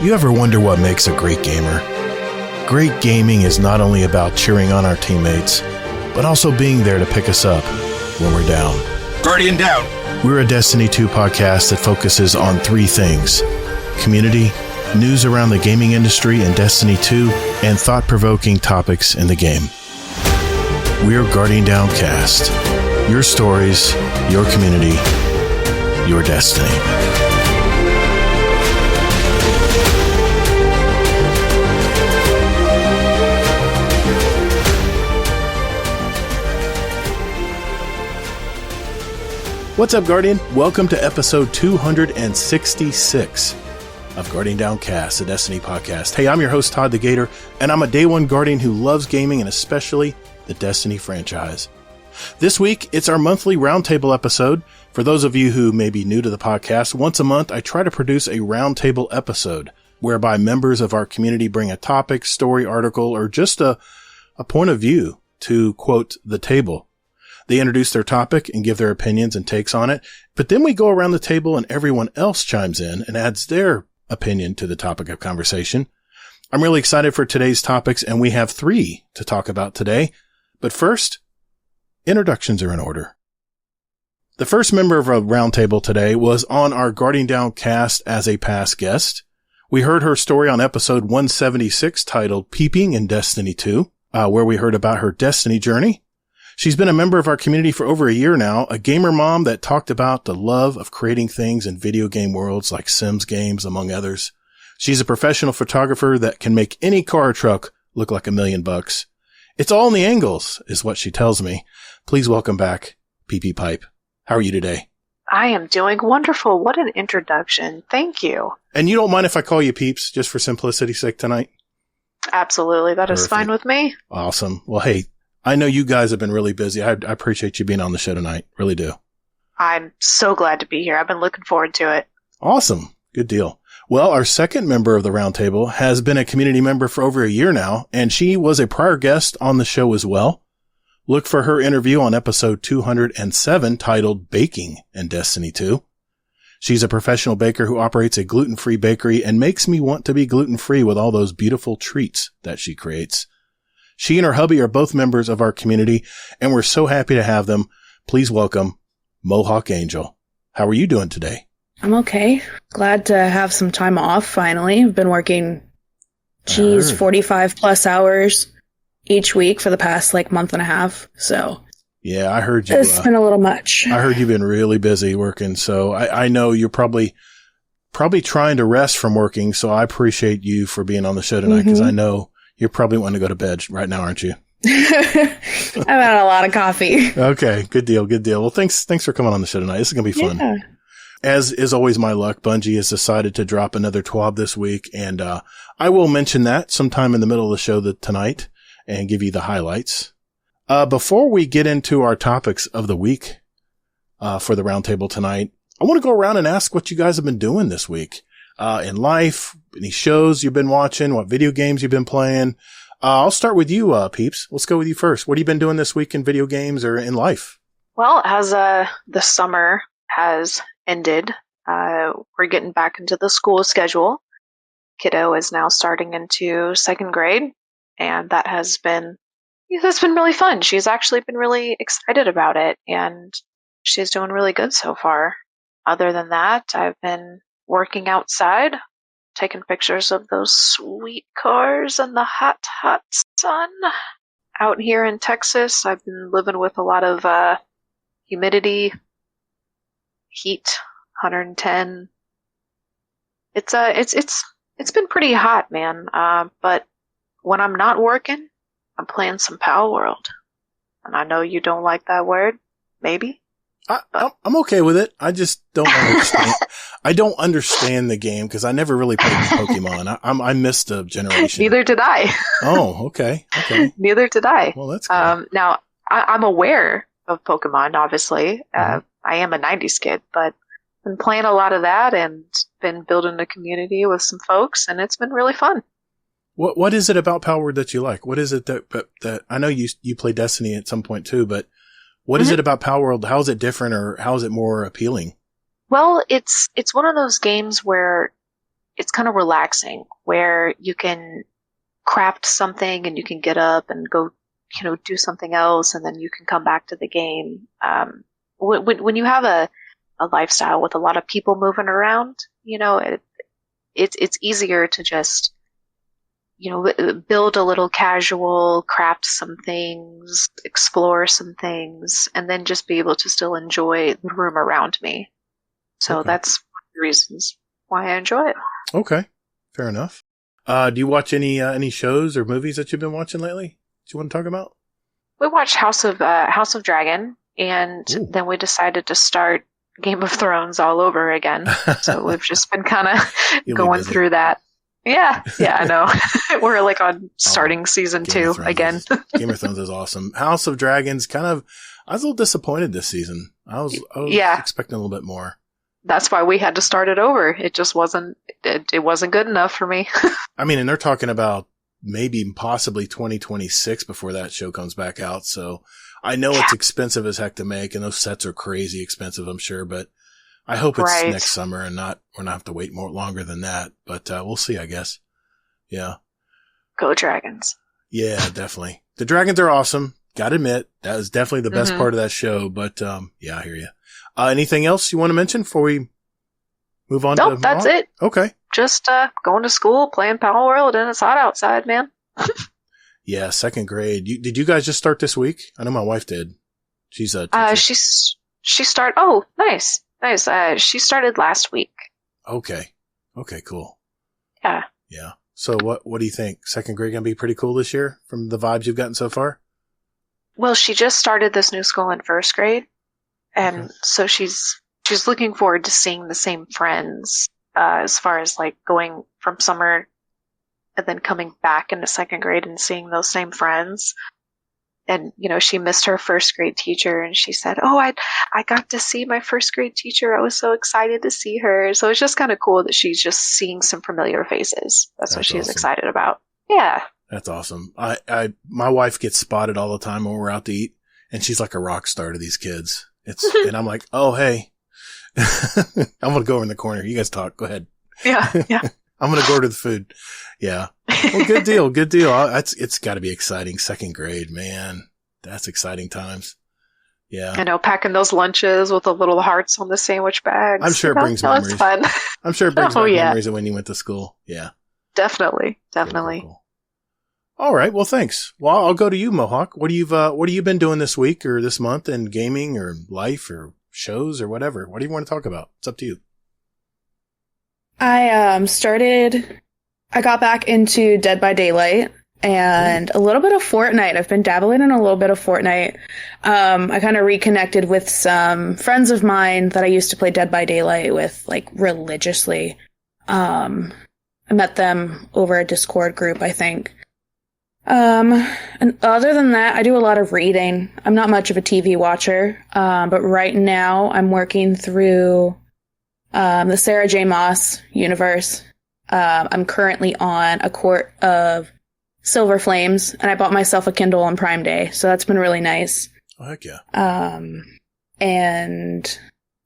You ever wonder what makes a great gamer? Great gaming is not only about cheering on our teammates, but also being there to pick us up when we're down. Guardian down! We're a Destiny 2 podcast that focuses on three things: community, news around the gaming industry and Destiny 2, and thought-provoking topics in the game. We're Guardian Down Cast. Your stories, your community, your destiny. What's up, Guardian? Welcome to episode 266 of Guardian Downcast, a Destiny podcast. Hey, I'm your host, Todd the Gator, and I'm a Day One Guardian who loves gaming and especially the Destiny franchise. This week, it's our monthly Roundtable episode. For those of you who may be new to the podcast, once a month, I try to produce a Roundtable episode whereby members of our community bring a topic, story, article, or just a point of view to, quote, the table. They introduce their topic and give their opinions and takes on it, but then we go around the table and everyone else chimes in and adds their opinion to the topic of conversation. I'm really excited for today's topics, and we have three to talk about today. But first, introductions are in order. The first member of our roundtable today was on our Guardian Down cast as a past guest. We heard her story on episode 176 titled Peeping in Destiny 2, where we heard about her Destiny journey. She's been a member of our community for over a year now, a gamer mom that talked about the love of creating things in video game worlds like Sims games, among others. She's a professional photographer that can make any car or truck look like $1 million. It's all in the angles, is what she tells me. Please welcome back PeepyPipe. How are you today? I am doing wonderful. What an introduction. Thank you. And you don't mind if I call you Peeps, just for simplicity's sake tonight? Absolutely. That is fine with me. Awesome. Well, hey, I know you guys have been really busy. I appreciate you being on the show tonight. Really do. I'm so glad to be here. I've been looking forward to it. Awesome. Good deal. Well, our second member of the roundtable has been a community member for over a year now, and she was a prior guest on the show as well. Look for her interview on episode 207 titled Baking in Destiny 2. She's a professional baker who operates a gluten-free bakery and makes me want to be gluten-free with all those beautiful treats that she creates. She and her hubby are both members of our community, and we're so happy to have them. Please welcome MohawkAngel. How are you doing today? I'm okay. Glad to have some time off, finally. I've been working, 45 plus hours each week for the past, month and a half, so. Yeah, I heard you. It's been a little much. I heard you've been really busy working, so I know you're probably trying to rest from working, so I appreciate you for being on the show tonight, because I know you're probably wanting to go to bed right now, aren't you? I've had a lot of coffee. Okay, good deal, good deal. Well, thanks for coming on the show tonight. This is going to be fun. Yeah. As is always my luck, Bungie has decided to drop another TWAB this week, and I will mention that sometime in the middle of the show tonight and give you the highlights. Before we get into our topics of the week for the roundtable tonight, I want to go around and ask what you guys have been doing this week. In life, any shows you've been watching, what video games you've been playing. I'll start with you, Peeps. Let's go with you first. What have you been doing this week in video games or in life? Well, as the summer has ended, we're getting back into the school schedule. Kiddo is now starting into second grade, and that's been really fun. She's actually been really excited about it, and she's doing really good so far. Other than that, I've been working outside, taking pictures of those sweet cars and the hot, hot sun. Out here in Texas, I've been living with a lot of humidity, heat, 110. It's been pretty hot, man. But when I'm not working, I'm playing some Power World. And I know you don't like that word, maybe. I'm okay with it. I just don't understand. I don't understand the game because I never really played Pokemon. I missed a generation. Neither did I. Oh, okay. Neither did I. Well, that's cool. Now, I'm aware of Pokemon, obviously. I am a 90s kid, but been playing a lot of that and been building a community with some folks, and it's been really fun. What is it about Power Word that you like? What is it that I know you play Destiny at some point too, but what is it about Power World? How is it different, or how is it more appealing? Well, it's one of those games where it's kind of relaxing where you can craft something and you can get up and go, do something else, and then you can come back to the game. When you have a lifestyle with a lot of people moving around, it's easier to just, build a little casual, craft some things, explore some things, and then just be able to still enjoy the room around me. So that's one of the reasons why I enjoy it. Okay, fair enough. Do you watch any shows or movies that you've been watching lately that you want to talk about? We watched House of Dragon, and then we decided to start Game of Thrones all over again. So we've just been kind of going through that. Yeah, I know. We're like on starting season 2 again. Game of Thrones is awesome. House of Dragons, I was a little disappointed this season. I was expecting a little bit more. That's why we had to start it over. It just wasn't good enough for me. I mean, and they're talking about maybe possibly 2026 before that show comes back out. So I know it's expensive as heck to make, and those sets are crazy expensive, I'm sure, but I hope it's next summer and we're not have to wait longer than that, but we'll see, I guess. Yeah. Go Dragons. Yeah, definitely. The dragons are awesome. Gotta admit, that was definitely the best part of that show, but yeah, I hear you. Anything else you want to mention before we move on? Nope, that's it. Okay. Just going to school, playing Power World, and it's hot outside, man. Yeah, second grade. Did you guys just start this week? I know my wife did. She's a teacher. She started. Oh, nice. She started last week. Okay, cool. Yeah. Yeah. So what do you think? Second grade gonna be pretty cool this year from the vibes you've gotten so far? Well, she just started this new school in first grade, and so she's looking forward to seeing the same friends as far as like going from summer and then coming back into second grade and seeing those same friends. And, she missed her first grade teacher, and she said, "Oh, I got to see my first grade teacher. I was so excited to see her." So it's just kind of cool that she's just seeing some familiar faces. That's what she's excited about. Yeah. That's awesome. My wife gets spotted all the time when we're out to eat, and she's like a rock star to these kids. And I'm like, "Oh, hey, I'm going to go over in the corner. You guys talk. Go ahead." Yeah. I'm going to go to the food. Yeah. Well, good deal. Good deal. It's got to be exciting. Second grade, man. That's exciting times. Yeah. I know, packing those lunches with the little hearts on the sandwich bags. I'm sure it brings memories. It's fun. I'm sure it brings back memories of when you went to school. Yeah. Definitely. Cool. All right. Well, thanks. Well, I'll go to you, Mohawk. What have you been doing this week or this month in gaming or life or shows or whatever? What do you want to talk about? It's up to you. I got back into Dead by Daylight and a little bit of Fortnite. I've been dabbling in a little bit of Fortnite. I kind of reconnected with some friends of mine that I used to play Dead by Daylight with, like, religiously. I met them over a Discord group, I think. And other than that, I do a lot of reading. I'm not much of a TV watcher, but right now I'm working through the Sarah J. Maas universe. I'm currently on A Court of Silver Flames, and I bought myself a Kindle on Prime Day, so that's been really nice. Oh, heck yeah. And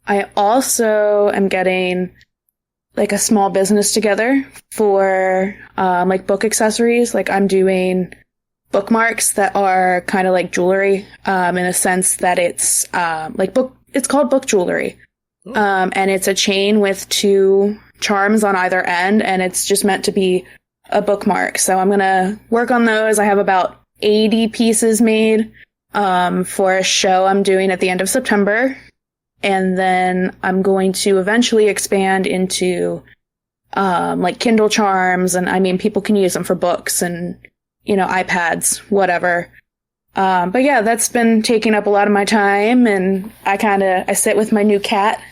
I also am getting, like, a small business together for, like, book accessories. Like, I'm doing bookmarks that are kind of like jewelry, in a sense that it's, it's called book jewelry. Oh. And it's a chain with 2 charms on either end, and it's just meant to be a bookmark. So I'm gonna work on those. I have about 80 pieces made for a show I'm doing at the end of September, and then I'm going to eventually expand into like Kindle charms, and I mean, people can use them for books and, iPads, whatever. But yeah, that's been taking up a lot of my time, and I sit with my new cat,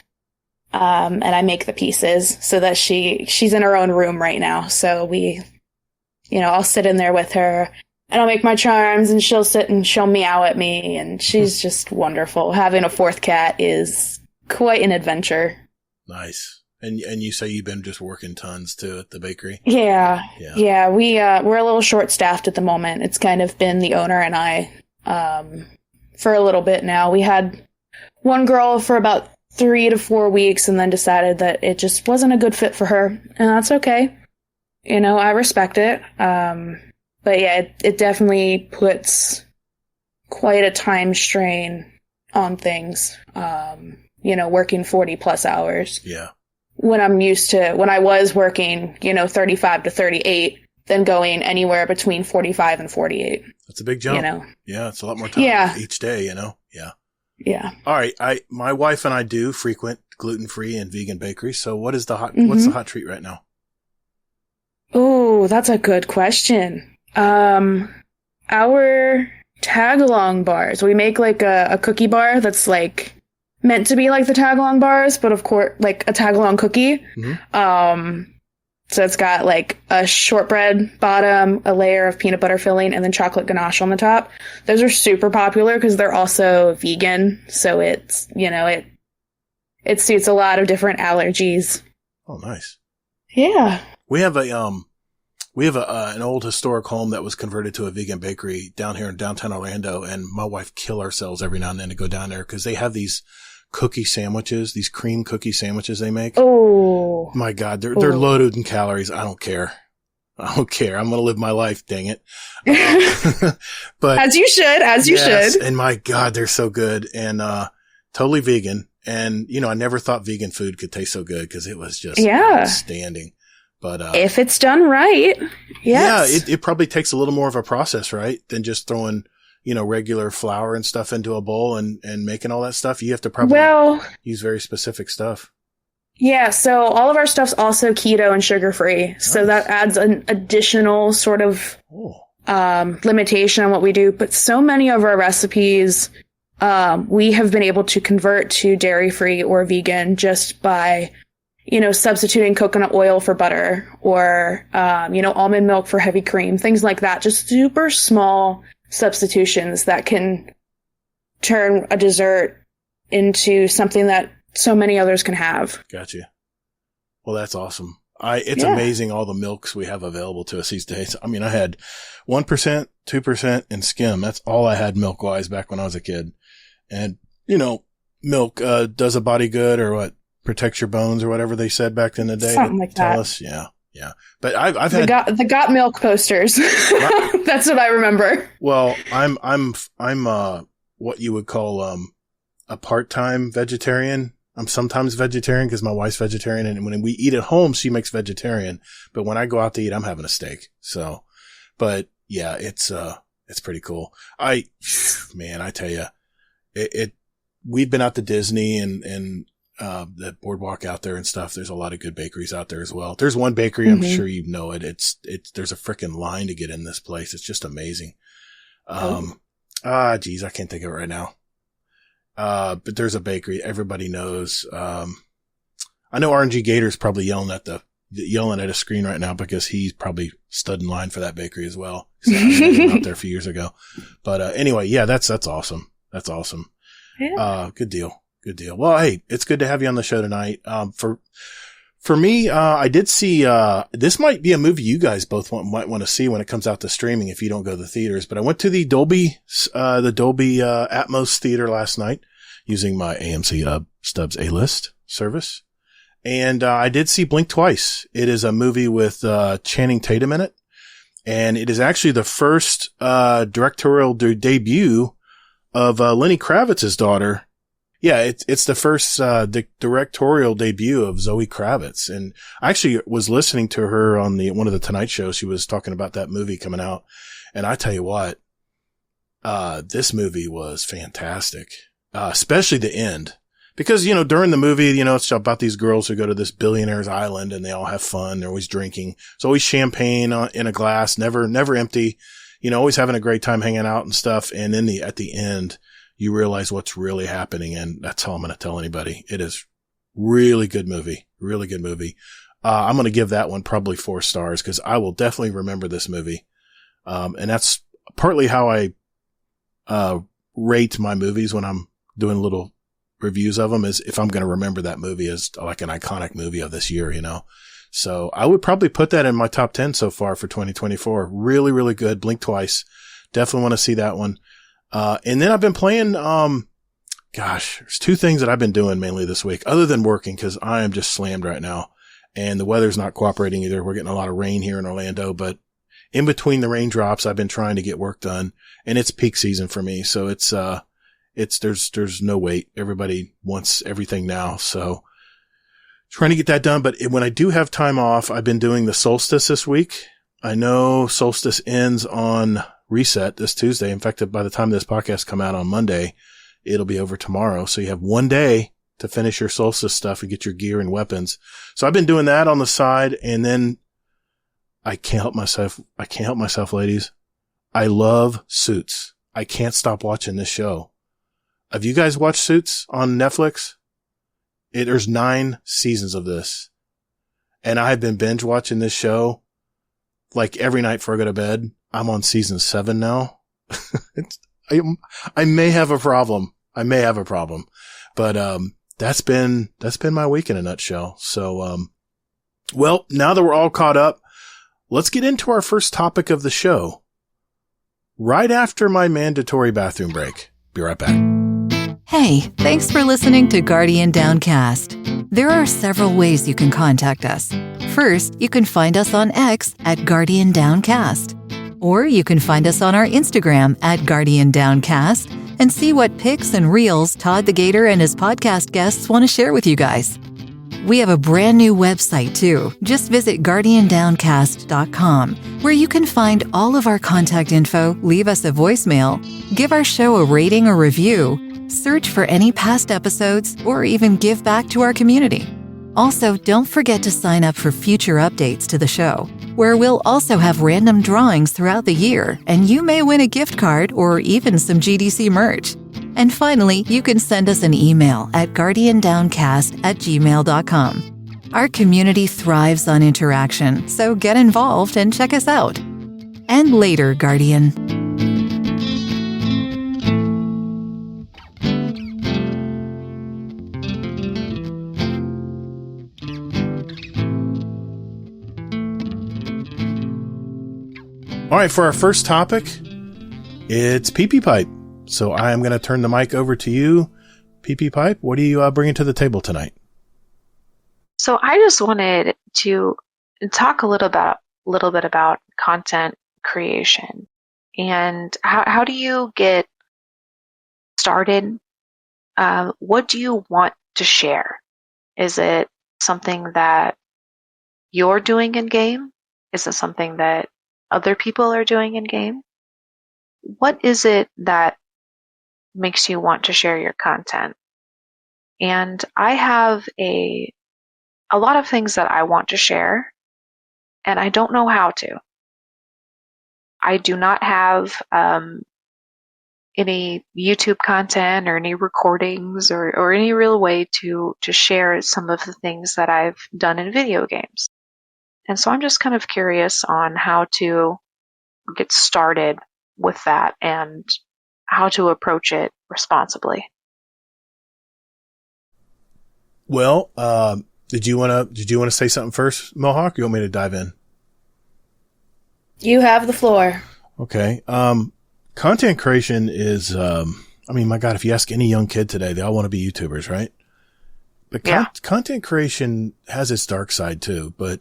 and I make the pieces so that she's in her own room right now. So I'll sit in there with her and I'll make my charms, and she'll sit and she'll meow at me, and she's just wonderful. Having a 4th cat is quite an adventure. Nice. And you say you've been just working tons too at the bakery? Yeah. We're a little short-staffed at the moment. It's kind of been the owner and I for a little bit now. We had one girl for about 3 to 4 weeks and then decided that it just wasn't a good fit for her. And that's okay. You know, I respect it. But yeah, it definitely puts quite a time strain on things. You know, working 40 plus hours. Yeah. When I was working, you know, 35 to 38, then going anywhere between 45 and 48. That's a big jump. You know? Yeah. It's a lot more time each day, you know? Yeah. Yeah. All right. My wife and I do frequent gluten-free and vegan bakeries. So what's the hot treat right now? Oh, that's a good question. Our tag-along bars, we make like a cookie bar that's like meant to be like the tag-along bars, but of course, like a tag-along cookie. Mm-hmm. So it's got like a shortbread bottom, a layer of peanut butter filling, and then chocolate ganache on the top. Those are super popular because they're also vegan. So it's, you know, it suits a lot of different allergies. Oh, nice. Yeah. We have an old historic home that was converted to a vegan bakery down here in downtown Orlando, and my wife kill ourselves every now and then to go down there because they have these cookie sandwiches, these cream cookie sandwiches they make. Oh my God, they're loaded in calories. I don't care. I'm going to live my life. Dang it. But as you should. And my God, they're so good and, totally vegan. And, you know, I never thought vegan food could taste so good because it was just outstanding. But, if it's done right. Yes. Yeah, it probably takes a little more of a process, right? Than just throwing, you know, regular flour and stuff into a bowl and making all that stuff. You have to probably use very specific stuff. Yeah. So all of our stuff's also keto and sugar free. Nice. So that adds an additional sort of, limitation on what we do. But so many of our recipes, we have been able to convert to dairy free or vegan just by, you know, substituting coconut oil for butter or, you know, almond milk for heavy cream, things like that. Just super small substitutions that can turn a dessert into something that so many others can have. Gotcha. Well, that's awesome. It's amazing all the milks we have available to us these days. I mean, I had 1%, 2% and skim. That's all I had milk wise back when I was a kid. And, you know, milk, does a body good or what? Protects your bones or whatever they said back in the day. Something like that. Tell us. Yeah. Yeah. But I've had the got milk posters. That's what I remember. Well, I'm what you would call, a part-time vegetarian. I'm sometimes vegetarian because my wife's vegetarian. And when we eat at home, she makes vegetarian. But when I go out to eat, I'm having a steak. So, but yeah, it's pretty cool. Man, I tell you, we've been out to Disney and the boardwalk out there and stuff. There's a lot of good bakeries out there as well. There's one bakery, I'm sure you know it. There's a freaking line to get in this place. It's just amazing. Geez, I can't think of it right now. But there's a bakery everybody knows. I know RNG Gator's probably yelling at a screen right now because he's probably stood in line for that bakery as well. So I met him out there a few years ago. But, anyway, yeah, that's awesome. That's awesome. Yeah. Good deal. Good deal. Well, hey, it's good to have you on the show tonight. For me, I did see, this might be a movie you guys both might want to see when it comes out to streaming if you don't go to the theaters, but I went to the Dolby Atmos theater last night using my AMC Stubbs A-List service. And, I did see Blink Twice. It is a movie with, Channing Tatum in it. And it is actually the first, directorial debut of, Lenny Kravitz's daughter. Yeah, it's the first directorial debut of Zoe Kravitz. And I actually was listening to her on one of the Tonight Shows. She was talking about that movie coming out. And I tell you what, this movie was fantastic. Especially the end. Because, you know, during the movie, you know, it's about these girls who go to this billionaire's island and they all have fun. They're always drinking. It's always champagne in a glass, never empty, you know, always having a great time hanging out and stuff. And then at the end, you realize what's really happening. And that's all I'm going to tell anybody. It is really good movie. Really good movie. I'm going to give that one probably 4 stars because I will definitely remember this movie. And that's partly how I, rate my movies when I'm doing little reviews of them is if I'm going to remember that movie as like an iconic movie of this year, you know? So I would probably put that in my top 10 so far for 2024. Really, really good. Blink Twice. Definitely want to see that one. And then I've been playing, gosh, there's two things that I've been doing mainly this week other than working because I am just slammed right now and the weather's not cooperating either. We're getting a lot of rain here in Orlando, but in between the raindrops, I've been trying to get work done and it's peak season for me. So there's no wait. Everybody wants everything now. So trying to get that done. But when I do have time off, I've been doing the solstice this week. I know solstice ends on reset this Tuesday. In fact, by the time this podcast come out on Monday, it'll be over tomorrow. So you have one day to finish your solstice stuff and get your gear and weapons. So I've been doing that on the side. And then I can't help myself. Ladies. I love Suits. I can't stop watching this show. Have you guys watched Suits on Netflix? There's 9 seasons of this. And I've been binge watching this show like every night before I go to bed. I'm on season 7 now. I may have a problem. But, that's been my week in a nutshell. So, well, now that we're all caught up, let's get into our first topic of the show. Right after my mandatory bathroom break. Be right back. Hey, thanks for listening to Guardian Downcast. There are several ways you can contact us. First, you can find us on X at Guardian Downcast. Or you can find us on our Instagram at Guardian Downcast and see what pics and reels Todd the Gator and his podcast guests want to share with you guys. We have a brand new website too. Just visit guardiandowncast.com, where you can find all of our contact info, leave us a voicemail, give our show a rating or review, search for any past episodes, or even give back to our community. Also, don't forget to sign up for future updates to the show, where we'll also have random drawings throughout the year, and you may win a gift card or even some GDC merch. And finally, you can send us an email at guardiandowncast@gmail.com. Our community thrives on interaction, so get involved and check us out. And later, Guardian. All right, for our first topic, it's PeepyPipe. So I am going to turn the mic over to you, PeepyPipe. What are you bringing to the table tonight? So I just wanted to talk a little bit about content creation and how do you get started? What do you want to share? Is it something that you're doing in game? Is it something that other people are doing in game? What is it that makes you want to share your content? And I have a lot of things that I want to share, and I don't know how to. I do not have any YouTube content or any recordings or any real way to share some of the things that I've done in video games. And so I'm just kind of curious on how to get started with that and how to approach it responsibly. Well, did you want to say something first, Mohawk? You want me to dive in? You have the floor. Okay. Content creation is, my God, if you ask any young kid today, they all want to be YouTubers, right? But content creation has its dark side too. But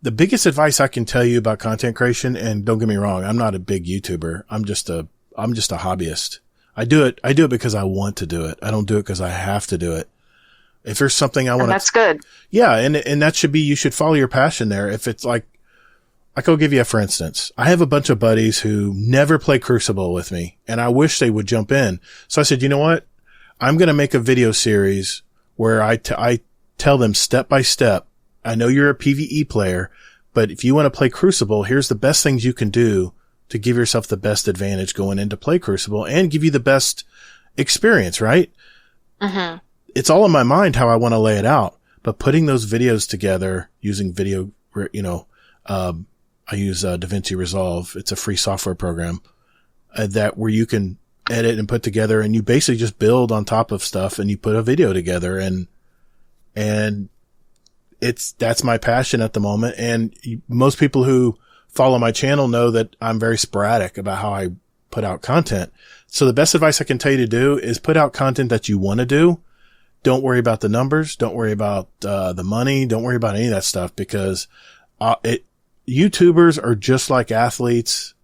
the biggest advice I can tell you about content creation, and don't get me wrong, I'm not a big YouTuber. I'm just a hobbyist. I do it because I want to do it. I don't do it because I have to do it. If there's something I want to, that's good. Yeah. And that should be, you should follow your passion there. If it's like I'll give you a for instance. I have a bunch of buddies who never play Crucible with me and I wish they would jump in. So I said, you know what? I'm going to make a video series where I tell them step by step. I know you're a PvE player, but if you want to play Crucible, here's the best things you can do to give yourself the best advantage going into play Crucible and give you the best experience, right? Mm-hmm. It's all in my mind how I want to lay it out, but putting those videos together using video, I use DaVinci Resolve. It's a free software program that where you can edit and put together and you basically just build on top of stuff and you put a video together and that's my passion at the moment. And most people who follow my channel know that I'm very sporadic about how I put out content. So the best advice I can tell you to do is put out content that you want to do. Don't worry about the numbers. Don't worry about the money. Don't worry about any of that stuff, because YouTubers are just like athletes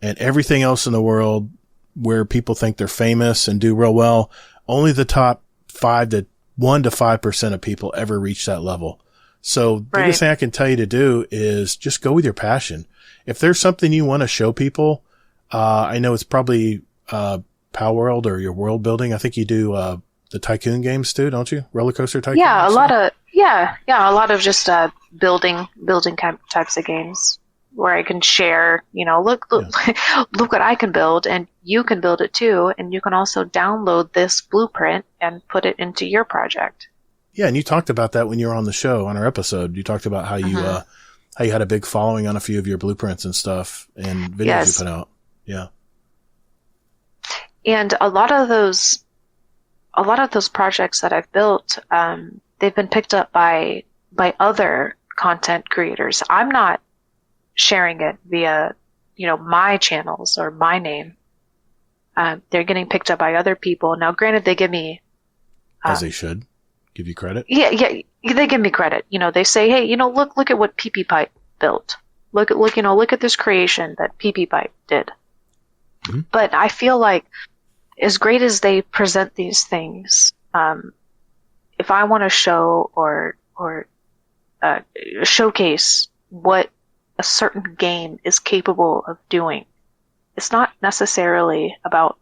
and everything else in the world where people think they're famous and do real well. Only the top 1 to 5% of people ever reach that level. So the biggest thing I can tell you to do is just go with your passion. If there's something you want to show people, I know it's probably Power World or your world building. I think you do the tycoon games too, don't you? Roller coaster tycoon. Yeah, a lot of just building types of games where I can share. Look what I can build, and you can build it too, and you can also download this blueprint and put it into your project. Yeah, and you talked about that when you were on the show on our episode. You talked about how you had a big following on a few of your blueprints and stuff and videos you put out. Yeah, and a lot of those projects that I've built, they've been picked up by other content creators. I'm not sharing it via, my channels or my name. They're getting picked up by other people. Now, granted, they give me, as they should, give you credit. Yeah, they give me credit. They say, hey, look at what PeepyPipe built. Look at this creation that PeepyPipe did. Mm-hmm. But I feel like, as great as they present these things, if I want to show or showcase what a certain game is capable of doing, it's not necessarily about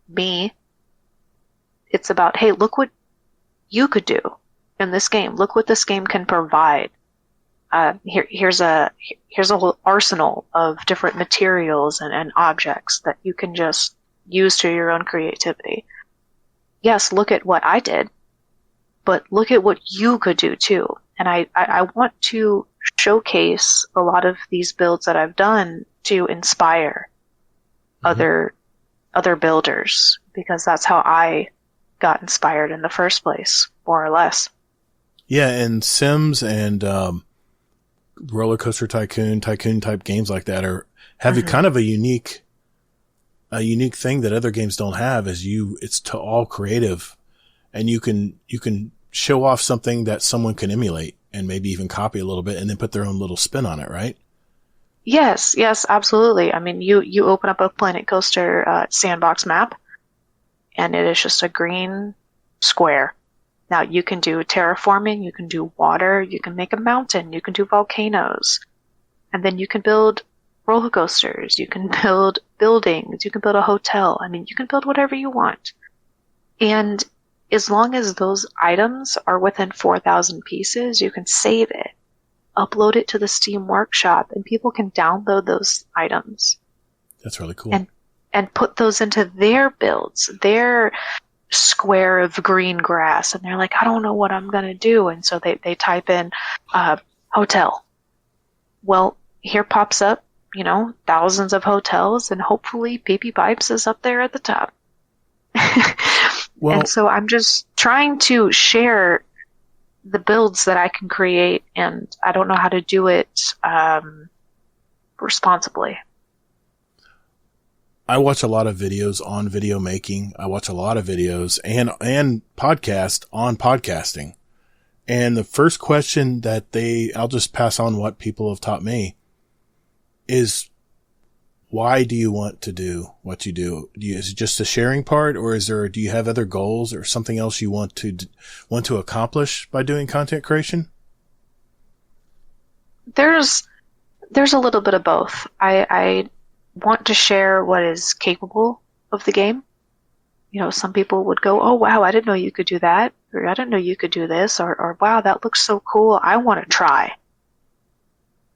me. It's about, hey, look what you could do in this game. Look what this game can provide. Here's a whole arsenal of different materials and objects that you can just use to your own creativity. Yes, look at what I did, but look at what you could do too. And I want to showcase a lot of these builds that I've done to inspire other builders, because that's how I got inspired in the first place, more or less. Yeah, and Sims and Roller Coaster Tycoon type games like that have a kind of a unique thing that other games don't have. It's to all creative, and you can show off something that someone can emulate and maybe even copy a little bit and then put their own little spin on it, right? Yes, absolutely. I mean, you open up a Planet Coaster sandbox map, and it is just a green square. Now, you can do terraforming, you can do water, you can make a mountain, you can do volcanoes, and then you can build roller coasters, you can build buildings, you can build a hotel. I mean, you can build whatever you want. And as long as those items are within 4,000 pieces, you can save it, upload it to the Steam Workshop, and people can download those items. That's really cool. And put those into their builds, their square of green grass. And they're like, I don't know what I'm going to do. And so they type in hotel. Well, here pops up, thousands of hotels, and hopefully PeepyPipes is up there at the top. Well, and so I'm just trying to share the builds that I can create, and I don't know how to do it responsibly. I watch a lot of videos on video making. I watch a lot of videos and podcasts on podcasting. And the first question that I'll just pass on what people have taught me is, why do you want to do what you do? Is it just the sharing part, or do you have other goals or something else you want to accomplish by doing content creation? There's a little bit of both. I want to share what is capable of the game. Some people would go, oh, wow, I didn't know you could do that, or I didn't know you could do this, or wow, that looks so cool, I want to try.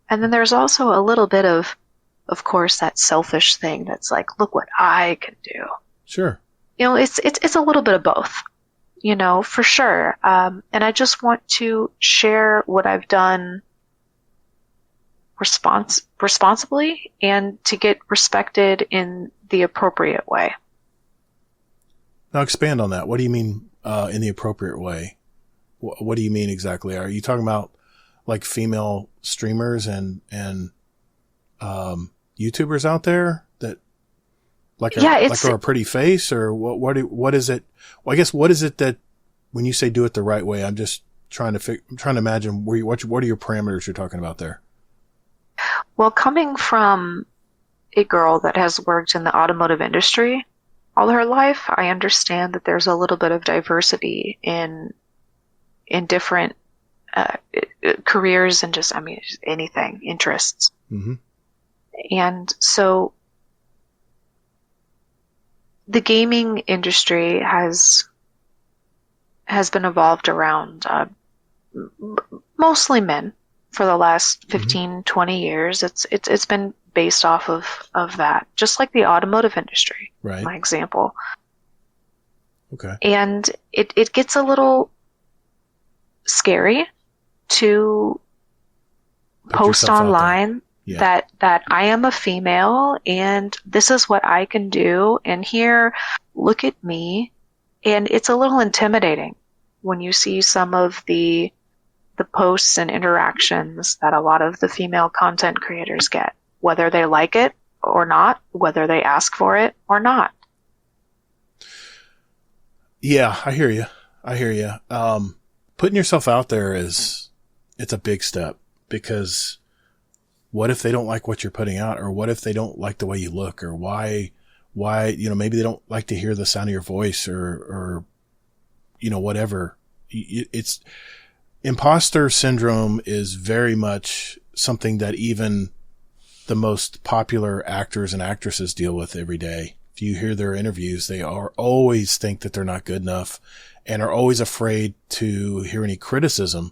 And then there's also a little bit of course, that selfish thing that's like, look what I can do. Sure. It's a little bit of both, for sure. And I just want to share what I've done responsibly and to get respected in the appropriate way. Now expand on that. What do you mean in the appropriate way? What do you mean exactly? Are you talking about like female streamers and YouTubers out there that Like Yeah, a pretty face, or what is it? Well, I guess what is it that when you say do it the right way, I'm just trying to imagine what are your parameters you're talking about there? well, coming from a girl that has worked in the automotive industry all her life, I understand that there's a little bit of diversity in different careers and just anything, interests. Mm-hmm. And so the gaming industry has been evolved around mostly men for the last 15, 20 years. It's been based off of that, just like the automotive industry, right? My example. Okay. And it gets a little scary to post online that I am a female and this is what I can do, and here, look at me. And it's a little intimidating when you see some of the posts and interactions that a lot of the female content creators get, whether they like it or not, whether they ask for it or not. Yeah, I hear you. Putting yourself out there it's a big step, because what if they don't like what you're putting out, or what if they don't like the way you look, or why, maybe they don't like to hear the sound of your voice, or whatever. It's imposter syndrome is very much something that even the most popular actors and actresses deal with every day. If you hear their interviews, they are always think that they're not good enough and are always afraid to hear any criticism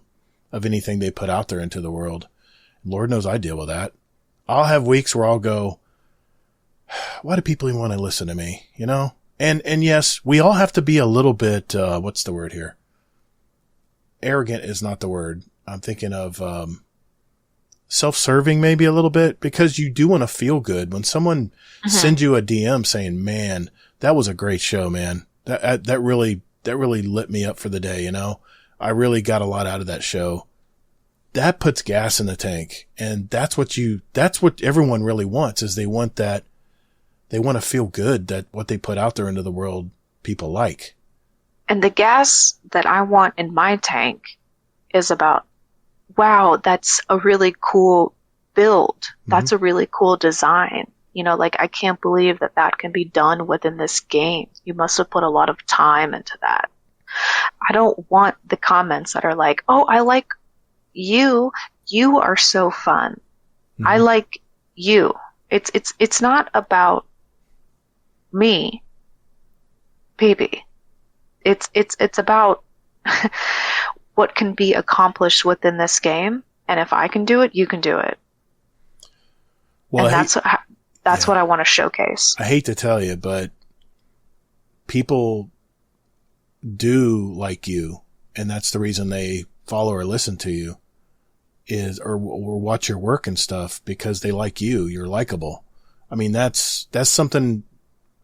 of anything they put out there into the world. Lord knows I deal with that. I'll have weeks where I'll go, why do people even want to listen to me? And yes, we all have to be a little bit, what's the word here? Arrogant is not the word. I'm thinking of, self-serving maybe a little bit, because you do want to feel good when someone sends you a DM saying, man, that was a great show, man. That really lit me up for the day. I really got a lot out of that show. That puts gas in the tank. And that's what everyone really wants, is they want to feel good that what they put out there into the world, people like. And the gas that I want in my tank is about, wow, that's a really cool build. That's a really cool design. I can't believe that can be done within this game. You must have put a lot of time into that. I don't want the comments that are like, oh, I like you. You are so fun. I like you. It's not about me, Peepy. It's about what can be accomplished within this game, and if I can do it, you can do it. Well, and that's what I want to showcase. I hate to tell you, but people do like you, and that's the reason they follow or listen to you, or watch your work and stuff, because they like you. You're likable. That's something.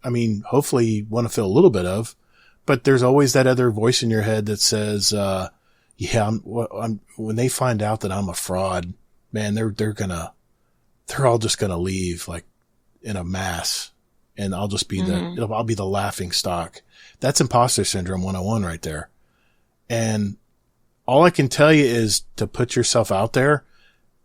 Hopefully you want to feel a little bit of, but there's always that other voice in your head that says, when they find out that I'm a fraud, man, they're all just gonna leave like in a mass, and I'll just be I'll be the laughing stock. That's imposter syndrome 101 right there. And all I can tell you is to put yourself out there,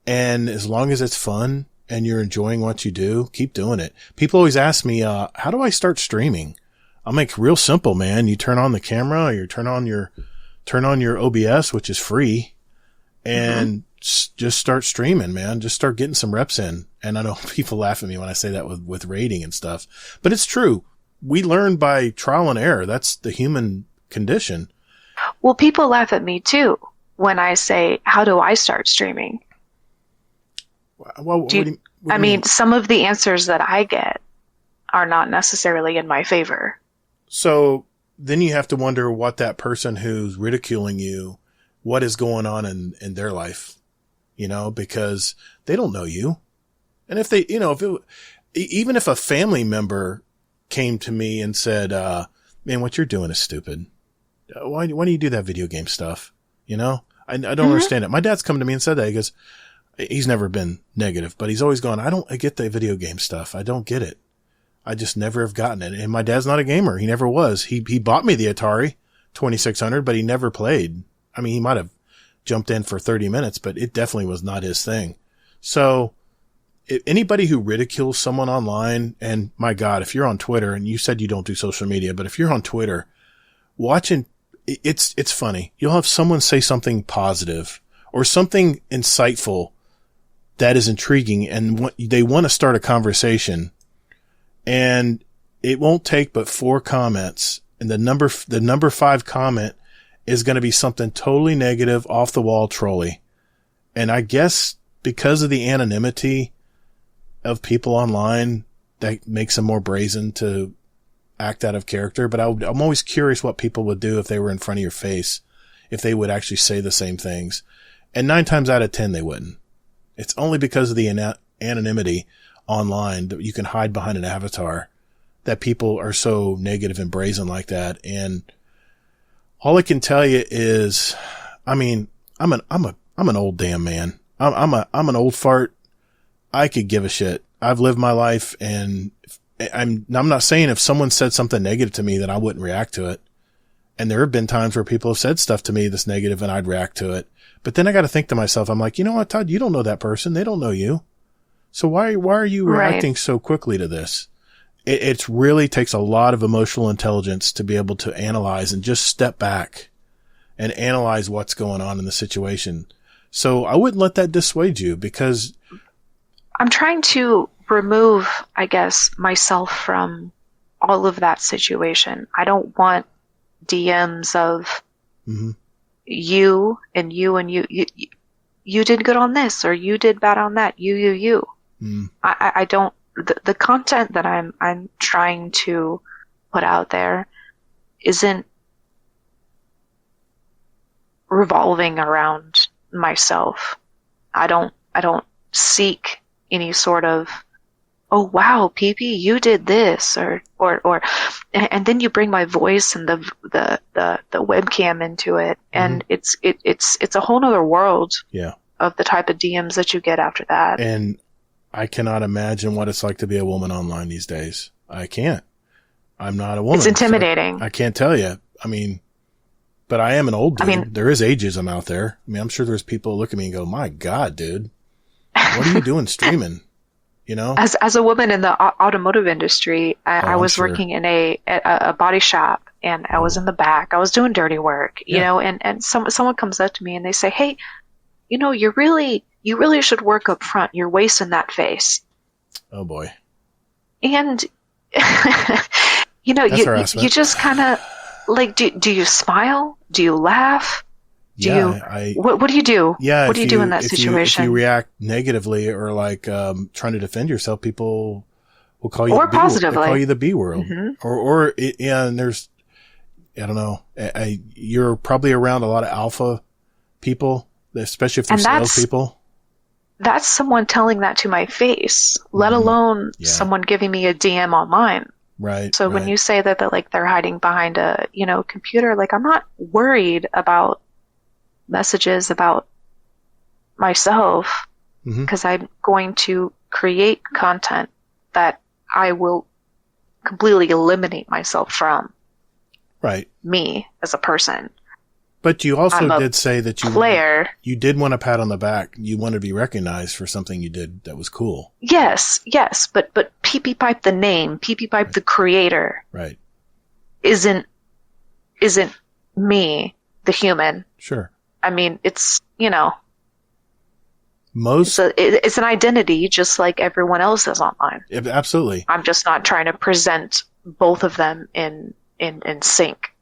and as long as it's fun and you're enjoying what you do, keep doing it. People always ask me, how do I start streaming? I'm like, real simple, man. You turn on the camera, or you turn on your OBS, which is free, and just start streaming, man. Just start getting some reps in. And I know people laugh at me when I say that with rating and stuff, but it's true. We learn by trial and error. That's the human condition. Well, people laugh at me too when I say, how do I start streaming? Well, some of the answers that I get are not necessarily in my favor. So then you have to wonder what that person who's ridiculing you, what is going on in their life, because they don't know you. And if they, even if a family member came to me and said, man, what you're doing is stupid. Why do you do that video game stuff? I don't understand it. My dad's come to me and said that. He goes, he's never been negative, but he's always gone, I get the video game stuff. I don't get it. I just never have gotten it. And my dad's not a gamer. He never was. He bought me the Atari 2600, but he never played. I mean, he might have jumped in for 30 minutes, but it definitely was not his thing. So if anybody who ridicules someone online, and my God, if you're on Twitter, and you said you don't do social media, but if you're on Twitter watching, it's funny. You'll have someone say something positive or something insightful that is intriguing, and they want to start a conversation, and it won't take but 4 comments, and the number 5 comment is going to be something totally negative, off the wall, trolly. And I guess because of the anonymity of people online, that makes them more brazen to act out of character. But I'm always curious what people would do if they were in front of your face, if they would actually say the same things. And 9 times out of 10, they wouldn't. It's only because of the anonymity online that you can hide behind an avatar that people are so negative and brazen like that. And all I can tell you is, I mean, I'm an old damn man. I'm an old fart. I could give a shit. I've lived my life, and I'm not saying if someone said something negative to me that I wouldn't react to it. And there have been times where people have said stuff to me that's negative and I'd react to it. But then I got to think to myself, I'm like, you know what, Todd, you don't know that person. They don't know you. So why are you reacting so quickly to this? It really takes a lot of emotional intelligence to be able to analyze and just step back and analyze what's going on in the situation. So I wouldn't let that dissuade you, because I'm trying to remove, I guess, myself from all of that situation. I don't want DMs of you and you and you did good on this, or you did bad on that. You. I don't. The content that I'm trying to put out there isn't revolving around myself. I don't seek any sort of, oh wow, PP, you did this, or and then you bring my voice and the webcam into it, and it's a whole nother world of the type of DMs that you get after that. And I cannot imagine what it's like to be a woman online these days. I can't. I'm not a woman. It's intimidating. So I can't tell you. I mean, but I am an old dude. I mean, there is ageism out there. I mean, I'm sure there's people who look at me and go, my God, dude, what are you doing streaming? You know? As a woman in the automotive industry, I was working in a body shop, and I was in the back. I was doing dirty work, you know, and someone comes up to me and they say, hey, you know, you really should work up front. You're wasting that face. Oh boy. And, you know, you just kind of like, do you smile? Do you laugh? What do you do? Yeah. What do you do in that situation? If you react negatively or like, trying to defend yourself, people will call you or positively. They'll call you the B word, and there's, I don't know. You're probably around a lot of alpha people, especially if they're salespeople. That's someone telling that to my face, let alone someone giving me a DM online. Right. So when you say that they're hiding behind a, computer, like, I'm not worried about messages about myself, because I'm going to create content that I will completely eliminate myself from. Right. Me as a person. But you also did say that you did want a pat on the back. You wanted to be recognized for something you did that was cool. Yes. But PeepyPipe the name, PeepyPipe the creator, right, isn't me, the human. Sure. I mean, it's it's an identity just like everyone else is online. Absolutely. I'm just not trying to present both of them in sync.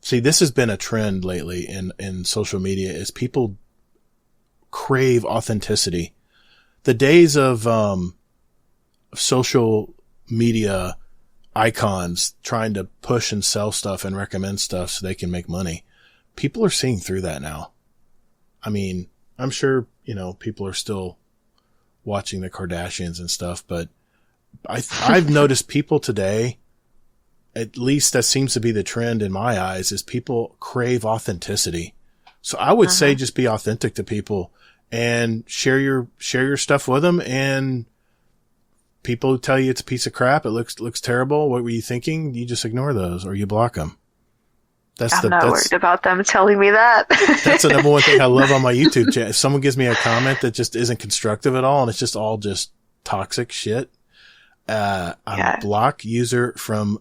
See, this has been a trend lately in social media, is people crave authenticity. The days of social media icons trying to push and sell stuff and recommend stuff so they can make money, people are seeing through that now. I mean, I'm sure, people are still watching the Kardashians and stuff, but I've noticed people today, at least that seems to be the trend in my eyes, is people crave authenticity. So I would say just be authentic to people and share your stuff with them, and people tell you it's a piece of crap, it looks terrible, what were you thinking? You just ignore those or you block them. I'm not worried about them telling me that. That's the number one thing I love on my YouTube channel. If someone gives me a comment that just isn't constructive at all and it's just all just toxic shit, I block user from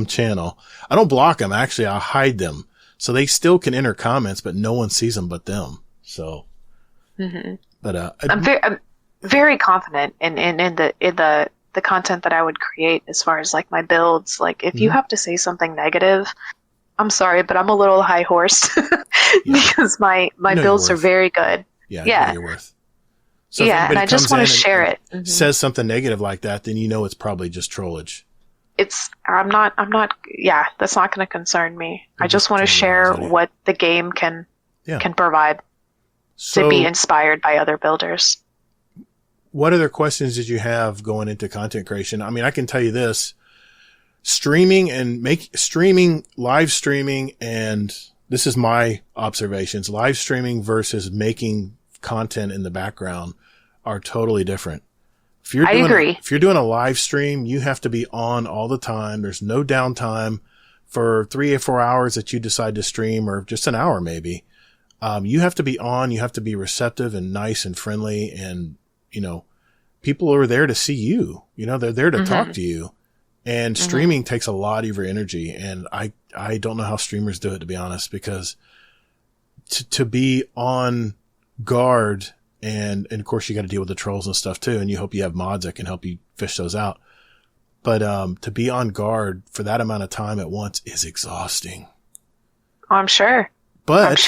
channel. I don't block them. Actually, I hide them. So they still can enter comments, but no one sees them but them. So, but, I'm very confident in the content that I would create as far as like my builds. Like if you have to say something negative, I'm sorry, but I'm a little high horse because my builds are very good. Yeah. You know your worth. So and I just want to share it. Says something negative like that, then you know it's probably just trollage. I'm not, that's not going to concern me. I just want to share what the game can provide to be inspired by other builders. What other questions did you have going into content creation? I mean, I can tell you this, live streaming, and this is my observations, live streaming versus making content in the background are totally different. I agree. If you're doing a live stream, you have to be on all the time. There's no downtime for 3 or 4 hours that you decide to stream, or just an hour maybe. You have to be on, you have to be receptive and nice and friendly, and, people are there to see you. They're there to talk to you. And streaming takes a lot of your energy. And I don't know how streamers do it, to be honest, because to be on guard, and of course you got to deal with the trolls and stuff too. And you hope you have mods that can help you fish those out. But, to be on guard for that amount of time at once is exhausting. I'm sure. But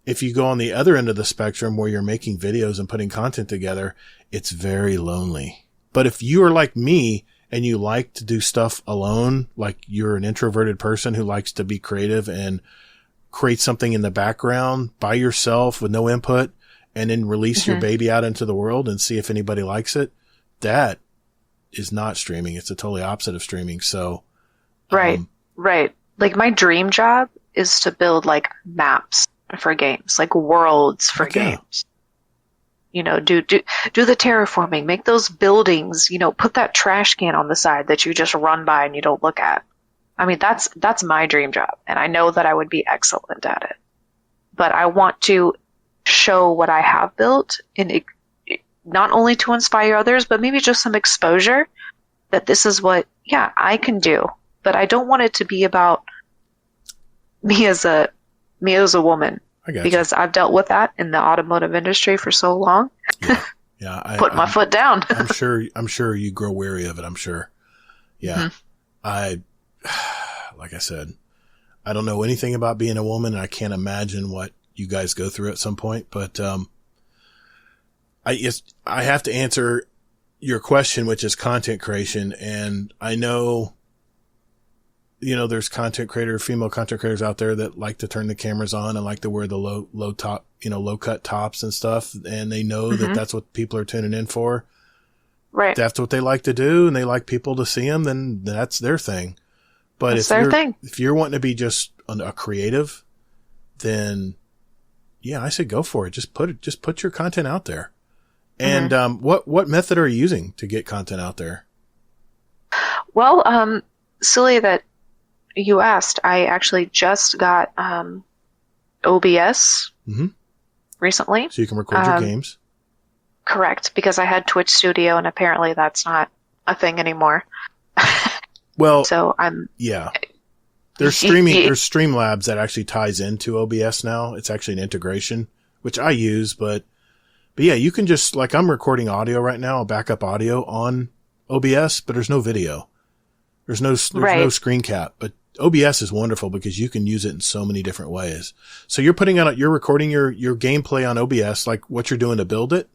if you go on the other end of the spectrum where you're making videos and putting content together, it's very lonely. But if you are like me and you like to do stuff alone, like you're an introverted person who likes to be creative and create something in the background by yourself with no input, and then release your baby out into the world and see if anybody likes it, that is not streaming. It's the totally opposite of streaming. So, right. Like my dream job is to build like maps for games, like worlds for games. Do the terraforming, make those buildings, put that trash can on the side that you just run by and you don't look at. I mean, that's my dream job. And I know that I would be excellent at it, but I want to show what I have built, and not only to inspire others, but maybe just some exposure that this is what, I can do. But I don't want it to be about me as a woman, because I've dealt with that in the automotive industry for so long. Yeah, put my foot down. I'm sure you grow weary of it. I'm sure. Yeah, like I said, I don't know anything about being a woman, and I can't imagine what you guys go through at some point. But I have to answer your question, which is content creation, and I know. There's female content creators out there that like to turn the cameras on and like to wear the low top, low cut tops and stuff. And they know that that's what people are tuning in for. Right. That's what they like to do. And they like people to see them. Then that's their thing. But if you're wanting to be just a creative, then I say go for it. Just put your content out there. And, what method are you using to get content out there? Well, silly that you asked. I actually just got OBS recently. So you can record your games? Correct, because I had Twitch Studio, and apparently that's not a thing anymore. Well, so I'm... Yeah. There's Streamlabs that actually ties into OBS now. It's actually an integration, which I use, but yeah, you can just, like I'm recording audio right now, backup audio on OBS, but there's no video. There's no screen cap, but OBS is wonderful because you can use it in so many different ways. So you're recording your gameplay on OBS, like what you're doing to build it,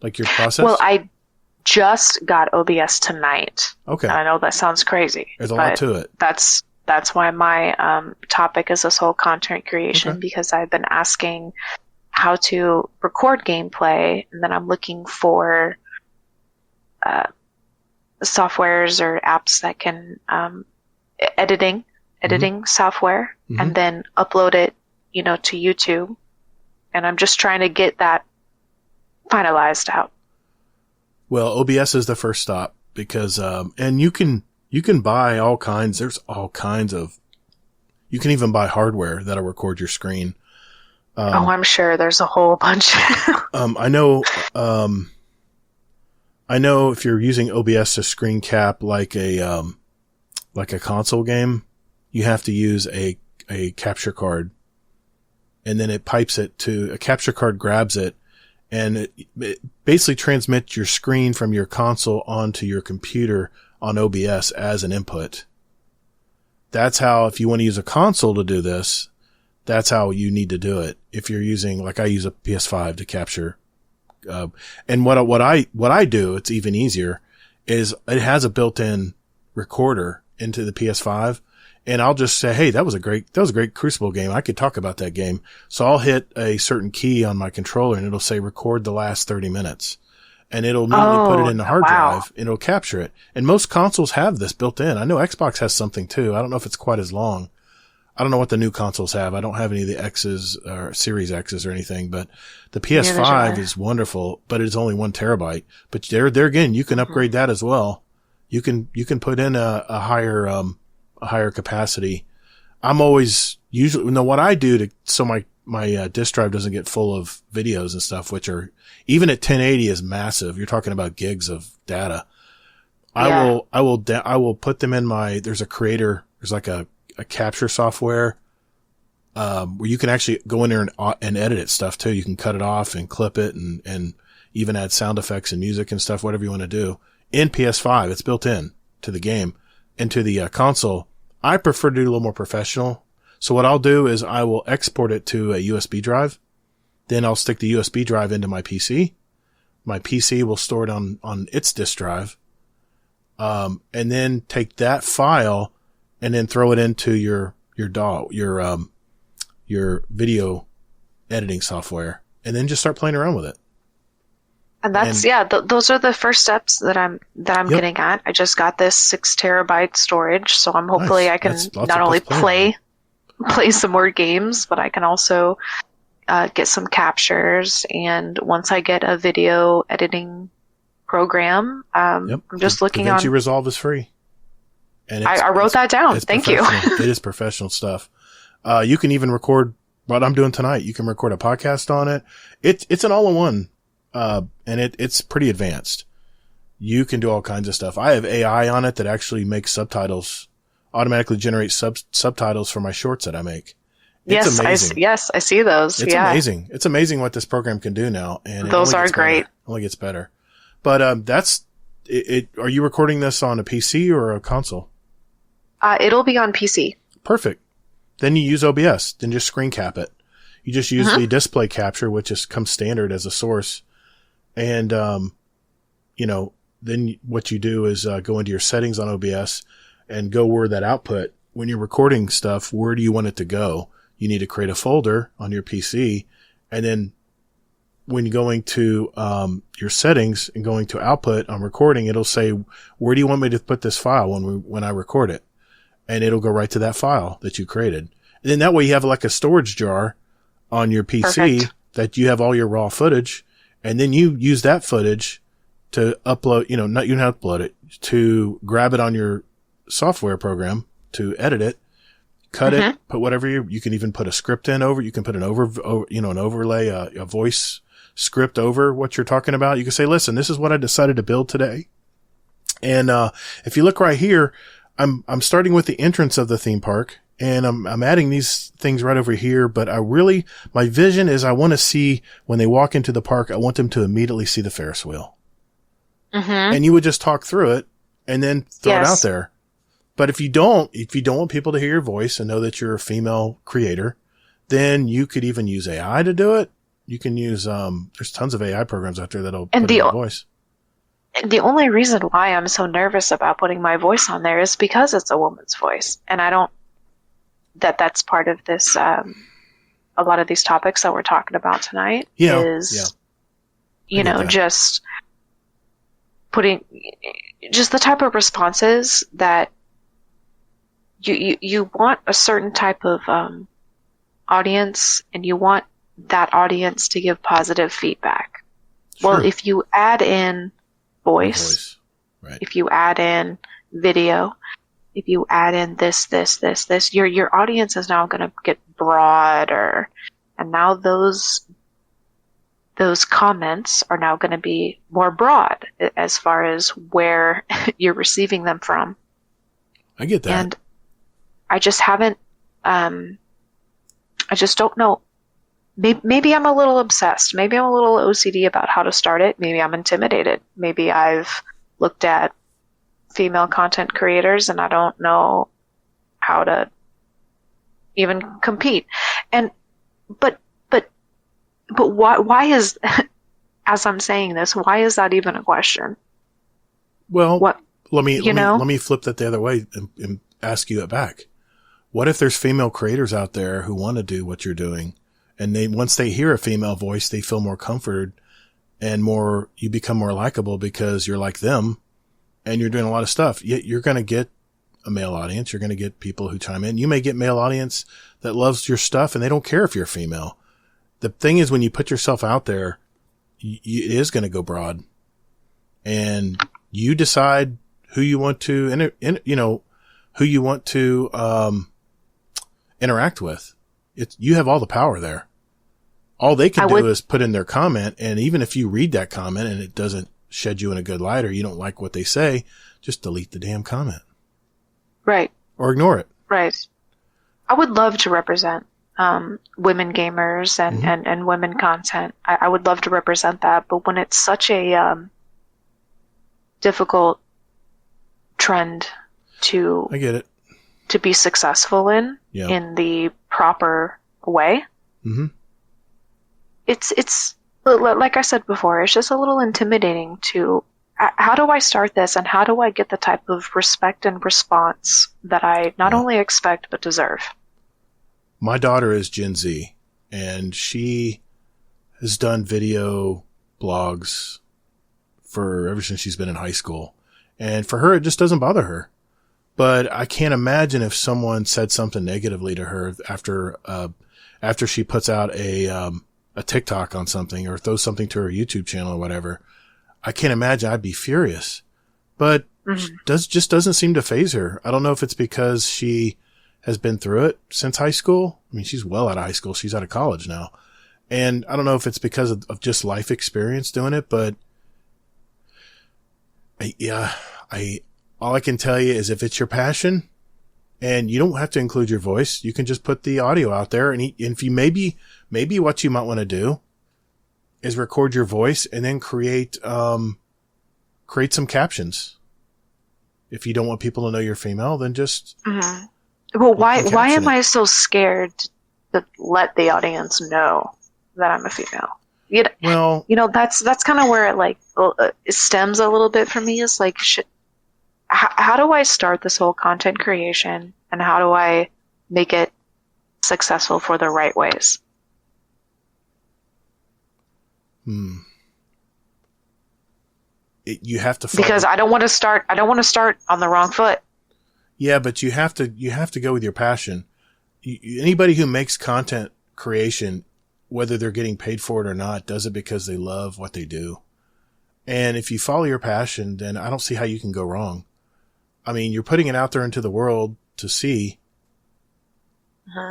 like your process. Well, I just got OBS tonight. Okay. And I know that sounds crazy. There's a lot to it. That's why my topic is this whole content creation, because I've been asking how to record gameplay, and then I'm looking for softwares or apps that can editing software, and then upload it to YouTube, and I'm just trying to get that finalized out. Well, OBS is the first stop because, and you can buy all kinds. There's all kinds of, you can even buy hardware that'll record your screen. I'm sure there's a whole bunch. I know if you're using OBS to screen cap like a console game, you have to use a capture card, and then it pipes it to a capture card, grabs it, and it basically transmits your screen from your console onto your computer on OBS as an input. That's how, if you want to use a console to do this, that's how you need to do it. If you're using, like I use a PS5 to capture, and what I do, it's even easier, is it has a built-in recorder into the PS5. And I'll just say, hey, that was a great Crucible game. I could talk about that game. So I'll hit a certain key on my controller and it'll say record the last 30 minutes. And it'll immediately put it in the hard drive and it'll capture it. And most consoles have this built in. I know Xbox has something too. I don't know if it's quite as long. I don't know what the new consoles have. I don't have any of the X's or Series X's or anything, but the PS5 is wonderful, but it's only 1 terabyte. But there again, you can upgrade that as well. You can put in a higher capacity. I'm always what I do so my disk drive doesn't get full of videos and stuff, which are even at 1080 is massive. You're talking about gigs of data. Yeah. I will put them in there's like a capture software, where you can actually go in there and edit it stuff too. You can cut it off and clip it and even add sound effects and music and stuff, whatever you want to do. In PS5, it's built in to the game. And to the console, I prefer to do a little more professional. So what I'll do is I will export it to a USB drive. Then I'll stick the USB drive into my PC. My PC will store it on its disk drive. And then take that file and then throw it into your video editing software, and then just start playing around with it. And that's, those are the first steps that I'm getting at. I just got this 6 terabyte storage, so I'm hopefully I can not only play some more games, but I can also get some captures. And once I get a video editing program, I'm just looking on. DaVinci Resolve is free. And I wrote that down. Thank you. It is professional stuff. You can even record what I'm doing tonight. You can record a podcast on it. It's an all-in-one. And it's pretty advanced. You can do all kinds of stuff. I have AI on it that actually makes subtitles, automatically generates subtitles for my shorts that I make. It's amazing. I see those. It's amazing. It's amazing what this program can do now. And those are great. It only gets better. But, that's it. Are you recording this on a PC or a console? It'll be on PC. Perfect. Then you use OBS. Then just screen cap it. You just use the display capture, which comes standard as a source. And, then what you do is go into your settings on OBS and go where that output, when you're recording stuff, where do you want it to go? You need to create a folder on your PC. And then when you're going to your settings and going to output on recording, it'll say, where do you want me to put this file when I record it? And it'll go right to that file that you created. And then that way you have like a storage jar on your PC that you have all your raw footage. And then you use that footage to upload, you don't upload it, to grab it on your software program, to edit it, cut it, put whatever you can even put a script in over, you can put an overlay, a voice script over what you're talking about. You can say, listen, this is what I decided to build today. And, if you look right here, I'm starting with the entrance of the theme park, and I'm adding these things right over here, but my vision is I want to see when they walk into the park, I want them to immediately see the Ferris wheel. And you would just talk through it and then throw it out there. But if you don't want people to hear your voice and know that you're a female creator, then you could even use AI to do it. You can use, there's tons of AI programs out there that'll put in your voice. The only reason why I'm so nervous about putting my voice on there is because it's a woman's voice. And I don't, that's part of this, a lot of these topics that we're talking about tonight just putting, just the type of responses that you want a certain type of, audience, and you want that audience to give positive feedback. Sure. Well, if you add in, voice, Right. if you add in video, if you add in this, your audience is now going to get broader. And now those comments are now going to be more broad as far as where you're receiving them from. I get that. And I just haven't, I just don't know. Maybe I'm a little obsessed. Maybe I'm a little OCD about how to start it. Maybe I'm intimidated. Maybe I've looked at female content creators and I don't know how to even compete. But why is, as I'm saying this, why is that even a question? Well, what, let me flip that the other way and ask you it back. What if there's female creators out there who want to do what you're doing, and once they hear a female voice, they feel more comforted and you become more likable because you're like them and you're doing a lot of stuff. Yet you're going to get a male audience. You're going to get people who chime in. You may get male audience that loves your stuff and they don't care if you're female. The thing is, when you put yourself out there, it is going to go broad, and you decide who you want to, who you want to interact with. You have all the power there. All they can do is put in their comment, and even if you read that comment and it doesn't shed you in a good light, or you don't like what they say, just delete the damn comment. Right. Or ignore it. Right. I would love to represent women gamers and women content. I would love to represent that, but when it's such a difficult trend I get it. to be successful in the proper way, it's like I said before, it's just a little intimidating to how do I start this and how do I get the type of respect and response that I not only expect but deserve. My daughter is Gen Z, and she has done video blogs ever since she's been in high school. And for her, it just doesn't bother her. But I can't imagine if someone said something negatively to her after she puts out a TikTok on something or throws something to her YouTube channel or whatever. I can't imagine. I'd be furious. But just doesn't seem to faze her. I don't know if it's because she has been through it since high school. I mean, she's well out of high school. She's out of college now. And I don't know if it's because of just life experience doing it, but all I can tell you is if it's your passion, and you don't have to include your voice, you can just put the audio out there. And if you maybe what you might want to do is record your voice and then create some captions. If you don't want people to know you're female, then just. Well, why am I so scared to let the audience know that I'm a female? That's kind of where it stems a little bit for me. Is like, how do I start this whole content creation, and how do I make it successful for the right ways? You have to because I don't want to start on the wrong foot. Yeah, but you have to go with your passion. Anybody who makes content creation, whether they're getting paid for it or not, does it because they love what they do. And if you follow your passion, then I don't see how you can go wrong. I mean, you're putting it out there into the world to see.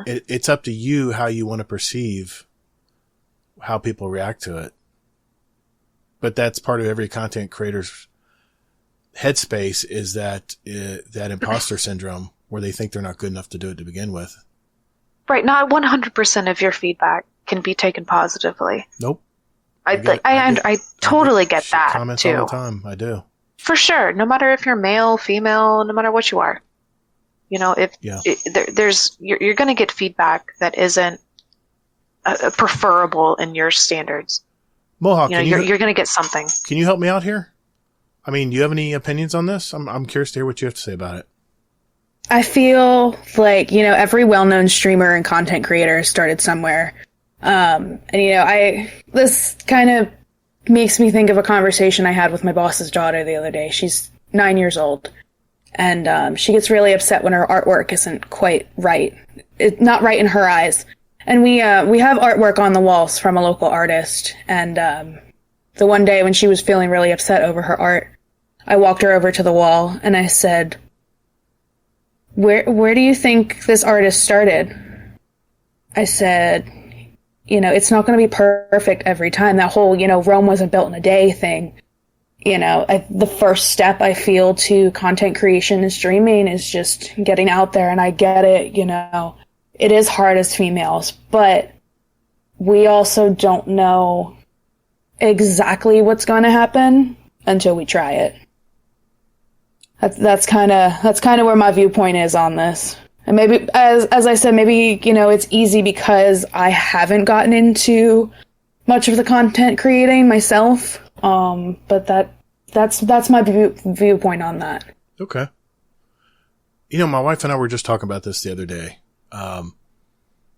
It's up to you how you want to perceive how people react to it. But that's part of every content creator's headspace, is that imposter syndrome where they think they're not good enough to do it to begin with. Right. Not 100% of your feedback can be taken positively. Nope. I totally get that comments too. All the time. I do. For sure. No matter if you're male, female, no matter what you are, you're going to get feedback that isn't preferable in your standards. Mohawk, you're going to get something. Can you help me out here? I mean, do you have any opinions on this? I'm curious to hear what you have to say about it. I feel like, every well-known streamer and content creator started somewhere. This kind of makes me think of a conversation I had with my boss's daughter the other day. She's 9 years old, and she gets really upset when her artwork isn't quite right. It's not right in her eyes. And we have artwork on the walls from a local artist, and the one day when she was feeling really upset over her art, I walked her over to the wall and I said, Where do you think this artist started? I said, it's not going to be perfect every time. That whole, Rome wasn't built in a day thing. The first step I feel to content creation and streaming is just getting out there. And I get it, it is hard as females, but we also don't know exactly what's going to happen until we try it. That's kind of where my viewpoint is on this. And maybe, as I said, maybe, it's easy because I haven't gotten into much of the content creating myself. But that's my viewpoint on that. Okay. My wife and I were just talking about this the other day.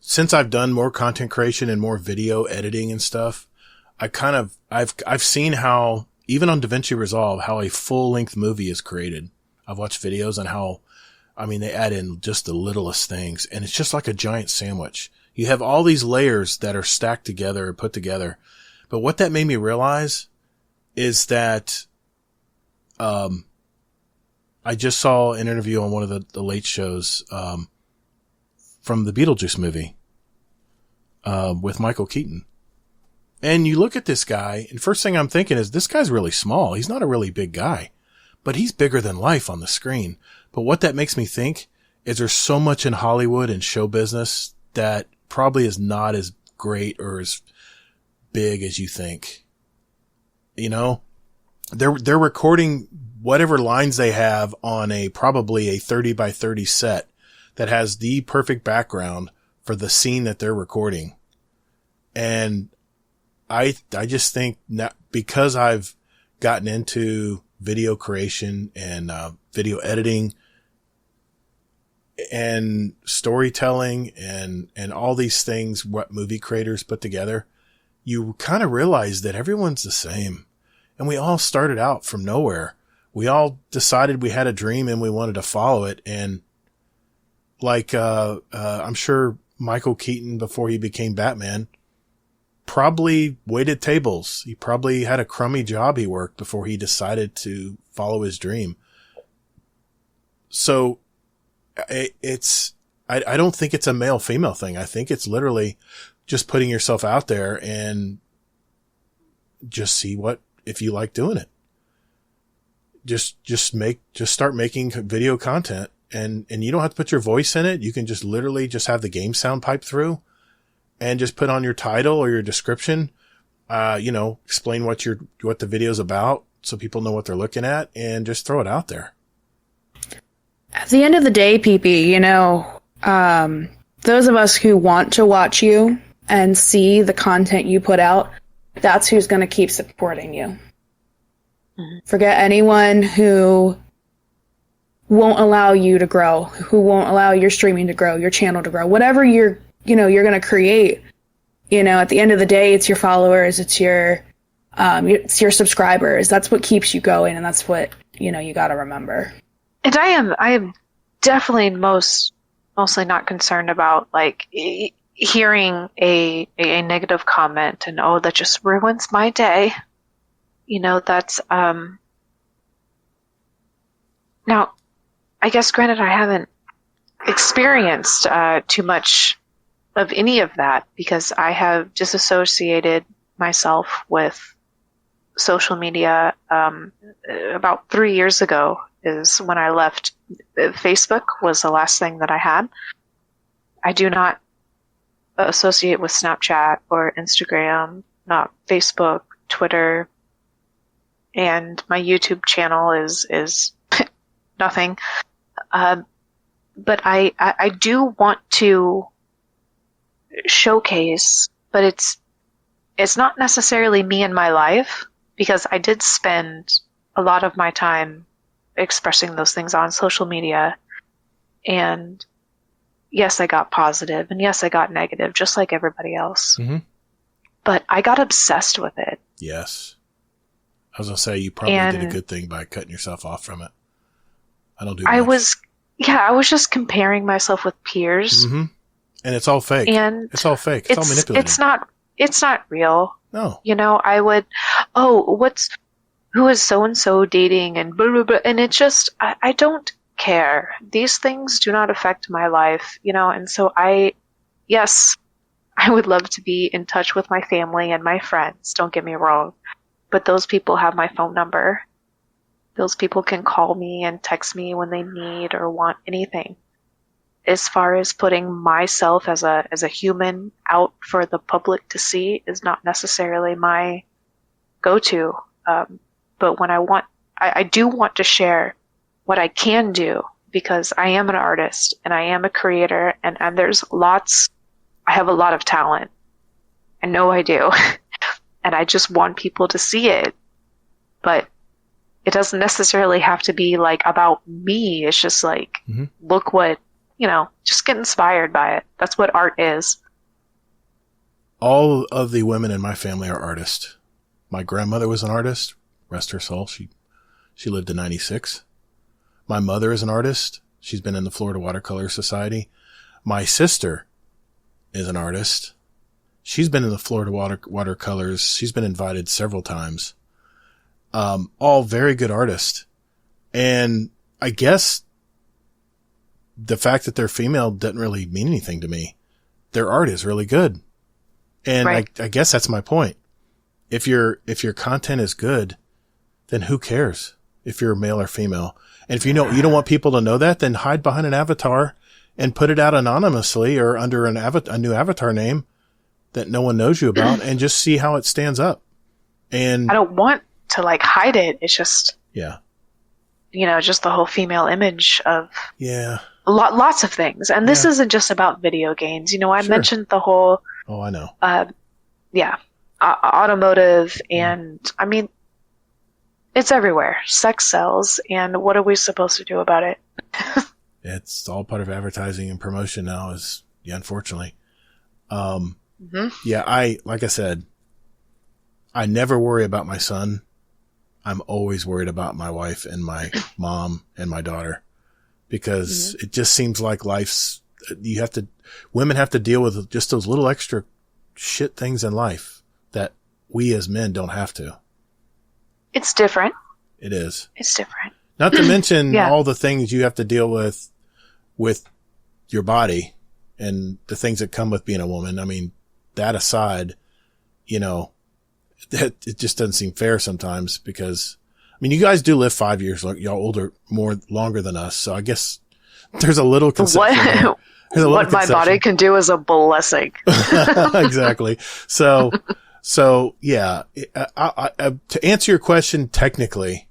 Since I've done more content creation and more video editing and stuff, I've seen how, even on DaVinci Resolve, how a full-length movie is created. I've watched videos on how, they add in just the littlest things, and it's just like a giant sandwich. You have all these layers that are stacked together and put together. But what that made me realize is that I just saw an interview on one of the late shows from the Beetlejuice movie with Michael Keaton. And you look at this guy, and first thing I'm thinking is, this guy's really small. He's not a really big guy, but he's bigger than life on the screen. But what that makes me think is there's so much in Hollywood and show business that probably is not as great or as big as you think. They're recording whatever lines they have on probably a 30 by 30 set that has the perfect background for the scene that they're recording. And I just think that because I've gotten into video creation and video editing and storytelling and all these things, what movie creators put together, you kind of realize that everyone's the same. And we all started out from nowhere. We all decided we had a dream and we wanted to follow it. And I'm sure Michael Keaton, before he became Batman, probably waited tables. He probably had a crummy job he worked before he decided to follow his dream. So I don't think it's a male-female thing. I think it's literally just putting yourself out there and just see if you like doing it. Just start making video content, and you don't have to put your voice in it. You can just literally just have the game sound pipe through and just put on your title or your description, explain what the video's about so people know what they're looking at, and just throw it out there. At the end of the day, Peepy, those of us who want to watch you and see the content you put out, that's who's going to keep supporting you. Mm-hmm. Forget anyone who won't allow you to grow, who won't allow your streaming to grow, your channel to grow, whatever you're going to create. At the end of the day, it's your followers, it's your subscribers. That's what keeps you going, and that's what, you got to remember. And I am definitely mostly not concerned about hearing a negative comment and, oh, that just ruins my day. That's now, I guess, granted, I haven't experienced too much of any of that because I have disassociated myself with social media about 3 years ago is when I left. Facebook was the last thing that I had. I do not associate with Snapchat or Instagram, not Facebook, Twitter, and my YouTube channel is nothing. But I do want to showcase, but it's not necessarily me in my life, because I did spend a lot of my time expressing those things on social media. And yes, I got positive, and yes, I got negative, just like everybody else. Mm-hmm. But I got obsessed with it. Yes. I was going to say, you probably did a good thing by cutting yourself off from it. I don't do much. I was just comparing myself with peers. Mm-hmm. And it's all fake. And it's all fake. It's all manipulated. it's not real. No. You know, I would, who is so and so dating and blah, blah, blah. And it just, I don't care. These things do not affect my life, you know, and so yes, I would love to be in touch with my family and my friends, don't get me wrong, but those people have my phone number. Those people can call me and text me when they need or want anything. As far as putting myself as a human out for the public to see is not necessarily my go-to. But when I do want to share what I can do, because I am an artist and I am a creator, and I have a lot of talent. I know I do. And I just want people to see it. But it doesn't necessarily have to be like about me. It's just like, look what, you know, just get inspired by it. That's what art is. All of the women in my family are artists. My grandmother was an artist. Rest her soul. She lived to 96. My mother is an artist. She's been in the Florida Watercolor Society. My sister is an artist. She's been in the Florida Watercolors. She's been invited several times. All very good artists. And I guess the fact that they're female doesn't really mean anything to me. Their art is really good. And right. I guess that's my point. If your content is good, then who cares if you're male or female? And if you don't want people to know that, then hide behind an avatar and put it out anonymously or under a new avatar name that no one knows you about, and just see how it stands up. And I don't want to like hide it. It's just, yeah, you know, just the whole female image of lots of things. And this isn't just about video games. You know, I mentioned the whole, oh, I know. Automotive, and I mean, it's everywhere. Sex sells, and what are we supposed to do about it? It's all part of advertising and promotion now, unfortunately. Yeah, like I said, I never worry about my son. I'm always worried about my wife and my mom and my daughter, because it just seems like women have to deal with just those little extra shit things in life that we as men don't have to. It's different. It is. It's different. Not to mention all the things you have to deal with your body and the things that come with being a woman. I mean, that aside, you know, that it just doesn't seem fair sometimes, because, I mean, you guys do live 5 years, y'all longer than us. So I guess there's a little conception. What my body can do is a blessing. Exactly. So yeah, to answer your question, technically,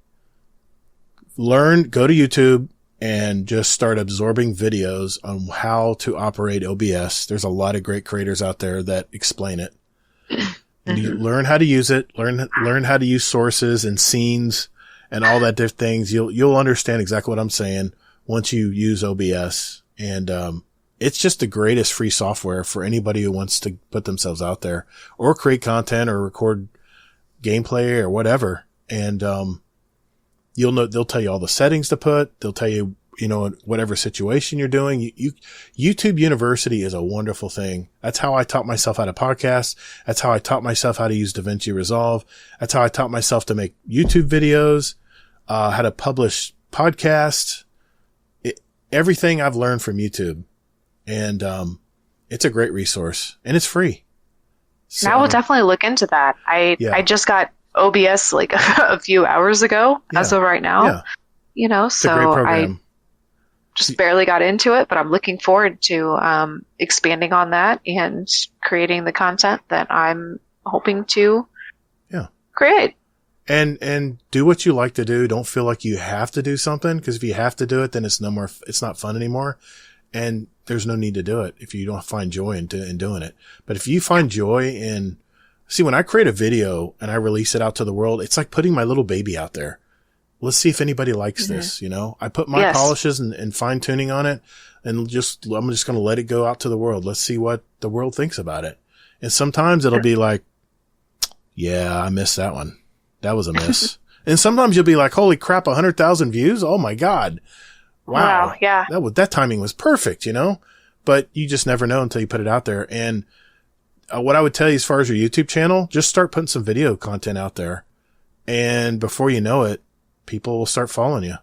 go to YouTube and just start absorbing videos on how to operate OBS. There's a lot of great creators out there that explain it. And you learn how to use it, learn how to use sources and scenes and all that different things. You'll understand exactly what I'm saying once you use OBS. And, it's just the greatest free software for anybody who wants to put themselves out there or create content or record gameplay or whatever. And, they'll tell you all the settings to put. They'll tell you, you know, whatever situation you're doing. YouTube University is a wonderful thing. That's how I taught myself how to podcast. That's how I taught myself how to use DaVinci Resolve. That's how I taught myself to make YouTube videos, how to publish podcasts. Everything I've learned from YouTube. And, it's a great resource, and it's free. So, I will definitely look into that. I just got OBS like a few hours ago as of right now. Yeah. You know, it's so I just barely got into it, but I'm looking forward to expanding on that and creating the content that I'm hoping to create. And do what you like to do. Don't feel like you have to do something, because if you have to do it, then it's not fun anymore. And there's no need to do it if you don't find joy in doing it. But if you find joy when I create a video and I release it out to the world, it's like putting my little baby out there. Let's see if anybody likes this, you know? I put my polishes and fine tuning on it, and I'm just going to let it go out to the world. Let's see what the world thinks about it. And sometimes it'll be like, yeah, I missed that one. That was a miss. And sometimes you'll be like, holy crap, 100,000 views. Oh my God. Wow. Yeah. That timing was perfect, you know, but you just never know until you put it out there. And what I would tell you as far as your YouTube channel, just start putting some video content out there. And before you know it, people will start following you.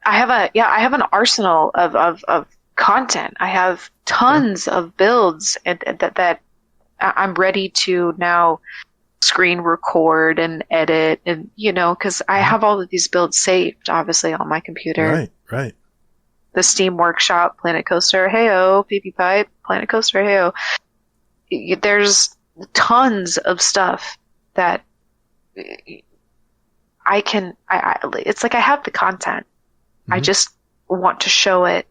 I have an arsenal of content. I have tons of builds and that I'm ready to now screen record and edit, and because I have all of these builds saved, obviously, on my computer. Right. The Steam Workshop, Planet Coaster, heyo, PeepyPipe, Planet Coaster, heyo. There's tons of stuff that I can. It's like I have the content. Mm-hmm. I just want to show it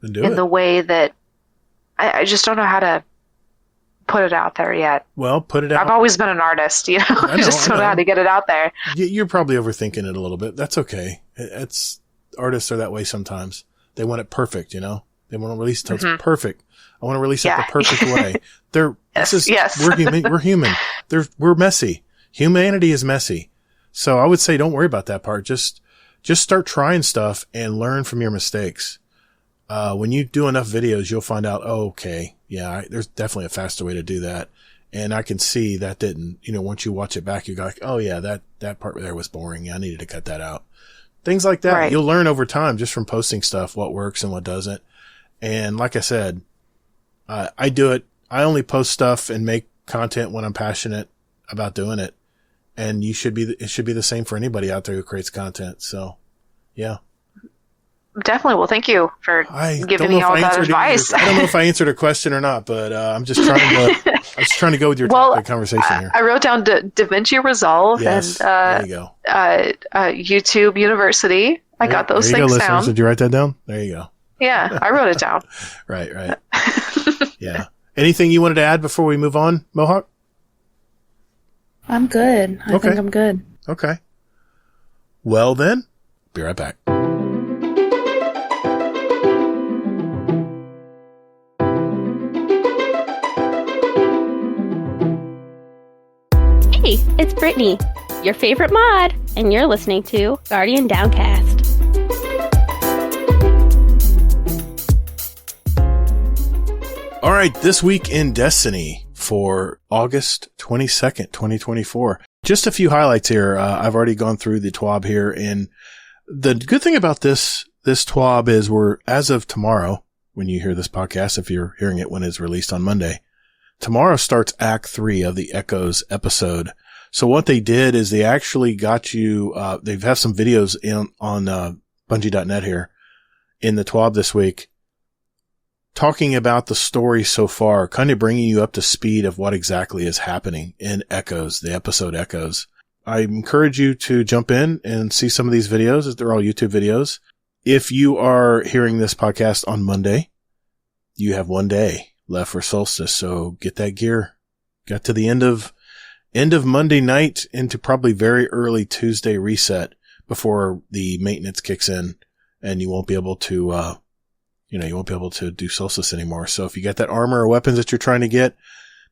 in the way that I just don't know how to put it out there yet. Well, put it out. I've always been an artist, I just don't know how to get it out there. You're probably overthinking it a little bit. That's okay. It's artists are that way sometimes. They want it perfect, They want to release it till it's perfect. I want to release it the perfect way. Yes. We're human. We're messy. Humanity is messy. So I would say don't worry about that part. Just start trying stuff and learn from your mistakes. When you do enough videos, you'll find out, there's definitely a faster way to do that. And I can see that didn't, once you watch it back, you go like, oh yeah, that part there was boring. Yeah, I needed to cut that out. Things like that. Right. You'll learn over time just from posting stuff, what works and what doesn't. And like I said, I do it. I only post stuff and make content when I'm passionate about doing it. And it should be the same for anybody out there who creates content. So yeah. Definitely. Well, thank you for giving me all that advice. I don't know if I answered a question or not, but I'm just trying to go with your topic conversation here. I wrote down DaVinci Resolve and there you go. YouTube University. I got those things listeners. down. Did you write that down? There you go. Yeah, I wrote it down. Right. Yeah. Anything you wanted to add before we move on, Mohawk? I'm good. I think I'm good. Okay. Well then, be right back. Hey, it's Brittany, your favorite mod, and you're listening to Guardian Downcast. All right, this week in Destiny for August 22nd, 2024. Just a few highlights here. I've already gone through the TWAB here, and the good thing about this TWAB is as of tomorrow, when you hear this podcast, if you're hearing it when it's released on Monday, tomorrow starts Act 3 of the Echoes episode. So what they did is they actually got you, they have some videos on Bungie.net here in the TWAB this week talking about the story so far, kind of bringing you up to speed of what exactly is happening in Echoes, the episode Echoes. I encourage you to jump in and see some of these videos, as they're all YouTube videos. If you are hearing this podcast on Monday, you have one day left for Solstice, so get that gear. Got to the end of Monday night into probably very early Tuesday reset before the maintenance kicks in, and you won't be able to, do Solstice anymore. So if you got that armor or weapons that you're trying to get,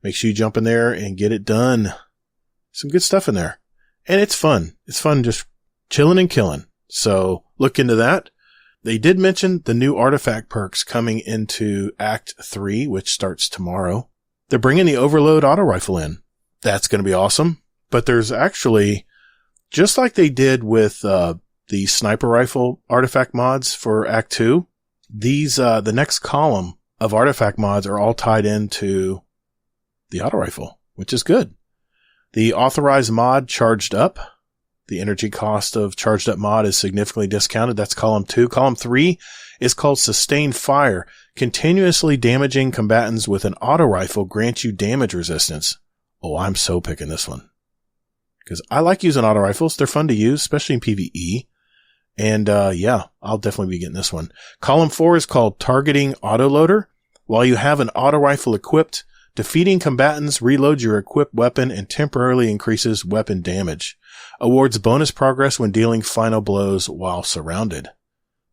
make sure you jump in there and get it done. Some good stuff in there. And it's fun. It's fun just chilling and killing. So look into that. They did mention the new artifact perks coming into Act 3, which starts tomorrow. They're bringing the Overload auto rifle in. That's going to be awesome. But there's actually, just like they did with the sniper rifle artifact mods for Act 2, these the next column of artifact mods are all tied into the auto rifle, which is good. The authorized mod Charged Up. The energy cost of Charged Up mod is significantly discounted. That's column 2. Column 3 is called Sustained Fire. Continuously damaging combatants with an auto rifle grants you damage resistance. Oh, I'm so picking this one. Because I like using auto rifles. They're fun to use, especially in PvE. And I'll definitely be getting this one. Column 4 is called Targeting Autoloader. While you have an auto rifle equipped, defeating combatants reloads your equipped weapon and temporarily increases weapon damage. Awards bonus progress when dealing final blows while surrounded.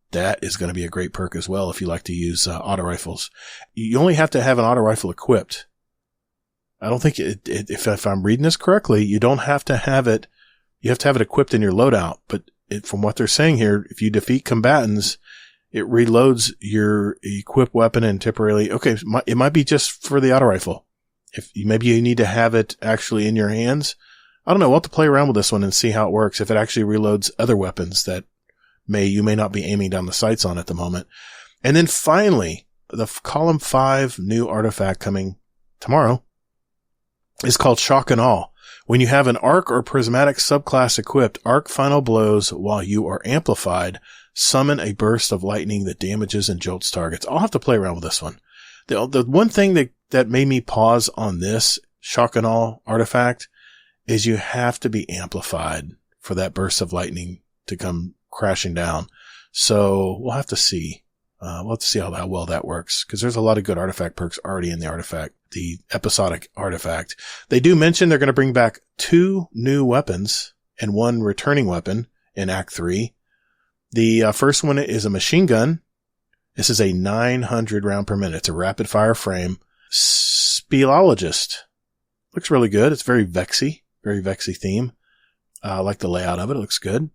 That is going to be a great perk as well if you like to use auto rifles. You only have to have an auto rifle equipped. I don't think if I'm reading this correctly, you don't have to have it. You have to have it equipped in your loadout. But from what they're saying here, if you defeat combatants, It reloads your equipped weapon and temporarily, okay, it might be just for the auto rifle. Maybe you need to have it actually in your hands. I don't know. We'll have to play around with this one and see how it works. If it actually reloads other weapons that you may not be aiming down the sights on at the moment. And then finally, the column 5 new artifact coming tomorrow is called Shock and Awe. When you have an arc or prismatic subclass equipped, arc final blows while you are amplified, summon a burst of lightning that damages and jolts targets. I'll have to play around with this one. The one thing that made me pause on this Shock and Awe artifact is you have to be amplified for that burst of lightning to come crashing down. So we'll have to see. We'll have to see how well that works, because there's a lot of good artifact perks already in the episodic artifact. They do mention they're going to bring back 2 new weapons and 1 returning weapon in Act 3. The first one is a machine gun. This is a 900 round per minute. It's a rapid fire frame. Speleologist. Looks really good. It's very Vexy theme. I like the layout of it. It looks good.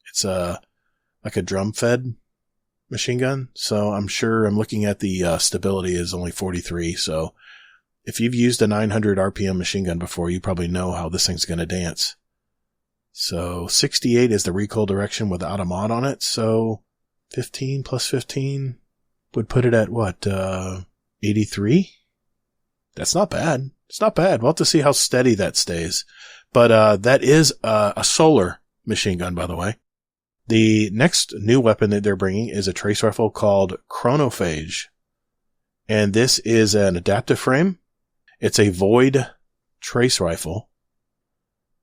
It's like a drum fed machine gun. So I'm looking at the stability is only 43. So if you've used a 900 RPM machine gun before, you probably know how this thing's going to dance. So 68 is the recoil direction without a mod on it. So 15 plus 15 would put it at what? 83? That's not bad. It's not bad. We'll have to see how steady that stays. But that is a solar machine gun, by the way. The next new weapon that they're bringing is a trace rifle called Chronophage. And this is an adaptive frame. It's a void trace rifle.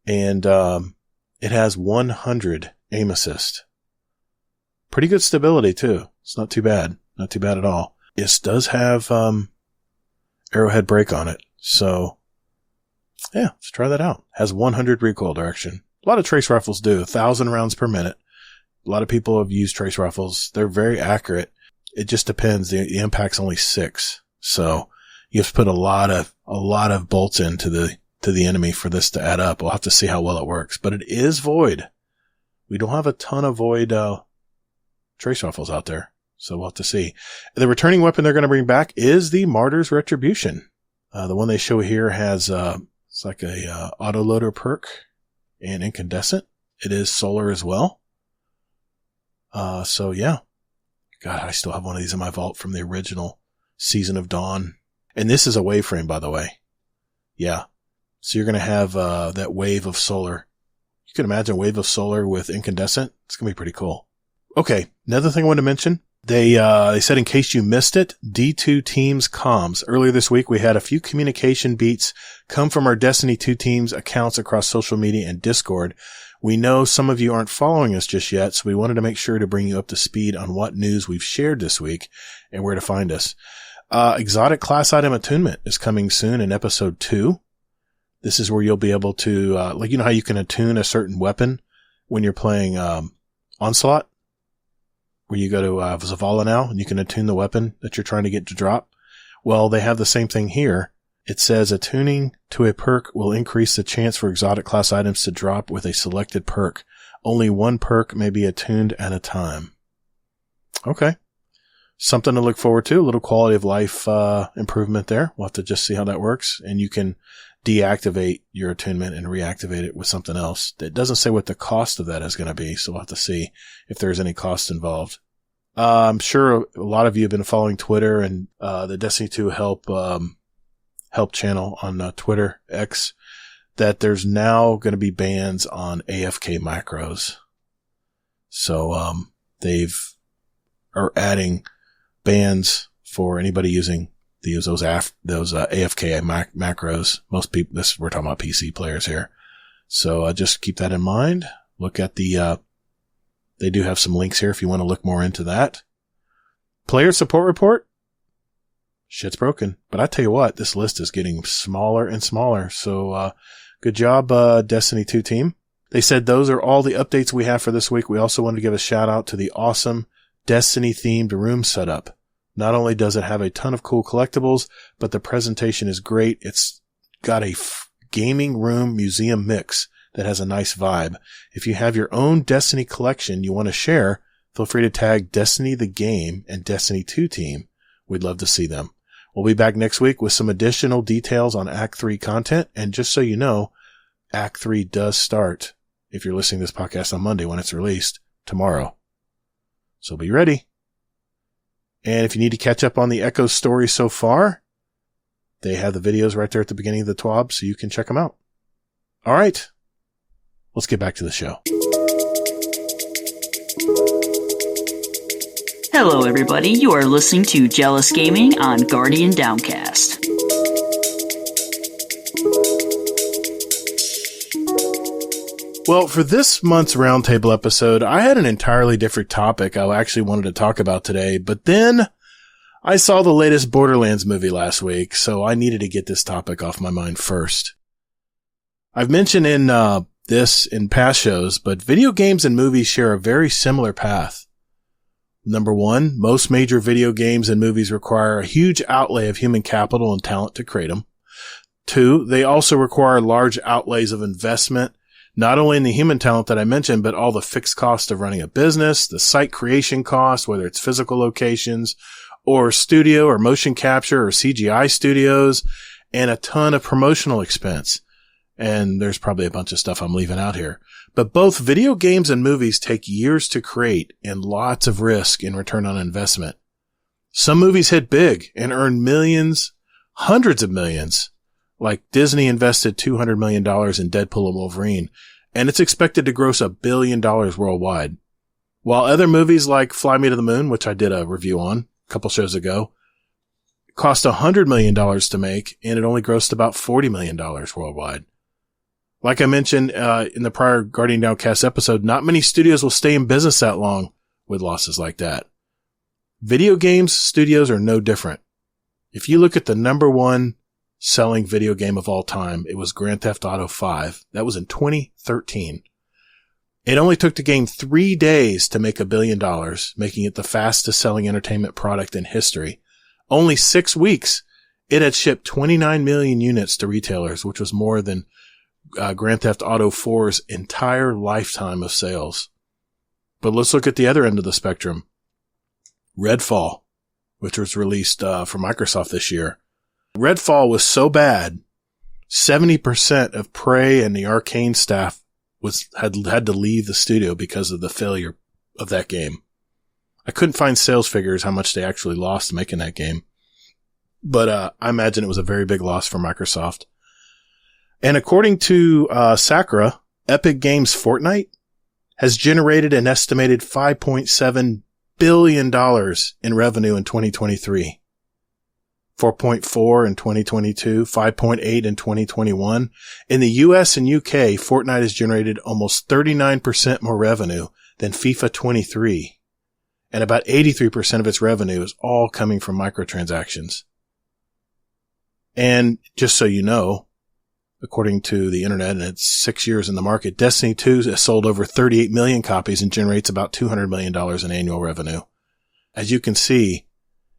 And it has 100 aim assist. Pretty good stability, too. It's not too bad. Not too bad at all. This does have arrowhead brake on it. So, yeah, let's try that out. Has 100 recoil direction. A lot of trace rifles do. 1,000 rounds per minute. A lot of people have used trace rifles. They're very accurate. It just depends. The impact's only 6. So you have to put a lot of bolts into the enemy for this to add up. We'll have to see how well it works. But it is void. We don't have a ton of void trace rifles out there. So we'll have to see. The returning weapon they're going to bring back is the Martyr's Retribution. The one they show here has it's like a autoloader perk and incandescent. It is solar as well. So yeah. God, I still have one of these in my vault from the original Season of Dawn. And this is a wave frame, by the way. Yeah. So you're going to have that wave of solar. You can imagine a wave of solar with incandescent. It's going to be pretty cool. Okay. Another thing I want to mention. They said in case you missed it, D2 Teams comms. Earlier this week, we had a few communication beats come from our Destiny 2 Teams accounts across social media and Discord. We know some of you aren't following us just yet, so we wanted to make sure to bring you up to speed on what news we've shared this week and where to find us. Exotic class item attunement is coming soon in episode 2. This is where you'll be able to, like, you know how you can attune a certain weapon when you're playing Onslaught? Where you go to Zavala now and you can attune the weapon that you're trying to get to drop. Well, they have the same thing here. It says attuning to a perk will increase the chance for exotic class items to drop with a selected perk. Only one perk may be attuned at a time. Okay. Something to look forward to. A little quality of life improvement there. We'll have to just see how that works. And you can deactivate your attunement and reactivate it with something else. It doesn't say what the cost of that is going to be, so we'll have to see if there's any cost involved. I'm sure a lot of you have been following Twitter and the Destiny 2 help channel on Twitter X, that there's now going to be bans on AFK macros. So are adding bans for anybody using those AFK macros. Most people, we're talking about PC players here. So just keep that in mind. Look at they do have some links here if you want to look more into that. Player support report. Shit's broken. But I tell you what, this list is getting smaller and smaller. So good job, Destiny 2 team. They said those are all the updates we have for this week. We also wanted to give a shout out to the awesome Destiny themed room setup. Not only does it have a ton of cool collectibles, but the presentation is great. It's got a gaming room museum mix that has a nice vibe. If you have your own Destiny collection you want to share, feel free to tag Destiny the Game and Destiny 2 Team. We'd love to see them. We'll be back next week with some additional details on Act 3 content. And just so you know, Act 3 does start, if you're listening to this podcast on Monday when it's released, tomorrow. So be ready. And if you need to catch up on the Echo story so far, they have the videos right there at the beginning of the TWAB, so you can check them out. All right. Let's get back to the show. Hello, everybody. You are listening to Jealous Gaming on Guardian Downcast. Well, for this month's Roundtable episode, I had an entirely different topic I actually wanted to talk about today, but then I saw the latest Borderlands movie last week, so I needed to get this topic off my mind first. I've mentioned in this in past shows, but video games and movies share a very similar path. Number one, most major video games and movies require a huge outlay of human capital and talent to create them. Two, they also require large outlays of investment, not only in the human talent that I mentioned, but all the fixed costs of running a business, the site creation costs, whether it's physical locations or studio or motion capture or CGI studios, and a ton of promotional expense. And there's probably a bunch of stuff I'm leaving out here. But both video games and movies take years to create and lots of risk in return on investment. Some movies hit big and earn millions, hundreds of millions. Like Disney invested $200 million in Deadpool and Wolverine, and it's expected to gross $1 billion worldwide. While other movies like Fly Me to the Moon, which I did a review on a couple shows ago, cost $100 million to make, and it only grossed about $40 million worldwide. Like I mentioned in the prior Guardian Downcast episode, not many studios will stay in business that long with losses like that. Video games studios are no different. If you look at the number one selling video game of all time, it was Grand Theft Auto 5. That was in 2013. It only took the game 3 days to make $1 billion, making it the fastest selling entertainment product in history. Only 6 weeks, it had shipped 29 million units to retailers, which was more than Grand Theft Auto 4's entire lifetime of sales. But let's look at the other end of the spectrum. Redfall, which was released for Microsoft this year. Redfall was so bad, 70% of Prey and the Arcane staff had to leave the studio because of the failure of that game. I couldn't find sales figures how much they actually lost making that game. But I imagine it was a very big loss for Microsoft. And according to Sakura, Epic Games' Fortnite has generated an estimated $5.7 billion in revenue in 2023. 4.4 in 2022, 5.8 in 2021. In the US and UK, Fortnite has generated almost 39% more revenue than FIFA 23. And about 83% of its revenue is all coming from microtransactions. And just so you know, according to the internet, and it's 6 years in the market, Destiny 2 has sold over 38 million copies and generates about $200 million in annual revenue. As you can see,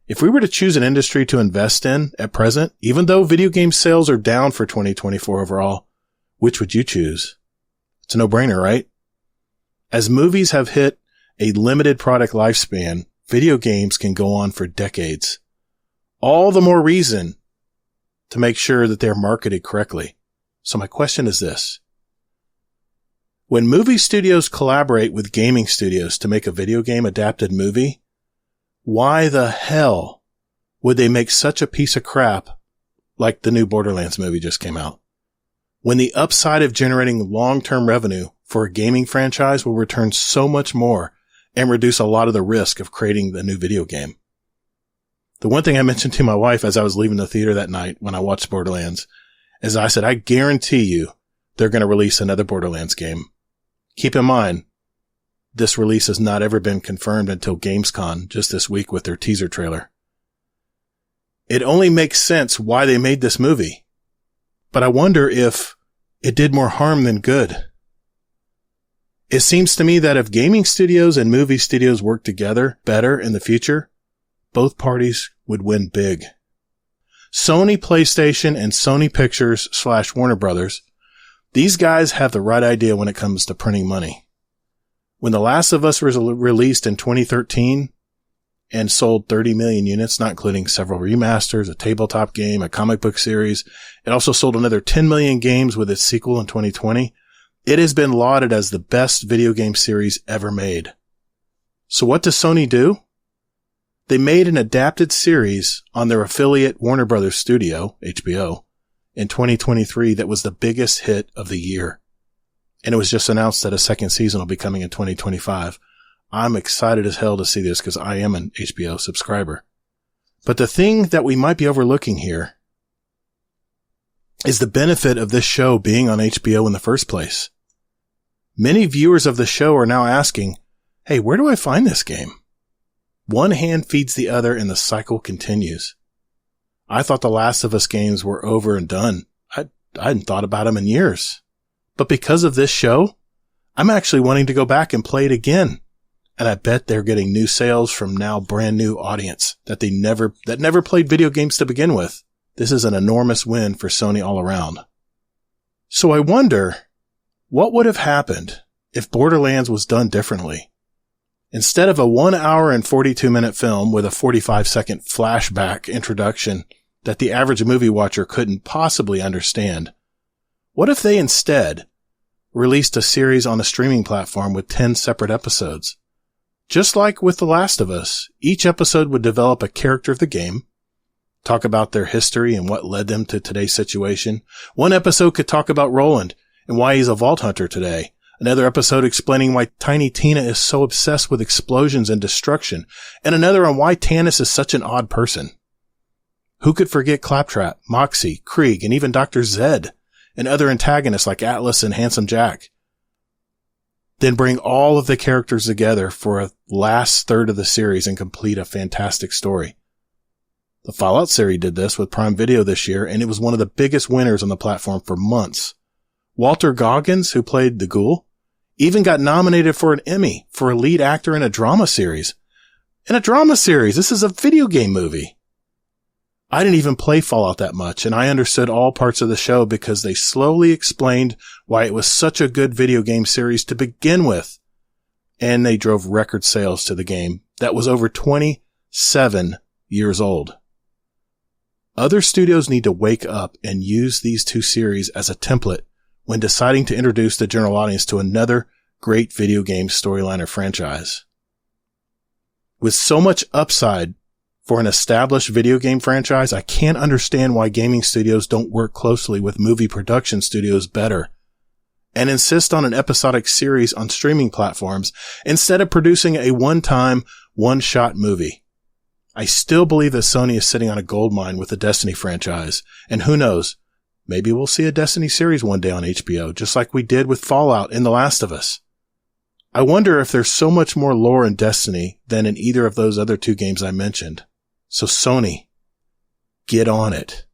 if we were to choose an industry to invest in at present, even though video game sales are down for 2024 overall, which would you choose? It's a no-brainer, right? As movies have hit a limited product lifespan, video games can go on for decades. All the more reason to make sure that they're marketed correctly. So my question is this. When movie studios collaborate with gaming studios to make a video game adapted movie, why the hell would they make such a piece of crap like the new Borderlands movie just came out? When the upside of generating long-term revenue for a gaming franchise will return so much more and reduce a lot of the risk of creating the new video game. The one thing I mentioned to my wife as I was leaving the theater that night when I watched Borderlands is I said, I guarantee you they're going to release another Borderlands game. Keep in mind, this release has not ever been confirmed until Gamescom just this week with their teaser trailer. It only makes sense why they made this movie. But I wonder if it did more harm than good. It seems to me that if gaming studios and movie studios work together better in the future, both parties would win big. Sony PlayStation and Sony Pictures / Warner Brothers, these guys have the right idea when it comes to printing money. When The Last of Us was released in 2013 and sold 30 million units, not including several remasters, a tabletop game, a comic book series, it also sold another 10 million games with its sequel in 2020. It has been lauded as the best video game series ever made. So what does Sony do? They made an adapted series on their affiliate Warner Brothers studio, HBO, in 2023 that was the biggest hit of the year. And it was just announced that a second season will be coming in 2025. I'm excited as hell to see this because I am an HBO subscriber. But the thing that we might be overlooking here is the benefit of this show being on HBO in the first place. Many viewers of the show are now asking, hey, where do I find this game? One hand feeds the other and the cycle continues. I thought the Last of Us games were over and done. I hadn't thought about them in years. But because of this show, I'm actually wanting to go back and play it again. And I bet they're getting new sales from now brand new audience that never played video games to begin with. This is an enormous win for Sony all around. So I wonder, what would have happened if Borderlands was done differently? Instead of a 1 hour and 42-minute film with a 45-second flashback introduction that the average movie watcher couldn't possibly understand, what if they instead released a series on a streaming platform with 10 separate episodes? Just like with The Last of Us, each episode would develop a character of the game, talk about their history and what led them to today's situation. One episode could talk about Roland and why he's a vault hunter today. Another episode explaining why Tiny Tina is so obsessed with explosions and destruction. And another on why Tannis is such an odd person. Who could forget Claptrap, Moxie, Krieg, and even Dr. Zed, and other antagonists like Atlas and Handsome Jack? Then bring all of the characters together for a last third of the series and complete a fantastic story. The Fallout series did this with Prime Video this year, and it was one of the biggest winners on the platform for months. Walter Goggins, who played the Ghoul, even got nominated for an Emmy for a lead actor in a drama series. In a drama series, this is a video game movie. I didn't even play Fallout that much, and I understood all parts of the show because they slowly explained why it was such a good video game series to begin with. And they drove record sales to the game that was over 27 years old. Other studios need to wake up and use these two series as a template when deciding to introduce the general audience to another great video game storyline or franchise. With so much upside for an established video game franchise, I can't understand why gaming studios don't work closely with movie production studios better and insist on an episodic series on streaming platforms instead of producing a one-time, one-shot movie. I still believe that Sony is sitting on a goldmine with the Destiny franchise, and who knows, maybe we'll see a Destiny series one day on HBO, just like we did with Fallout and The Last of Us. I wonder if there's so much more lore in Destiny than in either of those other two games I mentioned. So Sony, get on it.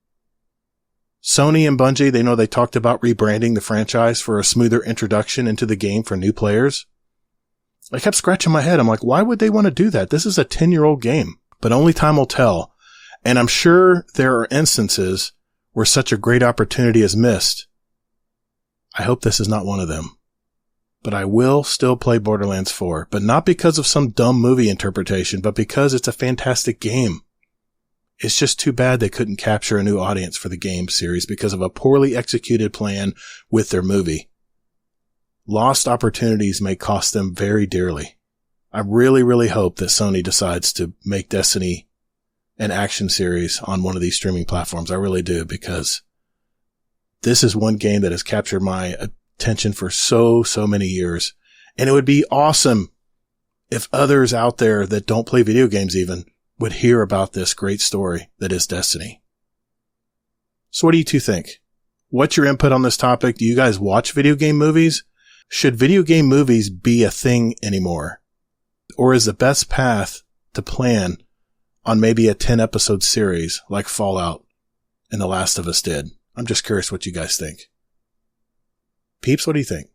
Sony and Bungie, they know they talked about rebranding the franchise for a smoother introduction into the game for new players. I kept scratching my head. I'm like, why would they want to do that? This is a 10-year-old game, but only time will tell. And I'm sure there are instances where such a great opportunity is missed. I hope this is not one of them. But I will still play Borderlands 4, but not because of some dumb movie interpretation, but because it's a fantastic game. It's just too bad they couldn't capture a new audience for the game series because of a poorly executed plan with their movie. Lost opportunities may cost them very dearly. I really, really hope that Sony decides to make Destiny an action series on one of these streaming platforms. I really do, because this is one game that has captured my attention for so many years. And it would be awesome if others out there that don't play video games even would hear about this great story that is Destiny. So what do you two think? What's your input on this topic? Do you guys watch video game movies? Should video game movies be a thing anymore? Or is the best path to plan on maybe a 10-episode series like Fallout and The Last of Us did? I'm just curious what you guys think. Peeps, what do you think?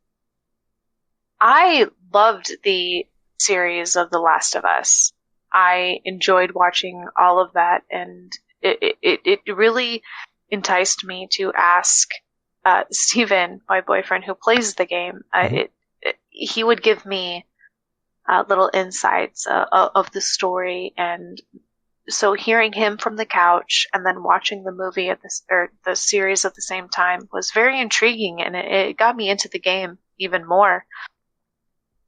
I loved the series of The Last of Us. I enjoyed watching all of that, and it really enticed me to ask Steven, my boyfriend who plays the game. He would give me little insights of the story. And so hearing him from the couch and then watching the movie or the series at the same time was very intriguing, and it got me into the game even more.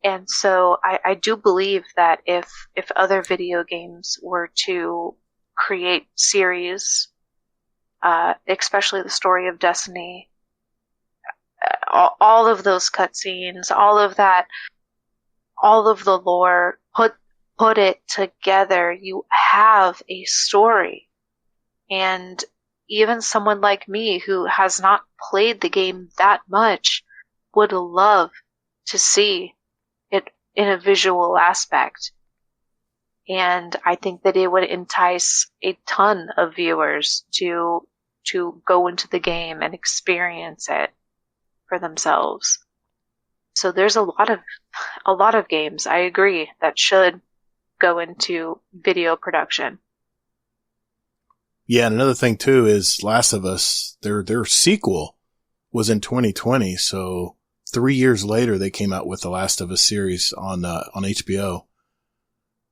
And so I do believe that if other video games were to create series, especially the story of Destiny, all of those cutscenes, all of that, all of the lore, put it together, you have a story. And even someone like me who has not played the game that much would love to see it in a visual aspect. And I think that it would entice a ton of viewers to go into the game and experience it for themselves. So there's a lot of games, I agree, that should go into video production. Yeah, and another thing too is Last of Us, their sequel was in 2020, so 3 years later they came out with the Last of Us series on HBO.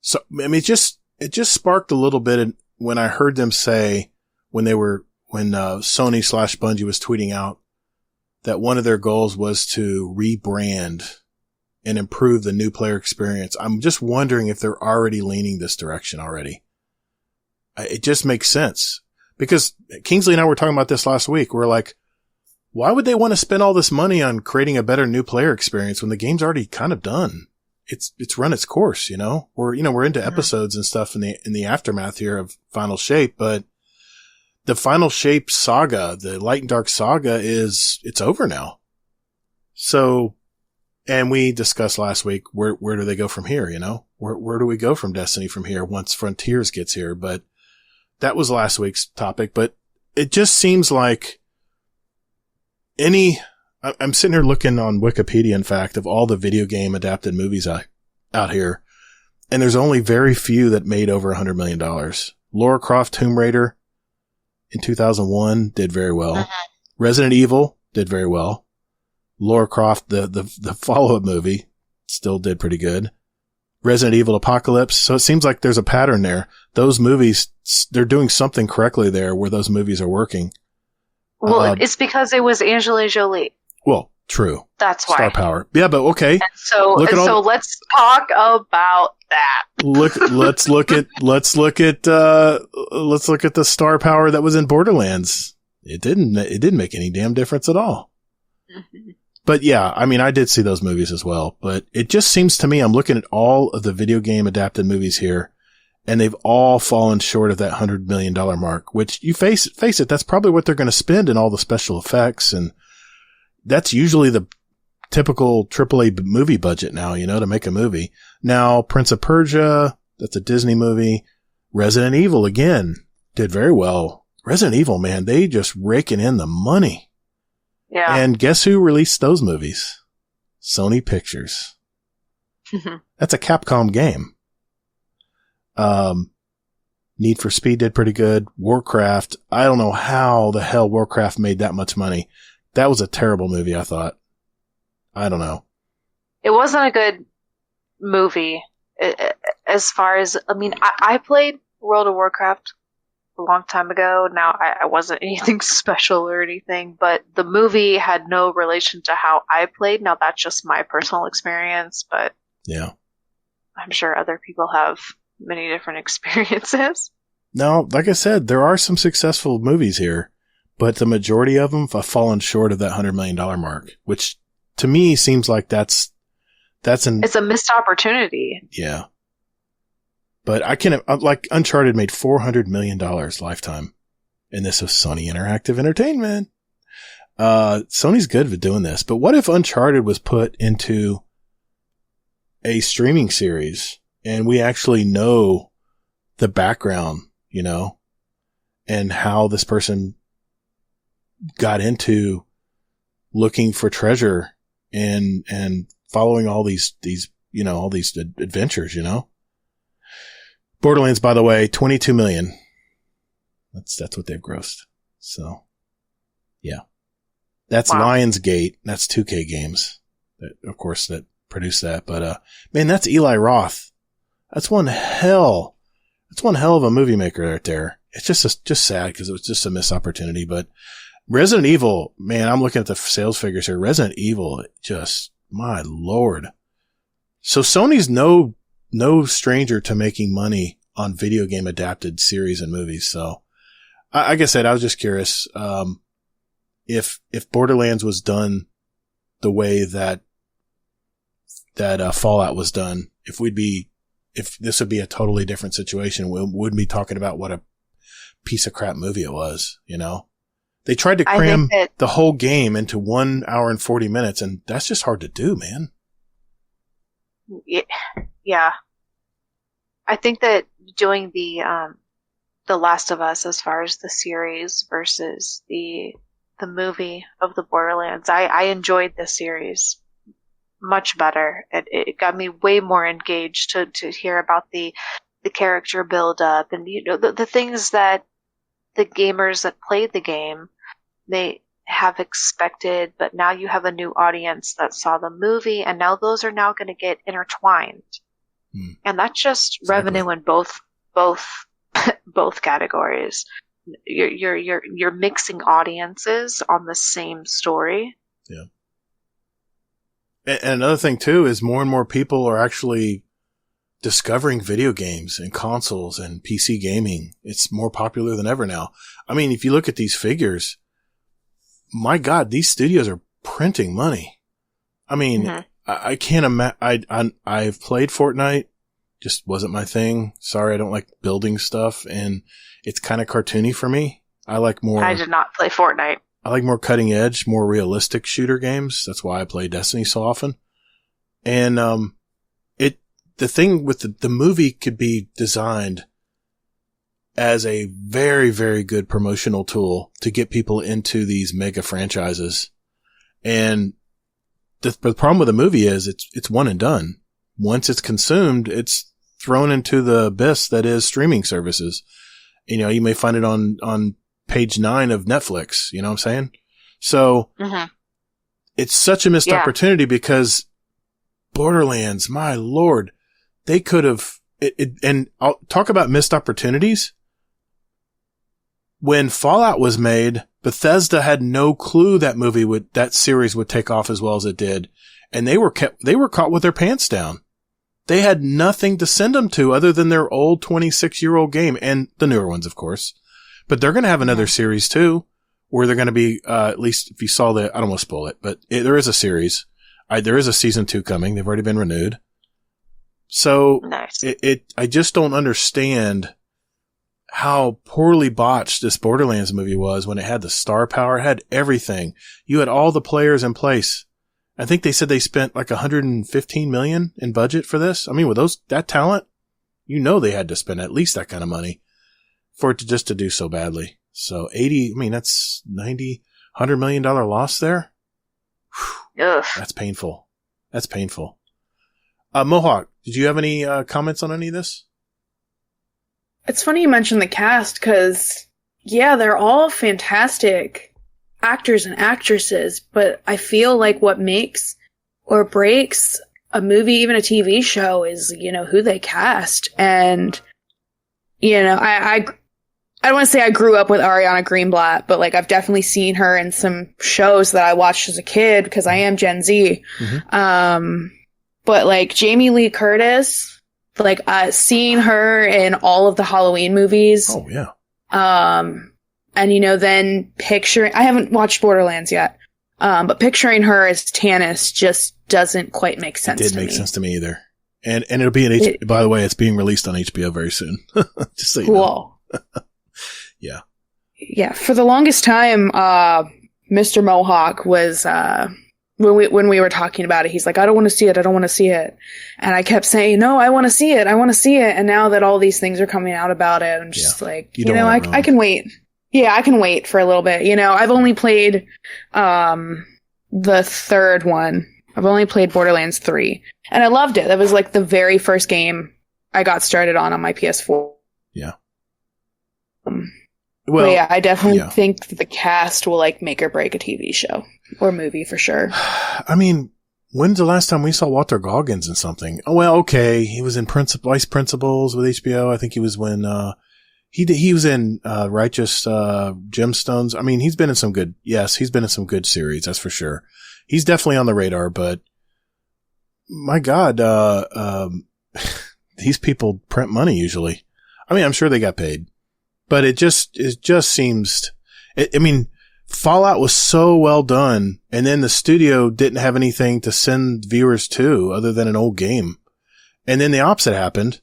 So I mean, it just sparked a little bit when I heard them say when Sony / Bungie was tweeting out that one of their goals was to rebrand and improve the new player experience. I'm just wondering if they're already leaning this direction already. It just makes sense because Kingsley and I were talking about this last week. We're like, why would they want to spend all this money on creating a better new player experience when the game's already kind of done? It's run its course, We're into episodes and stuff in the aftermath here of Final Shape, but the Final Shape saga, the Light and Dark saga it's over now. So, and we discussed last week, where do they go from here? Where do we go from Destiny from here once Frontiers gets here? But that was last week's topic, but it just seems like I'm sitting here looking on Wikipedia, in fact, of all the video game adapted movies out here, and there's only very few that made over $100 million. Lara Croft Tomb Raider in 2001 did very well. Resident Evil did very well. Lara Croft, the follow-up movie, still did pretty good. Resident Evil Apocalypse. So it seems like there's a pattern there. Those movies, they're doing something correctly there where those movies are working. Well, it's because it was Angelina Jolie. Well, true. That's why. Star power. Yeah, but okay. And so let's talk about that. Let's look at the star power that was in Borderlands. It didn't make any damn difference at all. Mm-hmm. But yeah, I mean, I did see those movies as well, but it just seems to me, I'm looking at all of the video game adapted movies here, and they've all fallen short of that $100 million mark, which you face it, that's probably what they're going to spend in all the special effects. And that's usually the typical AAA movie budget now, to make a movie. Now, Prince of Persia, that's a Disney movie. Resident Evil, again, did very well. Resident Evil, man, they just raking in the money. Yeah. And guess who released those movies? Sony Pictures. That's a Capcom game. Need for Speed did pretty good. Warcraft, I don't know how the hell Warcraft made that much money. That was a terrible movie, I thought. I don't know. It wasn't a good movie. As far as, I mean, I played World of Warcraft a long time ago. Now, I wasn't anything special or anything, but the movie had no relation to how I played. Now, that's just my personal experience, but yeah, I'm sure other people have many different experiences. No, like I said, there are some successful movies here, but the majority of them have fallen short of that $100 million mark, which to me seems like it's a missed opportunity. Yeah. But like Uncharted made $400 million lifetime, and this was Sony Interactive Entertainment. Sony's good at doing this, but what if Uncharted was put into a streaming series and we actually know the background, and how this person got into looking for treasure and following all these adventures, Borderlands, by the way, $22 million. That's what they've grossed. So, yeah. That's wow. Lionsgate. That's 2K Games. That, of course, that produce that. But, man, that's Eli Roth. That's one hell of a movie maker right there. It's just sad because it was just a missed opportunity. But Resident Evil, man, I'm looking at the sales figures here. Resident Evil, just, my Lord. So Sony's no stranger to making money on video game adapted series and movies. So, like I said, I was just curious, if Borderlands was done the way that Fallout was done, if this would be a totally different situation. We wouldn't be talking about what a piece of crap movie it was, you know? They tried to cram the whole game into 1 hour and 40 minutes, and that's just hard to do, man. Yeah. I think that doing the Last of Us as far as the series versus the movie of the Borderlands, I enjoyed the series much better. It got me way more engaged to hear about the character build up and the things that the gamers that played the game they have expected, but now you have a new audience that saw the movie, and now those are now going to get intertwined, and that's just revenue in both categories. You're mixing audiences on the same story. Yeah. And another thing too is more and more people are actually discovering video games and consoles and PC gaming. It's more popular than ever now. I mean, if you look at these figures, my God, these studios are printing money. I mean, I can't imagine. I've played Fortnite, just wasn't my thing. Sorry, I don't like building stuff, and it's kind of cartoony for me. I did not play Fortnite. I like more cutting edge, more realistic shooter games. That's why I play Destiny so often. And the thing with the movie could be designed as a very, very good promotional tool to get people into these mega franchises. And the problem with the movie is it's one and done. Once it's consumed, it's thrown into the abyss that is streaming services. You know, you may find it on page 9 of Netflix. You know what I'm saying? So it's such a missed opportunity because Borderlands, my Lord, they could have, and I'll talk about missed opportunities. When Fallout was made, Bethesda had no clue that series would take off as well as it did. And they were caught with their pants down. They had nothing to send them to other than their old 26-year-old game and the newer ones, of course. But they're going to have another series too, where they're going to be, at least if you saw I don't want to spoil it, but there is a series. There is a season 2 coming. They've already been renewed. So nice. I just don't understand how poorly botched this Borderlands movie was when it had the star power, it had everything. You had all the players in place. I think they said they spent like $115 million in budget for this. I mean, with that talent, they had to spend at least that kind of money for it to do so badly. So that's $100 million loss there. Ugh. That's painful. Mohawk, did you have any comments on any of this? It's funny you mentioned the cast because, they're all fantastic actors and actresses, but I feel like what makes or breaks a movie, even a TV show, is, who they cast. And, I don't want to say I grew up with Ariana Greenblatt, but like I've definitely seen her in some shows that I watched as a kid because I am Gen Z. But like Jamie Lee Curtis, like seeing her in all of the Halloween movies. Oh yeah. And then I haven't watched Borderlands yet. But picturing her as Tannis just doesn't quite make sense to me. It didn't make sense to me either. And it'll be by the way, it's being released on HBO very soon. Just so you know. Yeah. Yeah. For the longest time, Mr. Mohawk was, when we were talking about it, he's like, I don't want to see it. And I kept saying, no, I want to see it. And now that all these things are coming out about it, I'm just like, I can wait. Yeah, I can wait for a little bit. I've only played, the third one. I've only played Borderlands 3 and I loved it. That was like the very first game I got started on my PS4. Yeah. I definitely think that the cast will like make or break a TV show or movie for sure. I mean, When's the last time we saw Walter Goggins in something? Oh, well, okay. He was in Vice Principals with HBO. I think he was when, he was in, Righteous, Gemstones. I mean, he's been in some good series. That's for sure. He's definitely on the radar, but my God, these people print money usually. I mean, I'm sure they got paid, but it just seems, Fallout was so well done, and then the studio didn't have anything to send viewers to other than an old game. And then the opposite happened.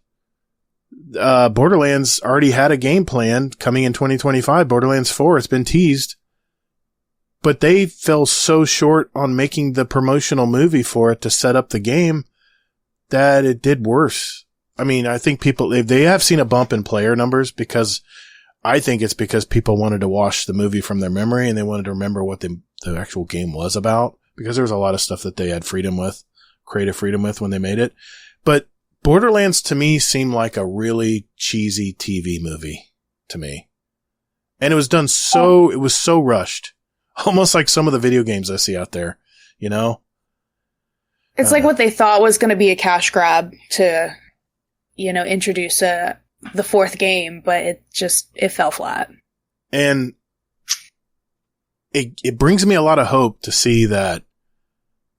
Borderlands already had a game plan coming in 2025. Borderlands 4, it's been teased. But they fell so short on making the promotional movie for it to set up the game that it did worse. I mean, I think they have seen a bump in player numbers because I think it's because people wanted to watch the movie from their memory and they wanted to remember what the actual game was about, because there was a lot of stuff that they had creative freedom with when they made it. But Borderlands to me seemed like a really cheesy TV movie to me. And it was done it was so rushed. Almost like some of the video games I see out there, you know? It's like what they thought was going to be a cash grab to, introduce the fourth game, but it fell flat. And it brings me a lot of hope to see that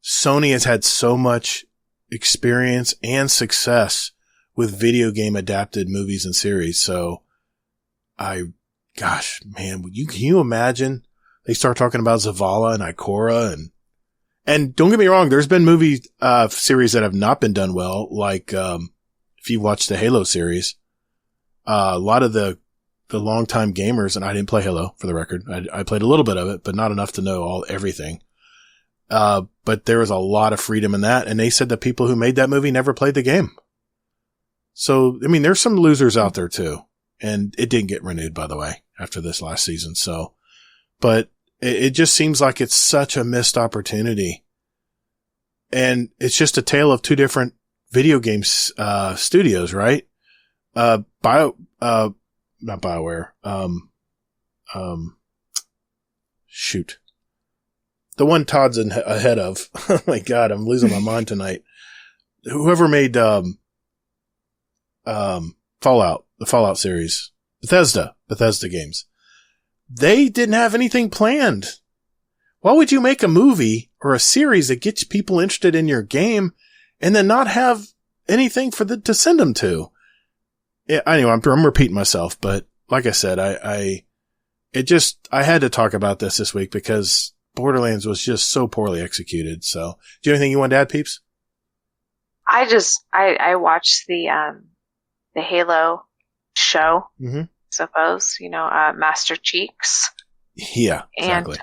Sony has had so much experience and success with video game adapted movies and series. So gosh, man, can you imagine they start talking about Zavala and Ikora and don't get me wrong, there's been movie, series that have not been done well. Like, if you watch the Halo series, a lot of the longtime gamers, and I didn't play Halo for the record. I played a little bit of it, but not enough to know everything. But there was a lot of freedom in that. And they said the people who made that movie never played the game. So, I mean, there's some losers out there too. And it didn't get renewed, by the way, after this last season. So, but it just seems like it's such a missed opportunity. And it's just a tale of two different video games, studios, right? Not BioWare. Shoot. The one Todd's ahead of. Oh my God, I'm losing my mind tonight. Whoever made, Fallout, the Fallout series. Bethesda games. They didn't have anything planned. Why would you make a movie or a series that gets people interested in your game and then not have anything to send them to? Yeah, anyway, I'm repeating myself, but like I said, I had to talk about this week because Borderlands was just so poorly executed. So, do you have anything you want to add, Peeps? I watched the Halo show, suppose, Master Cheeks. Yeah, exactly.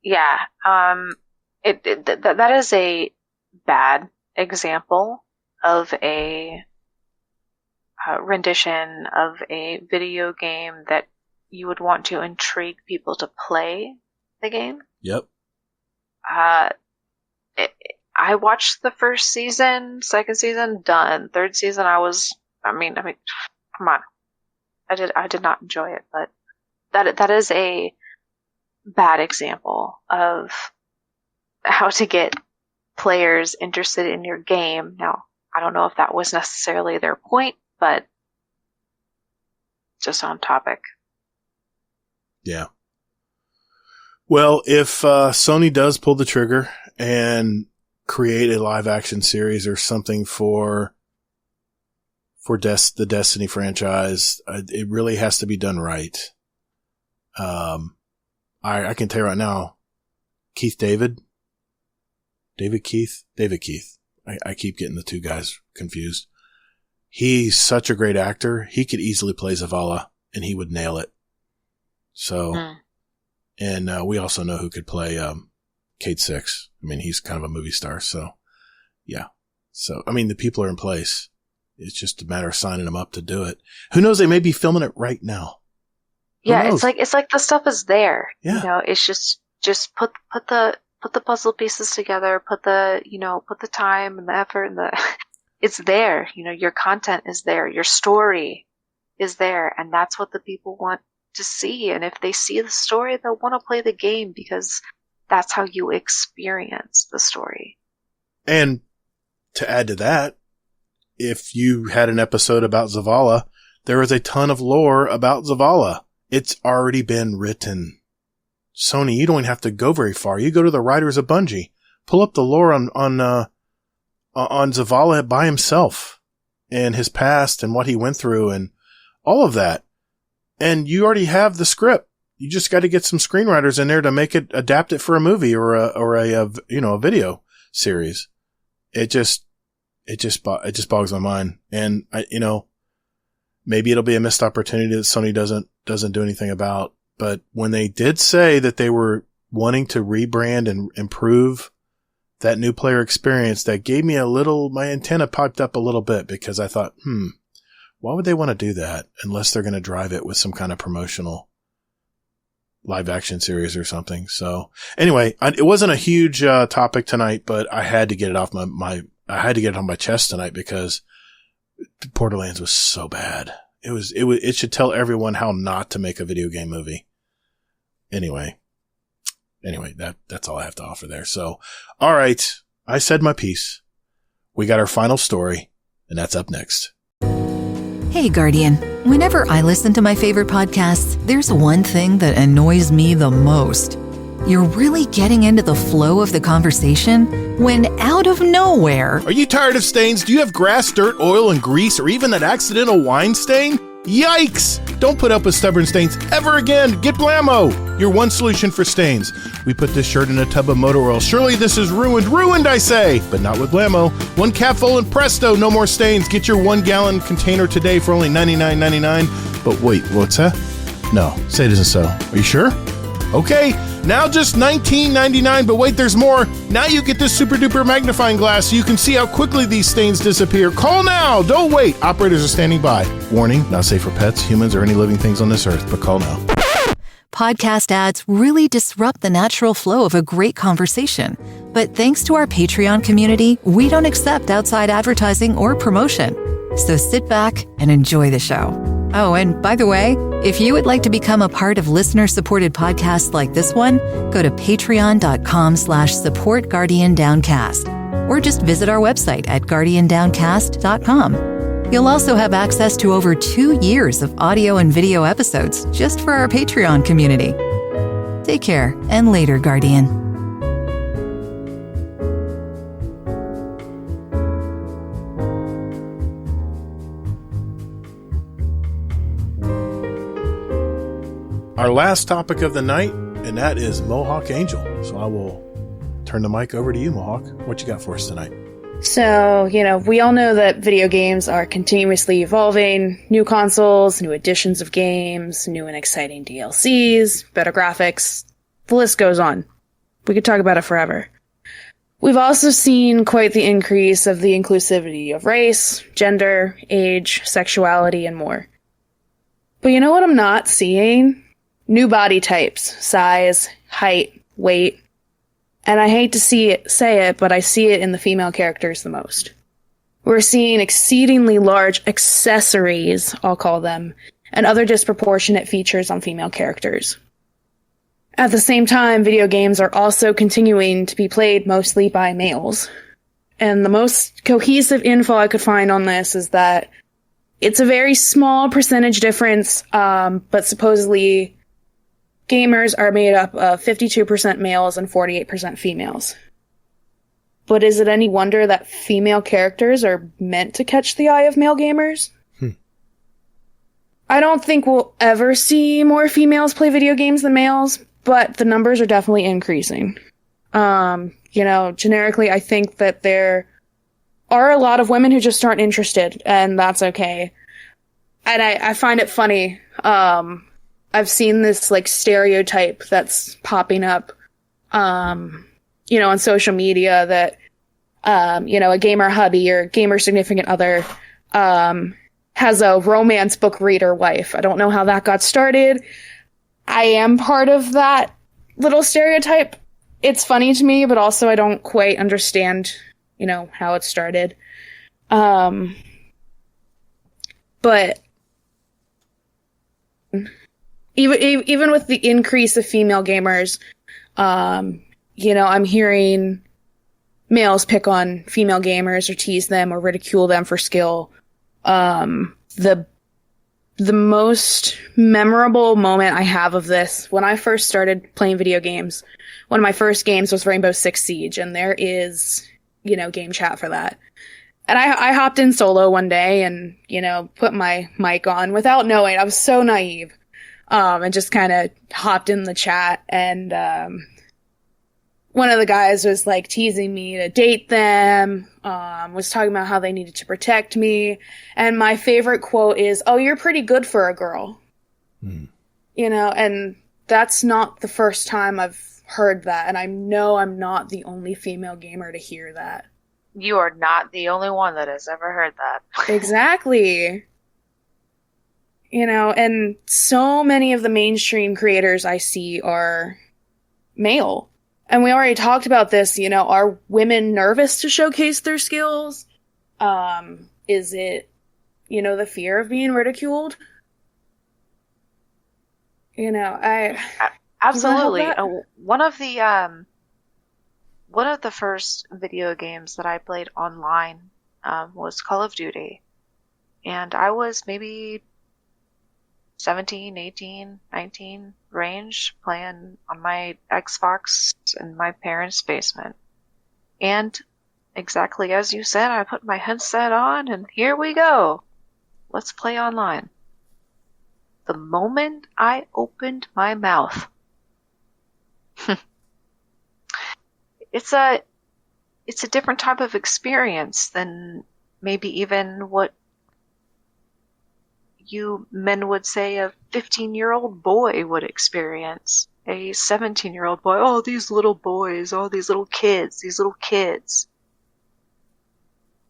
And, that is a bad example of a rendition of a video game that you would want to intrigue people to play the game. Yep. I watched the first season, second season, done. Third season, I mean, come on. I did not enjoy it, but that is a bad example of how to get players interested in your game. Now, I don't know if that was necessarily their point, but just on topic. Yeah. Well, if Sony does pull the trigger and create a live action series or something for the Destiny franchise, it really has to be done right. I can tell you right now, David Keith. I keep getting the two guys confused. He's such a great actor. He could easily play Zavala and he would nail it. So, and we also know who could play Kate Six. I mean, he's kind of a movie star. So, yeah. So, I mean, the people are in place. It's just a matter of signing them up to do it. Who knows? They may be filming it right now. Yeah, it's like the stuff is there. Yeah. It's just put the puzzle pieces together, put the time and the effort and it's there. Your content is there, your story is there, and that's what the people want to see. And if they see the story, they'll want to play the game because that's how you experience the story. And to add to that, if you had an episode about Zavala, there is a ton of lore about Zavala. It's already been written. Sony, you don't have to go very far. You go to the writers of Bungie. Pull up the lore on Zavala by himself and his past and what he went through and all of that. And you already have the script. You just got to get some screenwriters in there to make it, adapt it for a movie or a video series. It just bogs my mind. And maybe it'll be a missed opportunity that Sony doesn't do anything about. But when they did say that they were wanting to rebrand and improve that new player experience, that gave me my antenna popped up a little bit, because I thought, why would they want to do that unless they're going to drive it with some kind of promotional live action series or something? So anyway, it wasn't a huge topic tonight, but I had to get it off my chest tonight because Borderlands was so bad. It should tell everyone how not to make a video game movie. Anyway, that's all I have to offer there. So, all right. I said my piece. We got our final story, and that's up next. Hey, Guardian. Whenever I listen to my favorite podcasts, there's one thing that annoys me the most. You're really getting into the flow of the conversation when out of nowhere... Are you tired of stains? Do you have grass, dirt, oil, and grease, or even that accidental wine stain? Yikes! Don't put up with stubborn stains ever again. Get Blammo, your one solution for stains. We put this shirt in a tub of motor oil. Surely this is ruined, I say. But not with Blammo. One cap full and presto, no more stains. Get your 1 gallon container today for only $99.99. But wait, what's that? No, say it isn't so. Are you sure? Okay, now just $19.99, but wait, there's more. Now you get this super duper magnifying glass so you can see how quickly these stains disappear. Call now, don't wait. Operators are standing by. Warning, not safe for pets, humans, or any living things on this earth, but call now. Podcast ads really disrupt the natural flow of a great conversation. But thanks to our Patreon community, we don't accept outside advertising or promotion. So sit back and enjoy the show. Oh, and by the way, if you would like to become a part of listener-supported podcasts like this one, go to patreon.com/supportguardiandowncast, or just visit our website at guardiandowncast.com. You'll also have access to over 2 years of audio and video episodes just for our Patreon community. Take care, and later, Guardian. Our last topic of the night, and that is MohawkAngel. So I will turn the mic over to you, Mohawk. What you got for us tonight? So, we all know that video games are continuously evolving. New consoles, new editions of games, new and exciting DLCs, better graphics. The list goes on. We could talk about it forever. We've also seen quite the increase of the inclusivity of race, gender, age, sexuality, and more. But you know what I'm not seeing? New body types, size, height, weight. And I hate to say it, but I see it in the female characters the most. We're seeing exceedingly large accessories, I'll call them, and other disproportionate features on female characters. At the same time, video games are also continuing to be played mostly by males. And the most cohesive info I could find on this is that it's a very small percentage difference, but supposedly gamers are made up of 52% males and 48% females. But is it any wonder that female characters are meant to catch the eye of male gamers? I don't think we'll ever see more females play video games than males, but the numbers are definitely increasing. Generically, I think that there are a lot of women who just aren't interested, and that's okay. And I find it funny. I've seen this stereotype that's popping up, on social media that, a gamer hubby or gamer significant other, has a romance book reader wife. I don't know how that got started. I am part of that little stereotype. It's funny to me, but also I don't quite understand, how it started. But even with the increase of female gamers, I'm hearing males pick on female gamers or tease them or ridicule them for skill. The most memorable moment I have of this, when I first started playing video games, one of my first games was Rainbow Six Siege, and there is, game chat for that. And I hopped in solo one day and, put my mic on without knowing. I was so naive. And just kind of hopped in the chat, and one of the guys was like teasing me to date them, was talking about how they needed to protect me. And my favorite quote is, "Oh, you're pretty good for a girl." And that's not the first time I've heard that. And I know I'm not the only female gamer to hear that. You are not the only one that has ever heard that. Exactly. And so many of the mainstream creators I see are male. And we already talked about this, are women nervous to showcase their skills? Is it, the fear of being ridiculed? Absolutely. One of the first video games that I played online was Call of Duty. And I was maybe 17, 18, 19 range, playing on my Xbox in my parents' basement. And exactly as you said, I put my headset on and here we go. Let's play online. The moment I opened my mouth, it's a different type of experience than maybe even what you men would say a 15-year-old boy would experience. A 17-year-old boy. Oh, these little boys. Oh, these little kids.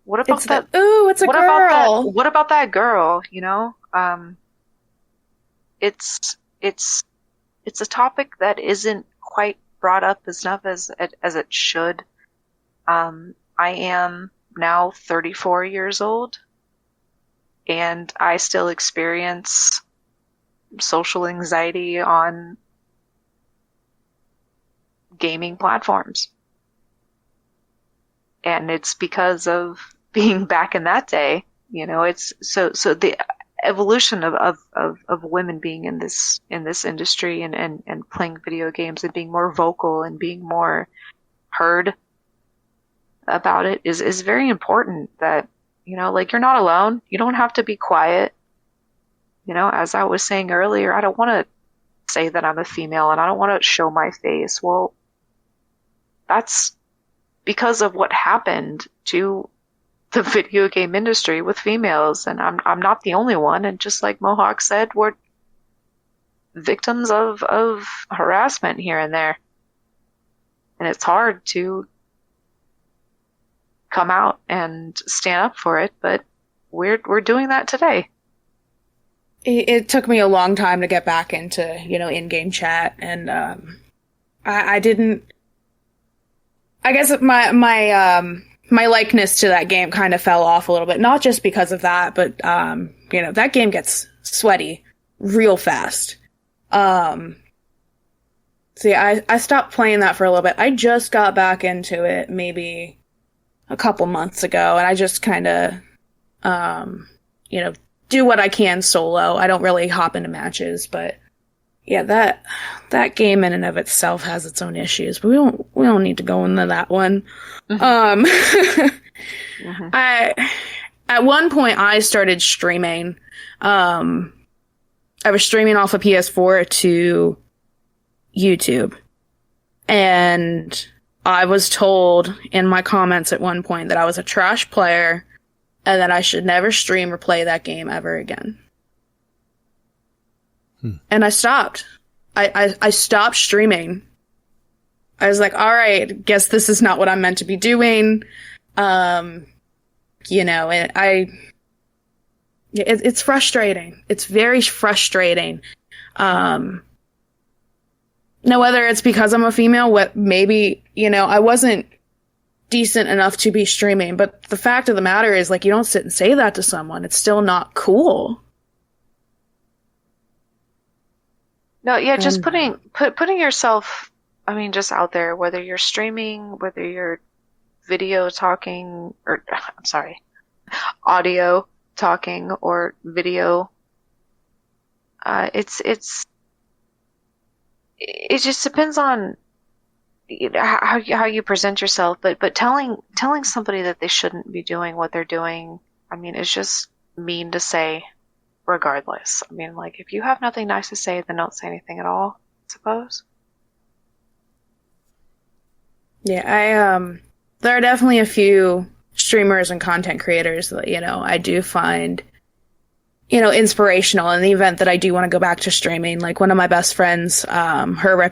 What about that? Ooh, it's a girl. What about that girl? It's a topic that isn't quite brought up enough as it should. I am now 34 years old. And I still experience social anxiety on gaming platforms. And it's because of being back in that day. It's so the evolution of women being in this industry and playing video games and being more vocal and being more heard about it is very important. That you're not alone. You don't have to be quiet. As I was saying earlier, I don't want to say that I'm a female and I don't want to show my face. Well, that's because of what happened to the video game industry with females, and I'm not the only one. And just like Mohawk said, we're victims of harassment here and there. And it's hard to come out and stand up for it, but we're doing that today. It took me a long time to get back into, in-game chat, and I didn't. I guess my likeness to that game kind of fell off a little bit, not just because of that, but that game gets sweaty real fast. See, I stopped playing that for a little bit. I just got back into it maybe a couple months ago, and I just kind of, do what I can solo. I don't really hop into matches, but yeah, that game in and of itself has its own issues. But we don't need to go into that one. Mm-hmm. At one point I started streaming. I was streaming off of PS4 to YouTube, and I was told in my comments at one point that I was a trash player and that I should never stream or play that game ever again. And I stopped. I stopped streaming. I was like, all right, guess this is not what I'm meant to be doing. It's frustrating. It's very frustrating. Now, whether it's because I'm a female, maybe, I wasn't decent enough to be streaming, but the fact of the matter is, you don't sit and say that to someone. It's still not cool. No, yeah, just putting yourself, just out there, whether you're streaming, whether you're video talking, or I'm sorry, audio talking or video. It just depends on how you present yourself, but telling somebody that they shouldn't be doing what they're doing, I mean, it's just mean to say regardless. I mean, like, if you have nothing nice to say, then don't say anything at all, I suppose. Yeah, there are definitely a few streamers and content creators that, I do find, inspirational in the event that I do want to go back to streaming. Like one of my best friends, her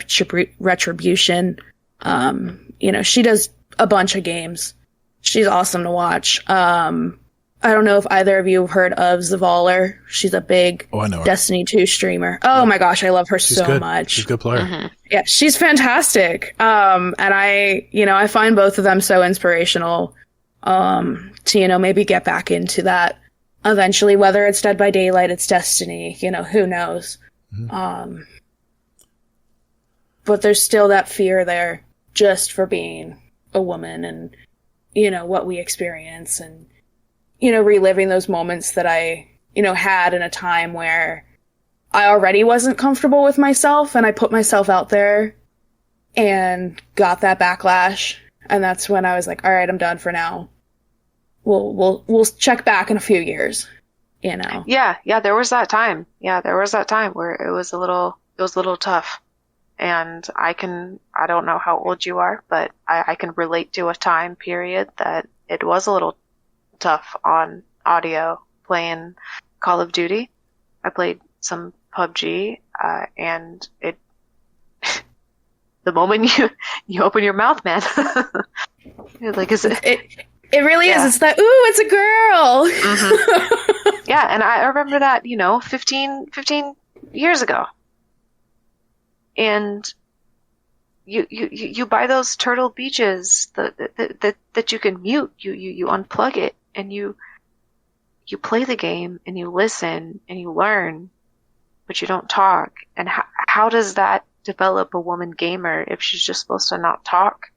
Retribution, she does a bunch of games. She's awesome to watch. I don't know if either of you have heard of Zavaler. She's a big I know her. Destiny 2 streamer. Oh my gosh, I love her She's so good. much. She's a good player. Mm-hmm. Yeah, she's fantastic. And I find both of them so inspirational to, maybe get back into that eventually, whether it's Dead by Daylight, it's Destiny, who knows. Mm-hmm. But there's still that fear there just for being a woman and, what we experience and, reliving those moments that I, had in a time where I already wasn't comfortable with myself and I put myself out there and got that backlash. And that's when I was like, all right, I'm done for now. We'll check back in a few years, Yeah, there was that time. Yeah, there was that time where it was a little tough. And I don't know how old you are, but I can relate to a time period that it was a little tough on audio playing Call of Duty. I played some PUBG, and it, the moment you open your mouth, man, you're like, is it? It really is. It's that, ooh, it's a girl. Mm-hmm. Yeah, and I remember that, 15 years ago. And you buy those Turtle Beaches that you can mute. You unplug it and you play the game and you listen and you learn, but you don't talk. And how does that develop a woman gamer if she's just supposed to not talk?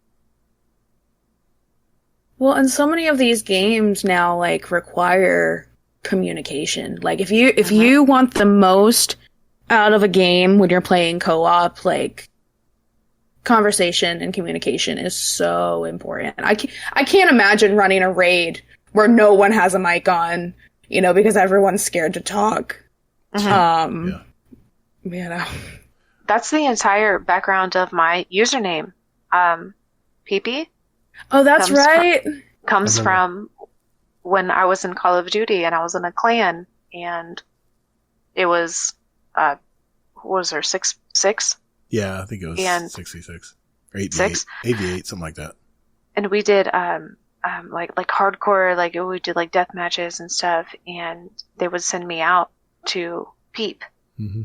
Well, and so many of these games now require communication. Like if you want the most out of a game when you're playing co-op, conversation and communication is so important. I can't imagine running a raid where no one has a mic on, because everyone's scared to talk. Mm-hmm. That's the entire background of my username. Peepy. Oh, that's right. Comes from when I was in Call of Duty and I was in a clan, and it was what was there, 6? Yeah, I think it was 66 or 88, 88, something like that. And we did like hardcore, we did death matches and stuff, and they would send me out to peep. Mm-hmm.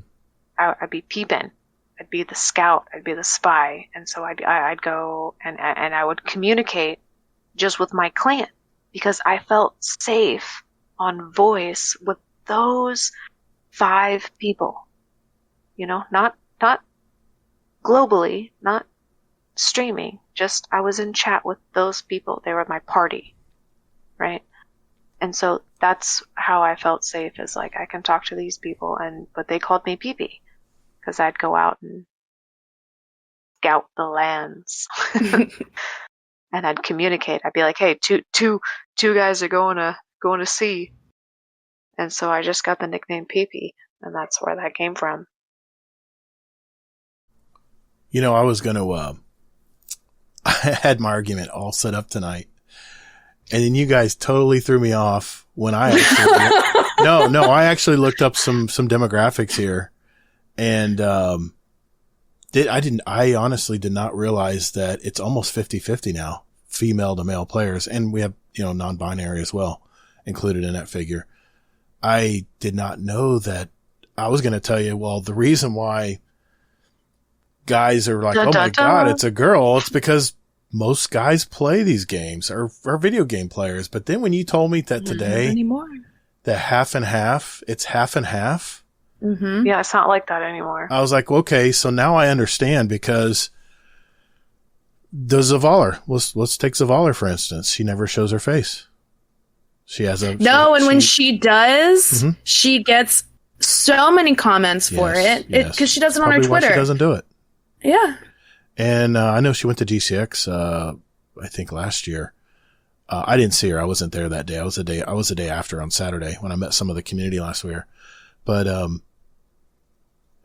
I'd be peeping. I'd be the scout. I'd be the spy. And so I'd go and I would communicate just with my clan because I felt safe on voice with those 5 people. Not globally, not streaming, just I was in chat with those people. They were my party, right? And so that's how I felt safe, is I can talk to these people, but they called me Peepy because I'd go out and scout the lands. And I'd communicate. I'd be like, hey, two guys are going to sea. And so I just got the nickname Peepy, and that's where that came from. I was going to, I had my argument all set up tonight, and then you guys totally threw me off when I actually, I actually looked up some demographics here, and, I honestly did not realize that it's almost 50-50 now, female to male players. And we have, non-binary as well included in that figure. I did not know that. I was going to tell you, well, the reason why guys are like, oh my God, it's a girl. It's because most guys play these games or are video game players. But then when you told me that today, that half and half, it's half and half. Mm-hmm. Yeah, it's not like that anymore. I was like, okay, so now I understand, because The Zavaler. Let's take Zavaler, for instance. She never shows her face. She has a... when she does, she gets so many comments for it. Because she does it on her Twitter. Why she doesn't do it. Yeah. And I know she went to GCX, I think last year. I didn't see her. I wasn't there that day. I was the day after on Saturday when I met some of the community last year. But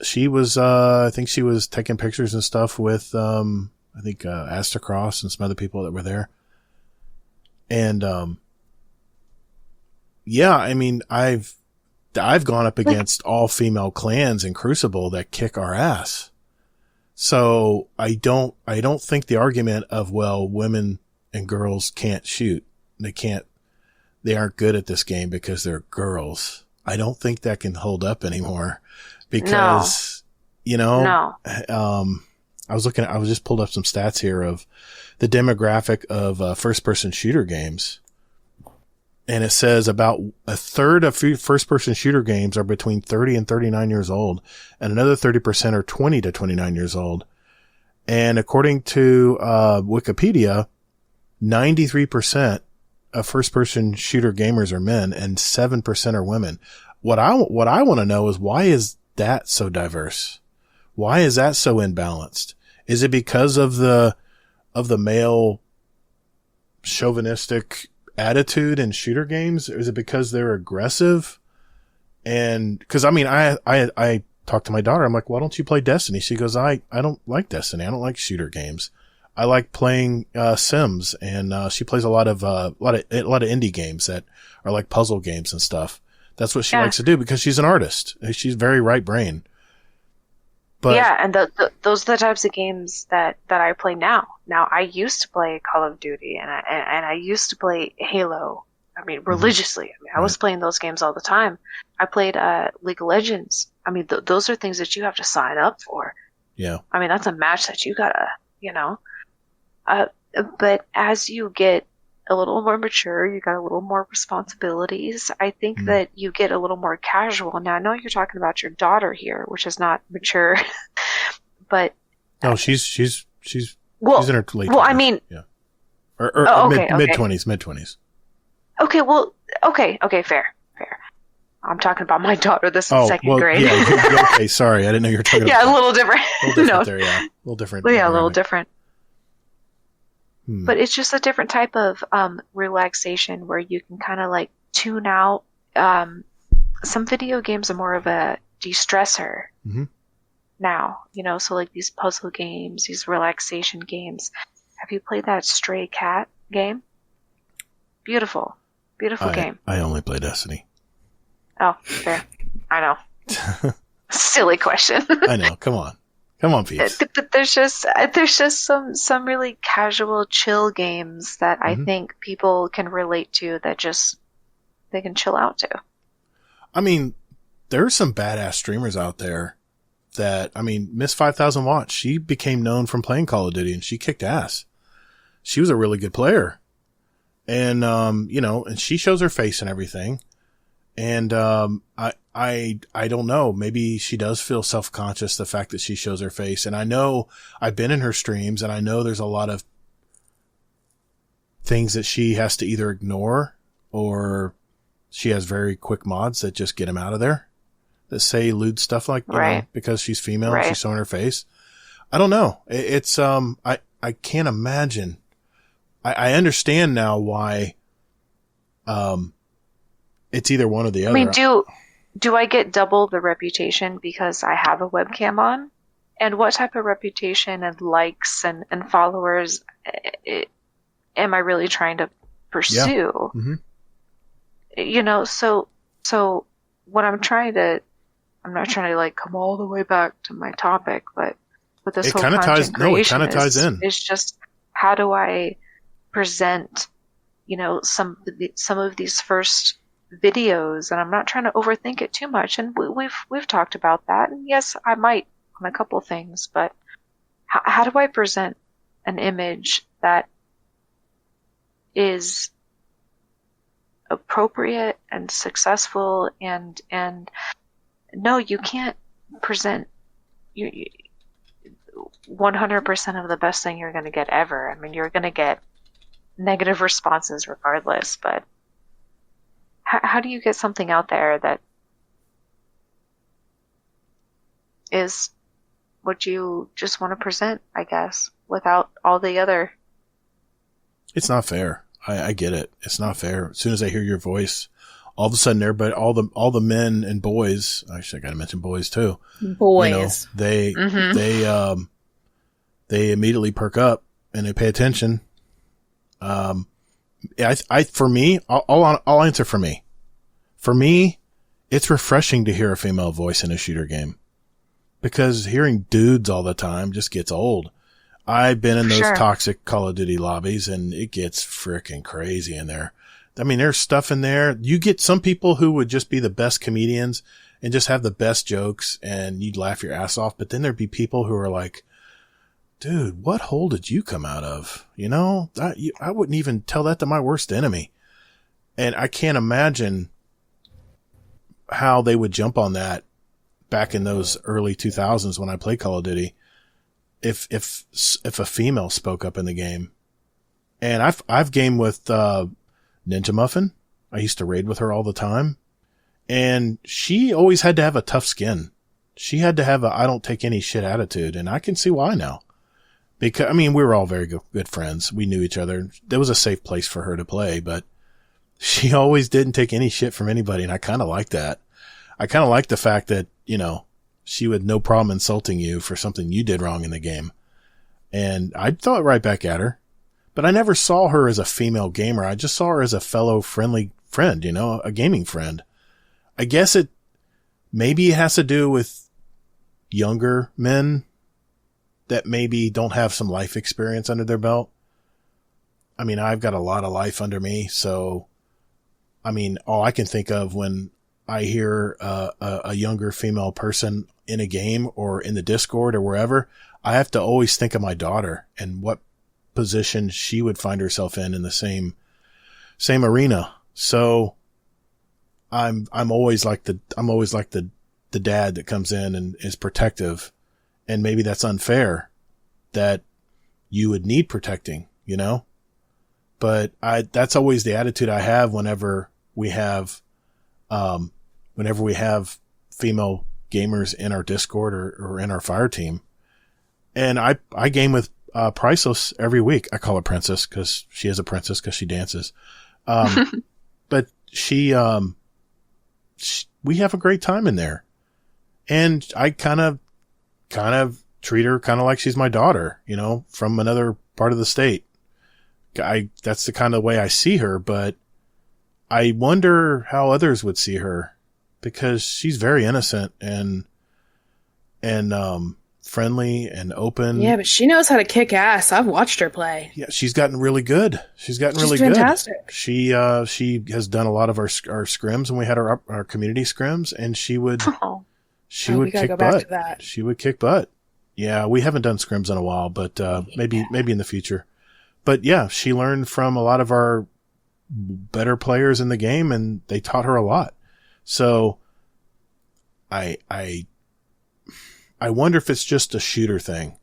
she was, I think she was taking pictures and stuff with, I think Astacross and some other people that were there. And yeah, I mean, I've gone up against all female clans in Crucible that kick our ass. So I don't think the argument of, well, women and girls can't shoot. They aren't good at this game because they're girls. I don't think that can hold up anymore because, I was just pulled up some stats here of the demographic of first person shooter games. And it says about a third of first person shooter games are between 30 and 39 years old, and another 30% are 20 to 29 years old. And according to Wikipedia, 93% of first person shooter gamers are men and 7% are women. What I want to know is, why is that so diverse? Why is that so imbalanced? Is it because of the male chauvinistic attitude in shooter games? Or is it because they're aggressive? And cause I mean, I talked to my daughter. I'm like, why don't you play Destiny? She goes, I don't like Destiny. I don't like shooter games. I like playing, Sims, and, she plays a lot of indie games that are like puzzle games and stuff. That's what she likes to do because she's an artist. She's very right brain. But yeah, and those are the types of games that I play now. Now, I used to play Call of Duty, and I used to play Halo. I mean, religiously. I mean, I was playing those games all the time. I played League of Legends. I mean, those are things that you have to sign up for. Yeah. I mean, that's a match that you gotta, but as you get a little more mature, you got a little more responsibilities. I think that you get a little more casual. Now, I know you're talking about your daughter here, which is not mature, but no, she's in her late 20s. Well, I mean, yeah, or mid 20s. Okay, well, okay, fair. I'm talking about my daughter. This is second grade. Yeah, okay, sorry, I didn't know you were talking. Yeah, about a little different. A little different there, yeah, a little different. Yeah, a little different. But it's just a different type of relaxation where you can kind of like tune out. Some video games are more of a de-stressor now, so like these puzzle games, these relaxation games. Have you played that Stray Cat game? Beautiful game. I only play Destiny. Oh, fair. I know. Silly question. I know. Come on, Peeps. But there's just some really casual, chill games that I think people can relate to, that just they can chill out to. I mean, there are some badass streamers out there that, I mean, Miss 5000 Watts, she became known from playing Call of Duty and she kicked ass. She was a really good player. And, and she shows her face and everything. And, I don't know. Maybe she does feel self-conscious, the fact that she shows her face. And I know I've been in her streams and I know there's a lot of things that she has to either ignore, or she has very quick mods that just get him out of there, that say lewd stuff like, because she's female and she's showing her face. I don't know. It's, I can't imagine. I understand now why, it's either one or the other. I mean, do I get double the reputation because I have a webcam on? And what type of reputation and likes and followers am I really trying to pursue? Yeah. So what I'm not trying to like come all the way back to my topic, but with this whole content creation is just, how do I present, some of these first videos, and I'm not trying to overthink it too much, and we've talked about that, and yes, I might on a couple things, but how do I present an image that is appropriate and successful, and no, you can't present 100% of the best thing you're going to get ever. I mean, you're going to get negative responses regardless, but how do you get something out there that is what you just want to present, I guess, without all the other... It's not fair. I get it. It's not fair. As soon as I hear your voice, all of a sudden everybody, all the men and boys, actually I got to mention boys too. Boys. You know, they immediately perk up and they pay attention. For me, I'll answer for me. For me, it's refreshing to hear a female voice in a shooter game because hearing dudes all the time just gets old. I've been in those toxic Call of Duty lobbies and it gets freaking crazy in there. I mean, there's stuff in there. You get some people who would just be the best comedians and just have the best jokes and you'd laugh your ass off. But then there'd be people who are like, dude, what hole did you come out of? You know, I wouldn't even tell that to my worst enemy. And I can't imagine how they would jump on that back in those early 2000s when I played Call of Duty. If a female spoke up in the game. And I've gamed with, Ninja Muffin. I used to raid with her all the time. And she always had to have a tough skin. She had to have I don't take any shit attitude. And I can see why now. Because, I mean, we were all very good friends. We knew each other. There was a safe place for her to play, but she always didn't take any shit from anybody. And I kind of like that. I kind of like the fact that, you know, she would no problem insulting you for something you did wrong in the game. And I'd throw it right back at her. But I never saw her as a female gamer. I just saw her as a fellow friendly friend, you know, a gaming friend. I guess maybe it has to do with younger men that maybe don't have some life experience under their belt. I mean, I've got a lot of life under me. So, I mean, all I can think of when I hear a younger female person in a game or in the Discord or wherever, I have to always think of my daughter and what position she would find herself in the same arena. So I'm always like the dad that comes in and is protective. And maybe that's unfair that you would need protecting, you know, but that's always the attitude I have whenever we have female gamers in our Discord or in our fire team. And I game with Priceless every week. I call her Princess because she is a princess because she dances. But we have a great time in there. And I kind of treat her kind of like she's my daughter, you know, from another part of the state. That's the kind of way I see her, but I wonder how others would see her because she's very innocent and friendly and open. Yeah, but she knows how to kick ass. I've watched her play. Yeah, she's gotten really good. She's fantastic. She has done a lot of our scrims when we had our community scrims, and she would kick butt. She would kick butt. Yeah, we haven't done scrims in a while, but maybe in the future. But yeah, she learned from a lot of our better players in the game, and they taught her a lot. So I wonder if it's just a shooter thing,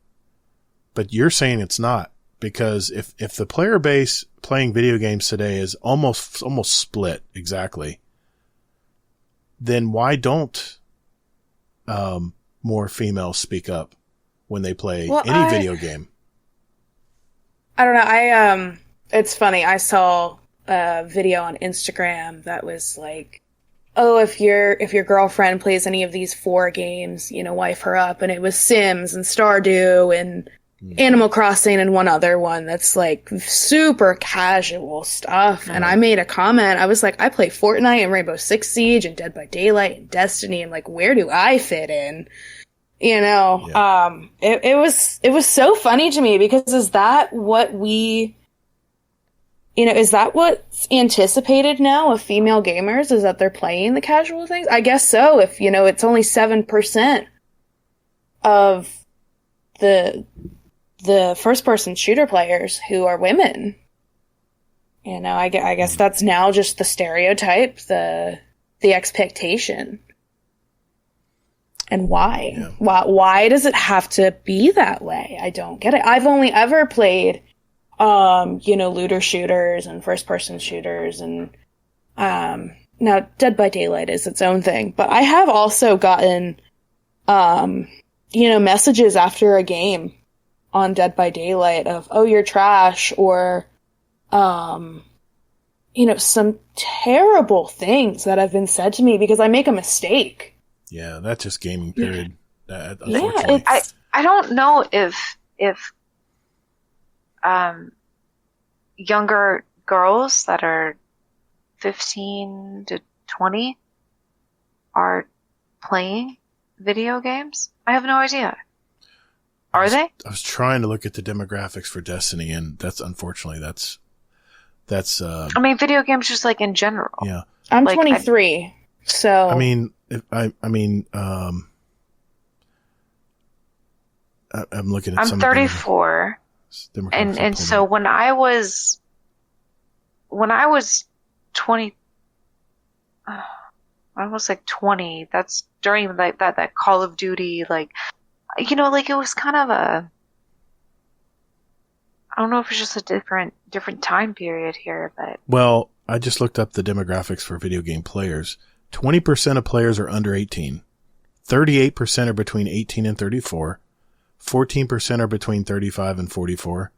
but you're saying it's not, because if the player base playing video games today is almost split exactly, then why don't more females speak up when they play any video game? I don't know. It's funny. I saw a video on Instagram that was like, oh, if your girlfriend plays any of these 4 games, you know, wife her up. And it was Sims and Stardew and Animal Crossing and one other one that's like super casual stuff. And I made a comment. I was like, I play Fortnite and Rainbow Six Siege and Dead by Daylight and Destiny. And like, where do I fit in? You know, it was so funny to me because is that what's anticipated now of female gamers, is that they're playing the casual things? I guess so. If, you know, it's only 7% of the first person shooter players who are women. You know, I guess that's now just the stereotype, the expectation. And why? Yeah. Why does it have to be that way? I don't get it. I've only ever played, looter shooters and first person shooters, and now Dead by Daylight is its own thing. But I have also gotten, messages after a game on Dead by Daylight of, oh, you're trash, or, some terrible things that have been said to me because I make a mistake. Yeah, that's just gaming, period. Yeah, I don't know if younger girls that are 15 to 20 are playing video games. I have no idea. Are they? I was trying to look at the demographics for Destiny, and that's unfortunately that's. I mean, video games just like in general. Yeah, I'm 23, so I mean, I'm looking at. I'm 34, and so when I was 20, I was like 20. That's during like that Call of Duty, like it was kind of a. I don't know if it's just a different time period here, but well, I just looked up the demographics for video game players. 20% of players are under 18. 38% are between 18 and 34. 14% are between 35 and 44.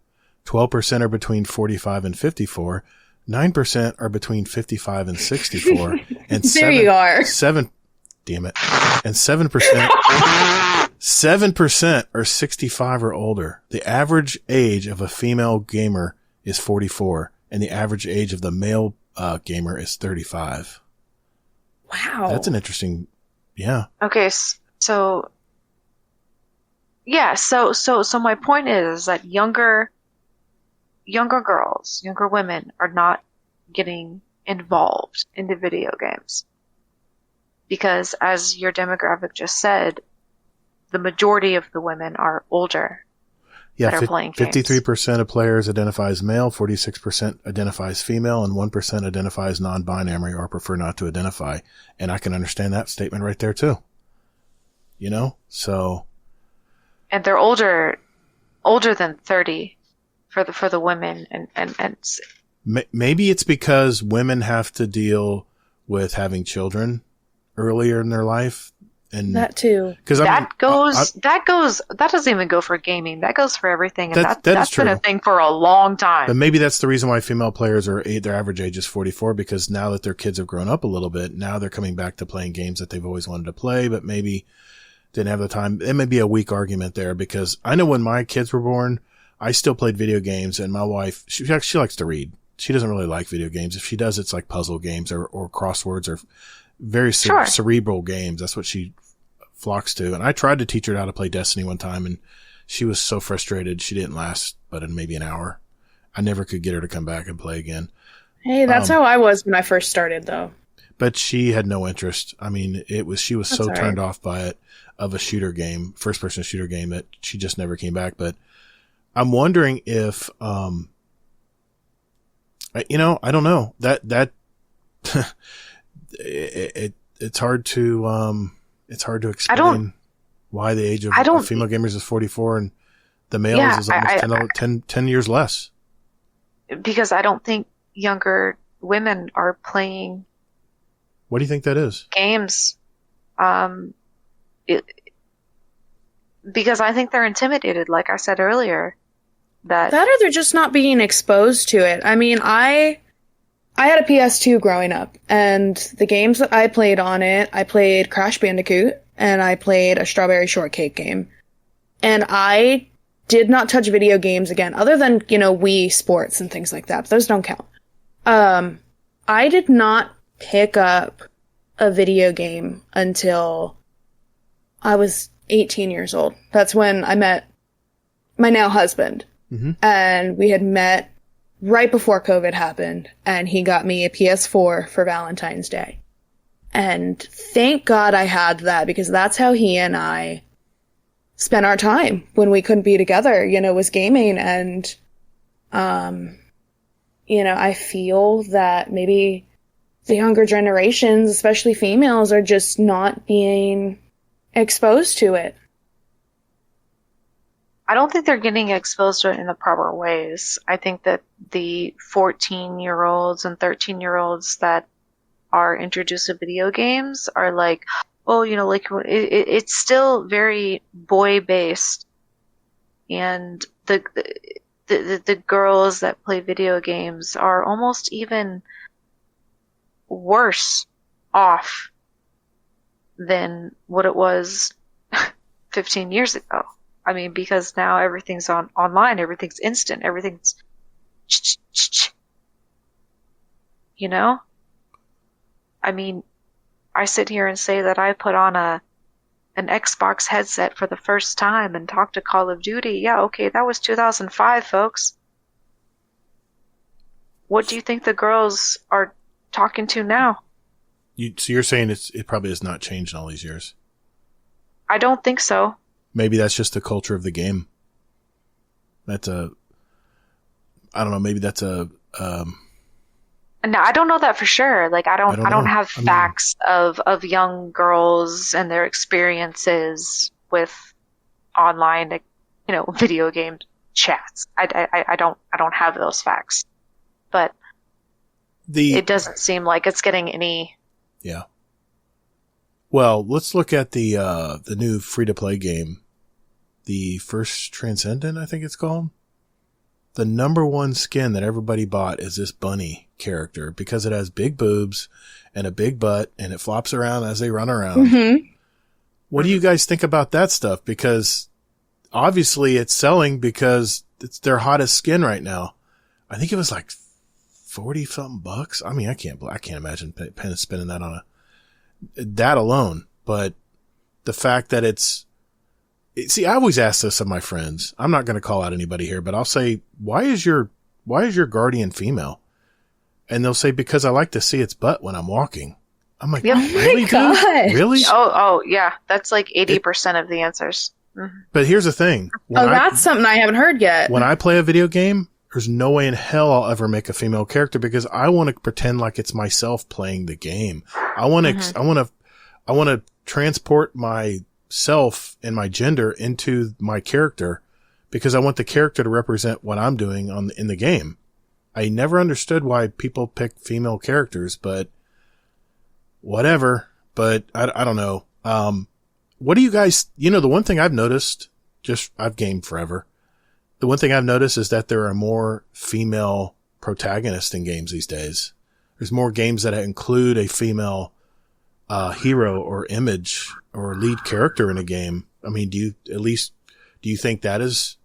12% are between 45 and 54. 9% are between 55 and 64. And there you are. 7% and 7% are 65 or older. The average age of a female gamer is 44, and the average age of the male gamer is 35. Wow. That's an interesting, yeah. okay, so yeah, so my point is that younger girls, younger women are not getting involved in the video games because, as your demographic just said, the majority of the women are older that are playing games. 53% of players identify as male, 46% identifies female, and 1% identifies non-binary or prefer not to identify. And I can understand that statement right there too. So. And they're older than 30 for the women, and maybe it's because women have to deal with having children earlier in their life. And that too. That doesn't even go for gaming. That goes for everything. And that's been a thing for a long time. But maybe that's the reason why female players their average age is 44, because now that their kids have grown up a little bit, now they're coming back to playing games that they've always wanted to play, but maybe didn't have the time. It may be a weak argument there, because I know when my kids were born, I still played video games, and my wife, she likes to read. She doesn't really like video games. If she does, it's like puzzle games or crosswords or very cerebral games. That's what she flocks to. And I tried to teach her how to play Destiny one time, and she was so frustrated. She didn't last but in maybe an hour. I never could get her to come back and play again. Hey, that's how I was when I first started, though. But she had no interest. I mean, she was so turned off by it, of a shooter game, first person shooter game, that she just never came back. But I'm wondering if, I don't know that it's hard to explain why the age of female gamers is 44 and the males is almost 10 years less. Because I don't think younger women are playing. What do you think that is? Games. Because I think they're intimidated, like I said earlier. That or they're just not being exposed to it. I mean, I had a PS2 growing up, and the games that I played on it, I played Crash Bandicoot, and I played a Strawberry Shortcake game. And I did not touch video games again, other than, Wii Sports and things like that. But those don't count. I did not pick up a video game until I was 18 years old. That's when I met my now husband. Mm-hmm. And we had met right before COVID happened, and he got me a PS4 for Valentine's Day. And thank God I had that, because that's how he and I spent our time when we couldn't be together, was gaming. And, I feel that maybe the younger generations, especially females, are just not being exposed to it. I don't think they're getting exposed to it in the proper ways. I think that the 14-year-olds and 13-year-olds that are introduced to video games are like, oh, like it's still very boy-based, and the girls that play video games are almost even worse off than what it was 15 years ago. I mean, because now everything's online, everything's instant, everything's, I mean, I sit here and say that I put on an Xbox headset for the first time and talked to Call of Duty. Yeah, okay, that was 2005, folks. What do you think the girls are talking to now? So you're saying it probably has not changed in all these years? I don't think so. Maybe that's just the culture of the game. I don't know, maybe that's No, I don't know that for sure. Like, I don't have facts of young girls and their experiences with online, video game chats. I don't have those facts, but it doesn't seem like it's getting any. Yeah. Well, let's look at the new free-to-play game, the First Transcendent, I think it's called. The number one skin that everybody bought is this bunny character because it has big boobs and a big butt and it flops around as they run around. Mm-hmm. What do you guys think about that stuff? Because obviously it's selling because it's their hottest skin right now. I think it was like 40 something bucks. I mean, I can't imagine spending that on that alone, but the fact that see, I always ask this of my friends. I'm not going to call out anybody here, but I'll say, why is your guardian female? And they'll say, because I like to see its butt when I'm walking. I'm like, yep. Really, dude? Really? Oh, yeah. That's like 80% of the answers. Mm-hmm. But here's the thing. That's something I haven't heard yet. When I play a video game, there's no way in hell I'll ever make a female character because I want to pretend like it's myself playing the game. I want to transport myself and my gender into my character because I want the character to represent what I'm doing in the game. I never understood why people pick female characters, but whatever. But I don't know. What do you guys, the one thing I've noticed, I've gamed forever. The one thing I've noticed is that there are more female protagonists in games these days. There's more games that include a female hero or image or lead character in a game. I mean, do you think that has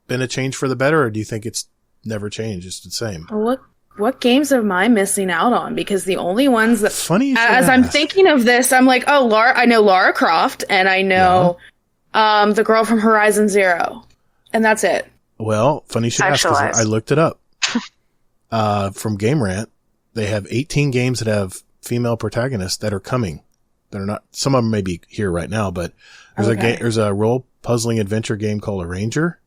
been a change for the better, or do you think it's never changed? It's the same. What games am I missing out on? Because the only ones that, funny as I'm thinking of this, I'm like, oh, I know Lara Croft, and I know the girl from Horizon Zero, and that's it. Well, funny you should ask, 'cause I looked it up. From Game Rant, they have 18 games that have female protagonists that are coming. That are not. Some of them may be here right now, but there's a role puzzling adventure game called Arranger.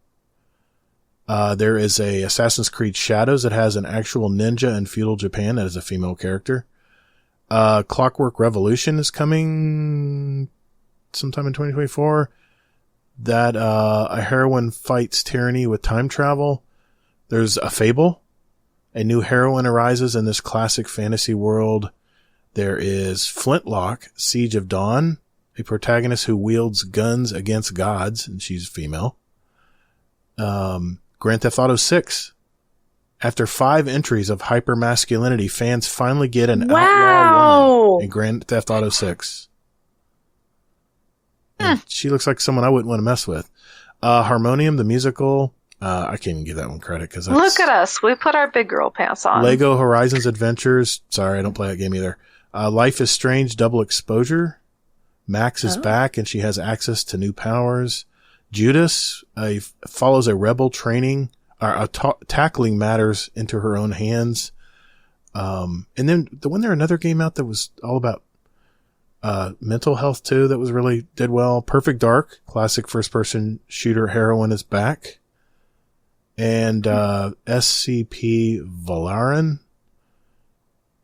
There is a Assassin's Creed Shadows that has an actual ninja in feudal Japan that is a female character. Clockwork Revolution is coming sometime in 2024. That a heroine fights tyranny with time travel. There's a Fable. A new heroine arises in this classic fantasy world. There is Flintlock, Siege of Dawn, a protagonist who wields guns against gods, and she's female. Grand Theft Auto 6. After 5 entries of hypermasculinity, fans finally get an outlaw woman in Grand Theft Auto 6. She looks like someone I wouldn't want to mess with. Harmonium, the musical. I can't even give that one credit because look at us. We put our big girl pants on. Lego Horizons Adventures. Sorry, I don't play that game either. Life is Strange, Double Exposure. Max is back and she has access to new powers. Judas follows a rebel training, tackling matters into her own hands. And then wasn't there another game out that was all about mental health too that was really did well? Perfect Dark, classic first-person shooter heroine is back. And SCP Valarin.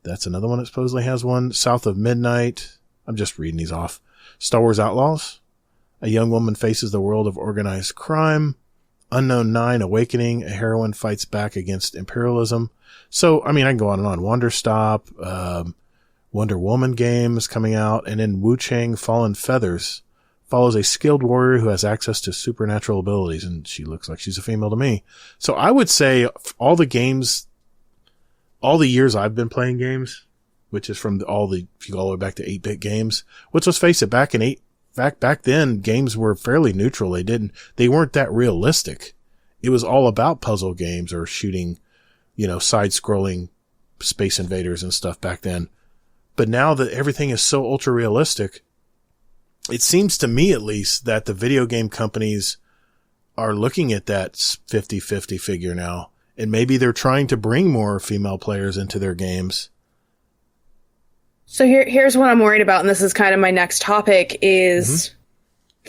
That's another one that supposedly has one. South of Midnight. I'm just reading these off. Star Wars Outlaws. A young woman faces the world of organized crime. Unknown 9, Awakening. A heroine fights back against imperialism. So, I mean, I can go on and on. Wonder Stop, Wonder Woman game is coming out. And then Wu Chang Fallen Feathers follows a skilled warrior who has access to supernatural abilities. And she looks like she's a female to me. So I would say all the games, all the years I've been playing games, which is from if you go all the way back to 8-bit games, which, let's face it, back then, games were fairly neutral. They weren't that realistic. It was all about puzzle games or shooting, side-scrolling Space Invaders and stuff back then. But now that everything is so ultra realistic, it seems to me at least that the video game companies are looking at that 50-50 figure now. And maybe they're trying to bring more female players into their games. So here's what I'm worried about, and this is kind of my next topic, is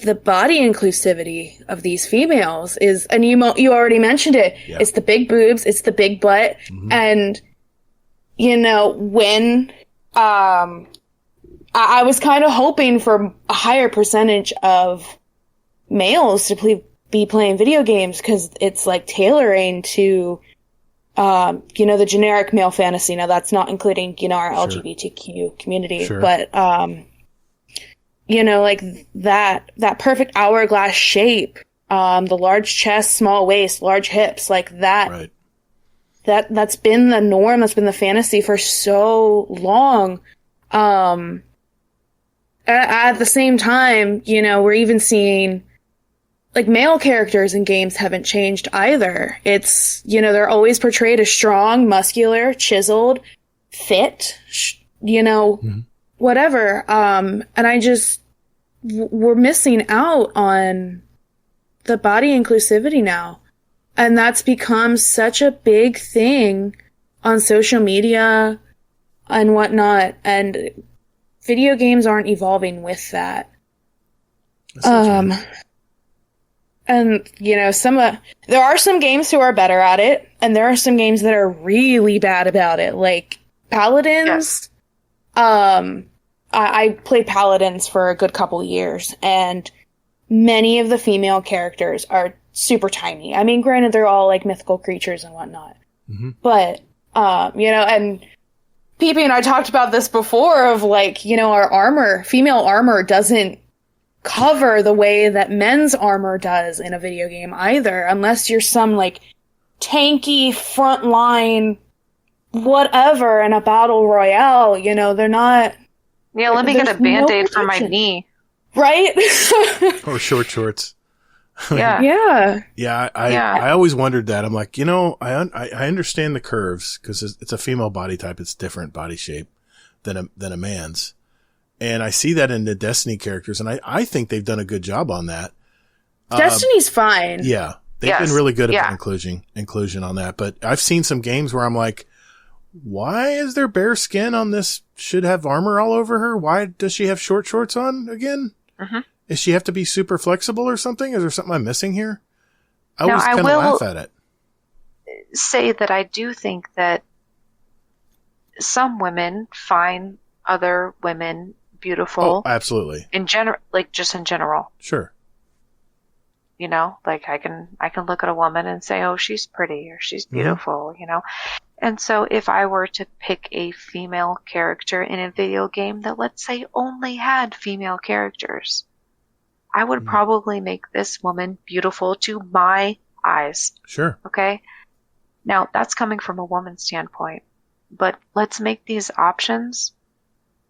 the body inclusivity of these females is, and you already mentioned it, it's the big boobs, it's the big butt, and, when, I was kind of hoping for a higher percentage of males to be playing video games, because it's like tailoring to the generic male fantasy. Now, that's not including, our LGBTQ community, but, like that perfect hourglass shape, the large chest, small waist, large hips, like that, right. That's been the norm. That's been the fantasy for so long. At the same time, we're even seeing, like, male characters in games haven't changed either. It's, they're always portrayed as strong, muscular, chiseled, fit, whatever. And we're missing out on the body inclusivity now. And that's become such a big thing on social media and whatnot. And video games aren't evolving with that. And, there are some games who are better at it, and there are some games that are really bad about it, like Paladins. Yes. I played Paladins for a good couple of years, and many of the female characters are super tiny. I mean, granted, they're all, like, mythical creatures and whatnot. But, and Peepy and I talked about this before of, like, our female armor doesn't cover the way that men's armor does in a video game either, unless you're some, like, tanky frontline whatever in a battle royale. They're not. Yeah, let me get a band-aid for my knee. Right? Or short shorts. Yeah. I always wondered that. I'm like, I understand the curves, because it's a female body type. It's different body shape than a man's. And I see that in the Destiny characters, and I think they've done a good job on that. Destiny's fine. Yeah. They've been really good at inclusion on that. But I've seen some games where I'm like, why is there bare skin on this? Should have armor all over her? Why does she have short shorts on again? Does she have to be super flexible or something? Is there something I'm missing here? I always kind of laugh at it. Say that I do think that some women find other women beautiful. Oh, absolutely. In general. Sure. Like I can look at a woman and say, oh, she's pretty or she's beautiful, And so if I were to pick a female character in a video game that, let's say, only had female characters, I would probably make this woman beautiful to my eyes. Sure. Okay? Now, that's coming from a woman's standpoint. But let's make these options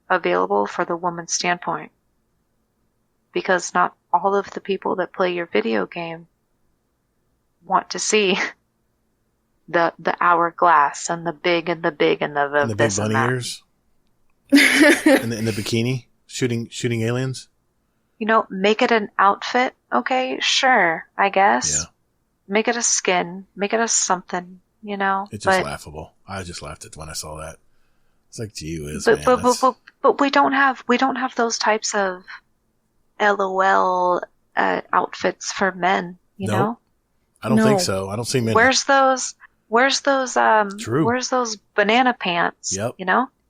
available for the woman's standpoint. Because not all of the people that play your video game want to see the hourglass and the big and the big and the big bunny ears and the bikini shooting aliens. Make it an outfit. Okay, sure, I guess. Yeah. Make it a skin. Make it a something. It's just laughable. I just laughed at when I saw that. It's like, gee whiz, but we don't have those types of LOL outfits for men. Nope. I don't think so. I don't see many. Where's those True. Where's those banana pants? Yep.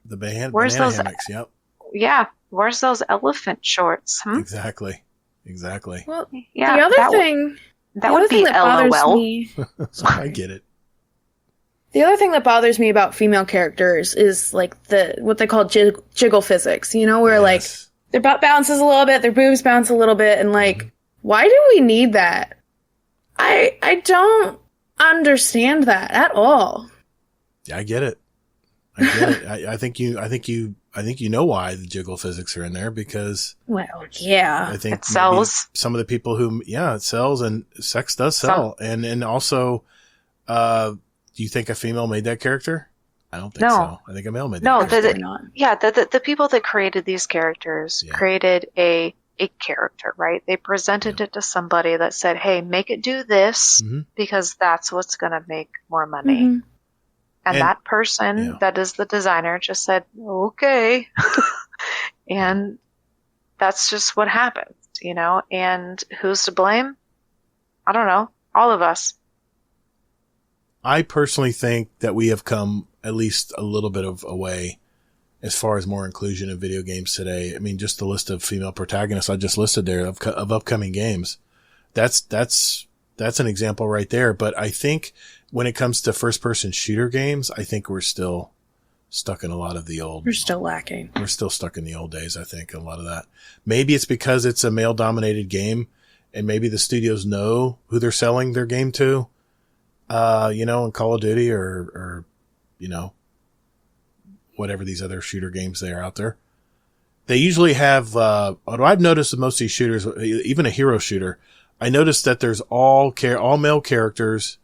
The banana those hammocks, yep. Yeah. Where's those elephant shorts? Exactly. Well, Yeah, the other thing that would be that bothers LOL. me. So I get it. The other thing that bothers me about female characters is like what they call jiggle physics. You know, where like Yes. their butt bounces a little bit, their boobs bounce a little bit, and like, why do we need that? I don't understand that at all. Yeah, I get it. I think you know why the jiggle physics are in there, because Well, yeah. I think It sells. some of the people it sells, and sex does sell. And also, do you think a female made that character? I don't think No. so. I think a male made that No, character. not. Yeah, the people that created these characters Yeah. created a character, right? They presented it to somebody that said, "Hey, make it do this Mhm. because that's what's going to make more money." Mhm. And that person yeah. that is the designer just said, "Okay," and that's just what happened, you know. And who's to blame? I don't know. All of us. I personally think that we have come at least a little bit of a way as far as more inclusion in video games today. I mean, just the list of female protagonists I just listed there of upcoming games. That's an example right there. But I think when it comes to first person shooter games, I think we're still stuck in a lot of the old. We're still lacking. We're still stuck in the old days. I think a lot of that. Maybe it's because it's a male dominated game, and maybe the studios know who they're selling their game to. In Call of Duty or whatever these other shooter games they are out there. They usually have, what I've noticed with most of these shooters, even a hero shooter, I noticed that there's all male characters.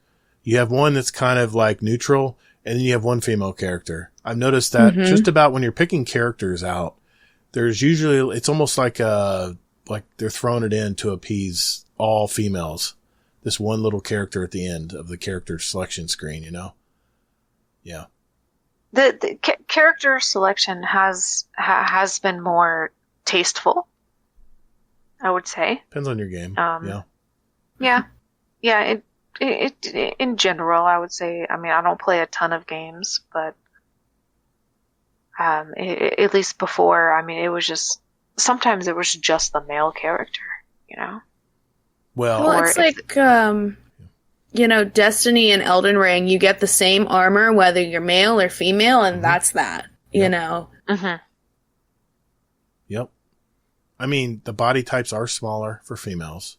You have one that's kind of like neutral, and then you have one female character. I've noticed that just about when you're picking characters out, there's usually, it's almost like they're throwing it in to appease all females. This one little character at the end of the character selection screen, you know? Yeah. The character selection has been more tasteful, I would say. Depends on your game. Yeah. It in general, I would say. I mean, I don't play a ton of games, but at least before, I mean, sometimes it was just the male character, you know. Well, It's like, Destiny and Elden Ring, you get the same armor whether you're male or female, and that's that, you know. Mm-hmm. Yep. I mean, the body types are smaller for females.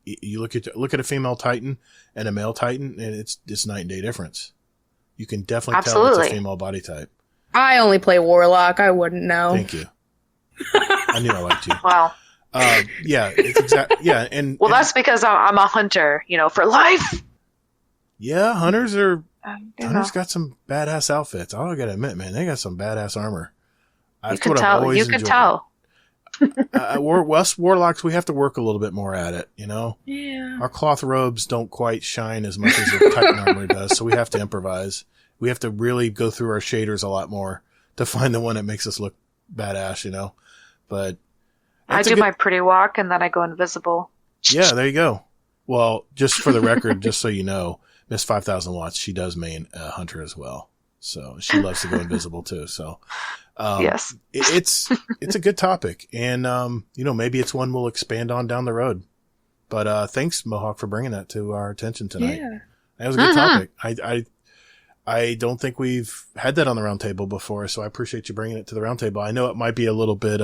You look at a female Titan and a male Titan, and it's night and day difference. You can definitely tell it's a female body type. I only play Warlock. I wouldn't know. Thank you. I knew I liked you. Wow. Yeah, it's exactly. Yeah, and that's because I'm a hunter, for life. Yeah, hunters got some badass outfits. I gotta admit, man, they got some badass armor. You can tell. You can tell. Us warlocks, we have to work a little bit more at it, you know? Yeah. Our cloth robes don't quite shine as much as the Titan armor does, so we have to improvise. We have to really go through our shaders a lot more to find the one that makes us look badass, you know? But I do my pretty walk, and then I go invisible. Yeah, there you go. Well, just for the record, just so you know, Miss 5,000 Watts, she does main hunter as well. So she loves to go invisible too. So, yes, it's a good topic, and maybe it's one we'll expand on down the road. But thanks, Mohawk, for bringing that to our attention tonight. Yeah, that was a good topic. I don't think we've had that on the roundtable before, so I appreciate you bringing it to the roundtable. I know it might be a little bit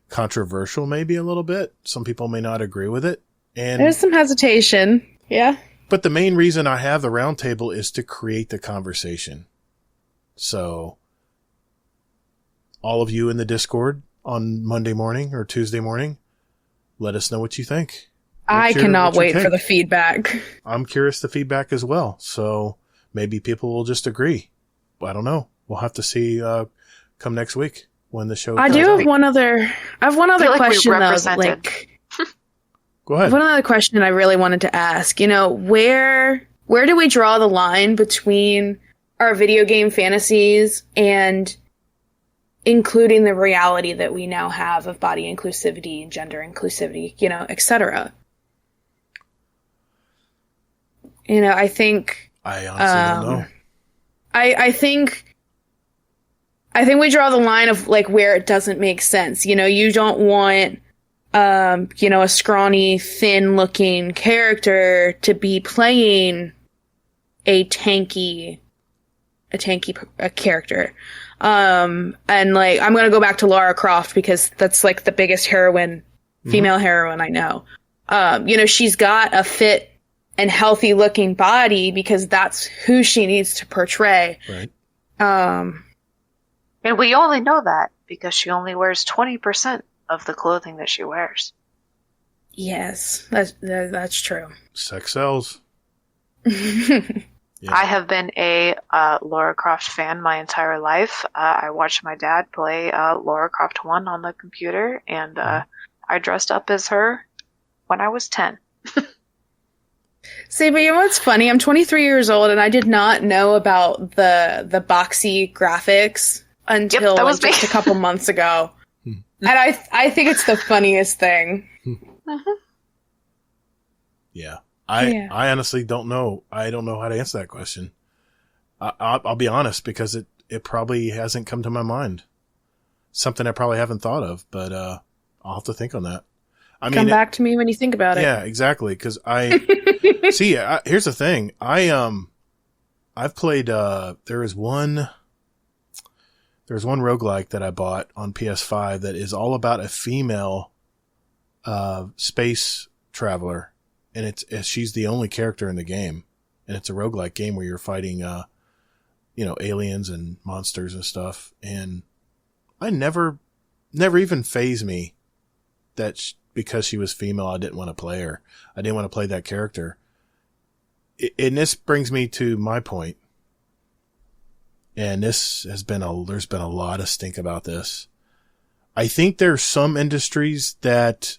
controversial, maybe a little bit. Some people may not agree with it, and there's some hesitation. Yeah, but the main reason I have the roundtable is to create the conversation. So, all of you in the Discord on Monday morning or Tuesday morning, let us know what you think. I cannot wait for the feedback. I'm curious the feedback as well. So maybe people will just agree. I don't know. We'll have to see come next week when the show. I have one other question though. Go ahead. One other question I really wanted to ask. Where do we draw the line between our video game fantasies and including the reality that we now have of body inclusivity, gender inclusivity, etc. I think... I honestly don't know. I think I think we draw the line of like where it doesn't make sense. You know, you don't want, a scrawny, thin-looking character to be playing a tanky character. And like, I'm gonna go back to Lara Croft because that's like the biggest female heroine I know. She's got a fit and healthy looking body because that's who she needs to portray. Right. And we only know that because she only wears 20% of the clothing that she wears. Yes, that's true. Sex sells. Yeah. I have been a Lara Croft fan my entire life. I watched my dad play Lara Croft 1 on the computer, and I dressed up as her when I was 10. See, but you know what's funny? I'm 23 years old, and I did not know about the boxy graphics until just a couple months ago. And I think it's the funniest thing. Yeah. I honestly don't know. I don't know how to answer that question. I'll be honest, because it probably hasn't come to my mind. Something I probably haven't thought of, but I'll have to think on that. Come back to me when you think about it. Yeah, exactly. Because see. Here's the thing. I've played. There's one roguelike that I bought on PS5 that is all about a female space traveler. And she's the only character in the game, and it's a roguelike game where you're fighting, aliens and monsters and stuff. And I never even fazed me that because she was female, I didn't want to play her. I didn't want to play that character. And this brings me to my point. And there's been a lot of stink about this. I think there's some industries that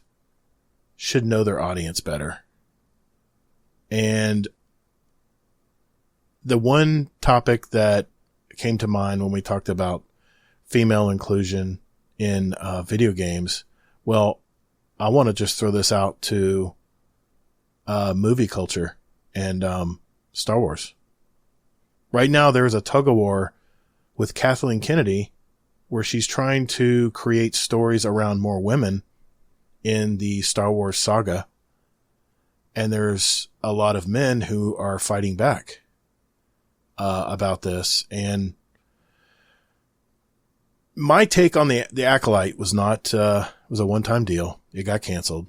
should know their audience better. And the one topic that came to mind when we talked about female inclusion in video games, well, I want to just throw this out to movie culture and Star Wars. Right now, there's a tug-of-war with Kathleen Kennedy where she's trying to create stories around more women in the Star Wars saga. And there's a lot of men who are fighting back about this. And my take on the Acolyte was not was a one-time deal. It got canceled.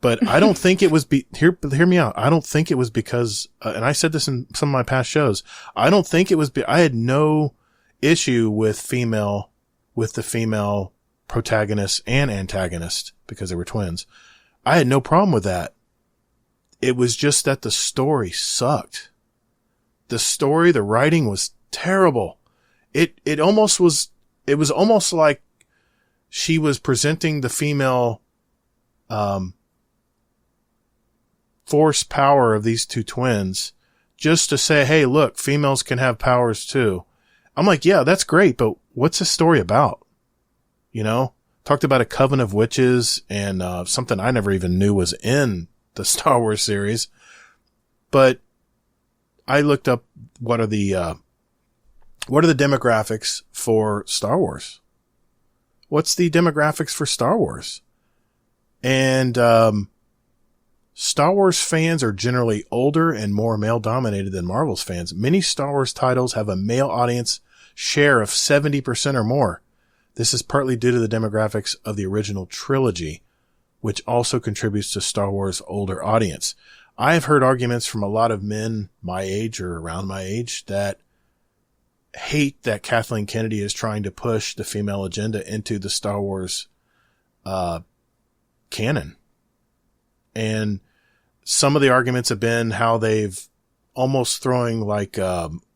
But I don't think it was hear me out. I don't think it was because and I said this in some of my past shows. I don't think it was I had no issue with the female protagonist and antagonist because they were twins. I had no problem with that. It was just that the story sucked. The writing was terrible. It was almost like she was presenting the female, force power of these two twins just to say, hey, look, females can have powers too. I'm like, yeah, that's great, but what's the story about? Talked about a coven of witches and, something I never even knew was in the Star Wars series. But I looked up what are the demographics for Star Wars? What's the demographics for Star Wars? And Star Wars fans are generally older and more male dominated than Marvel's fans. Many Star Wars titles have a male audience share of 70% or more. This is partly due to the demographics of the original trilogy, which also contributes to Star Wars' older audience. I have heard arguments from a lot of men my age or around my age that hate that Kathleen Kennedy is trying to push the female agenda into the Star Wars canon. And some of the arguments have been how they've almost throwing like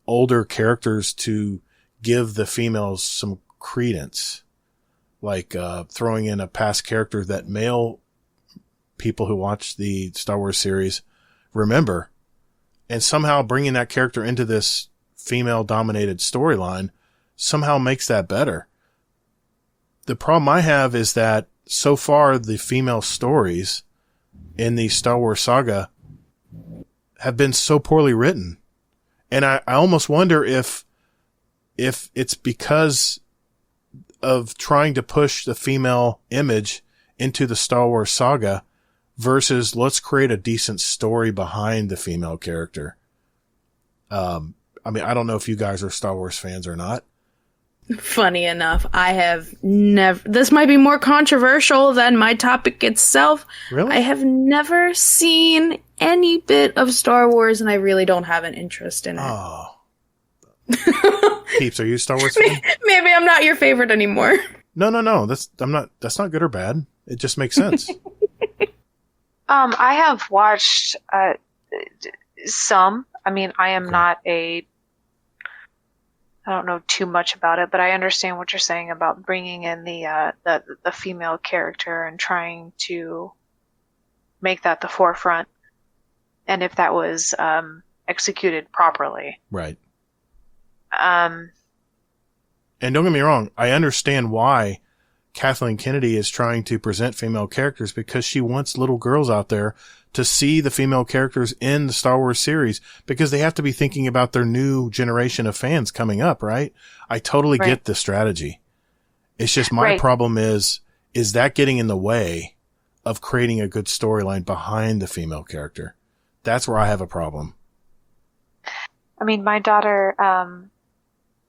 older characters to give the females some credence, like throwing in a past character that male people who watch the Star Wars series remember, and somehow bringing that character into this female-dominated storyline somehow makes that better. The problem I have is that so far the female stories in the Star Wars saga have been so poorly written. And I almost wonder if it's because of trying to push the female image into the Star Wars saga versus let's create a decent story behind the female character. I mean, I don't know if you guys are Star Wars fans or not. Funny enough, I have never... This might be more controversial than my topic itself. Really? I have never seen any bit of Star Wars, and I really don't have an interest in it. Oh. Peeps, are you a Star Wars fan? Maybe I'm not your favorite anymore. No. That's not good or bad. It just makes sense. I have watched some. I mean, I am not I don't know too much about it, but I understand what you're saying about bringing in the female character and trying to make that the forefront, and if that was executed properly. Right. And don't get me wrong, I understand why Kathleen Kennedy is trying to present female characters, because she wants little girls out there to see the female characters in the Star Wars series, because they have to be thinking about their new generation of fans coming up, right? I totally get the strategy. It's just my problem is that getting in the way of creating a good storyline behind the female character? That's where I have a problem. I mean, my daughter,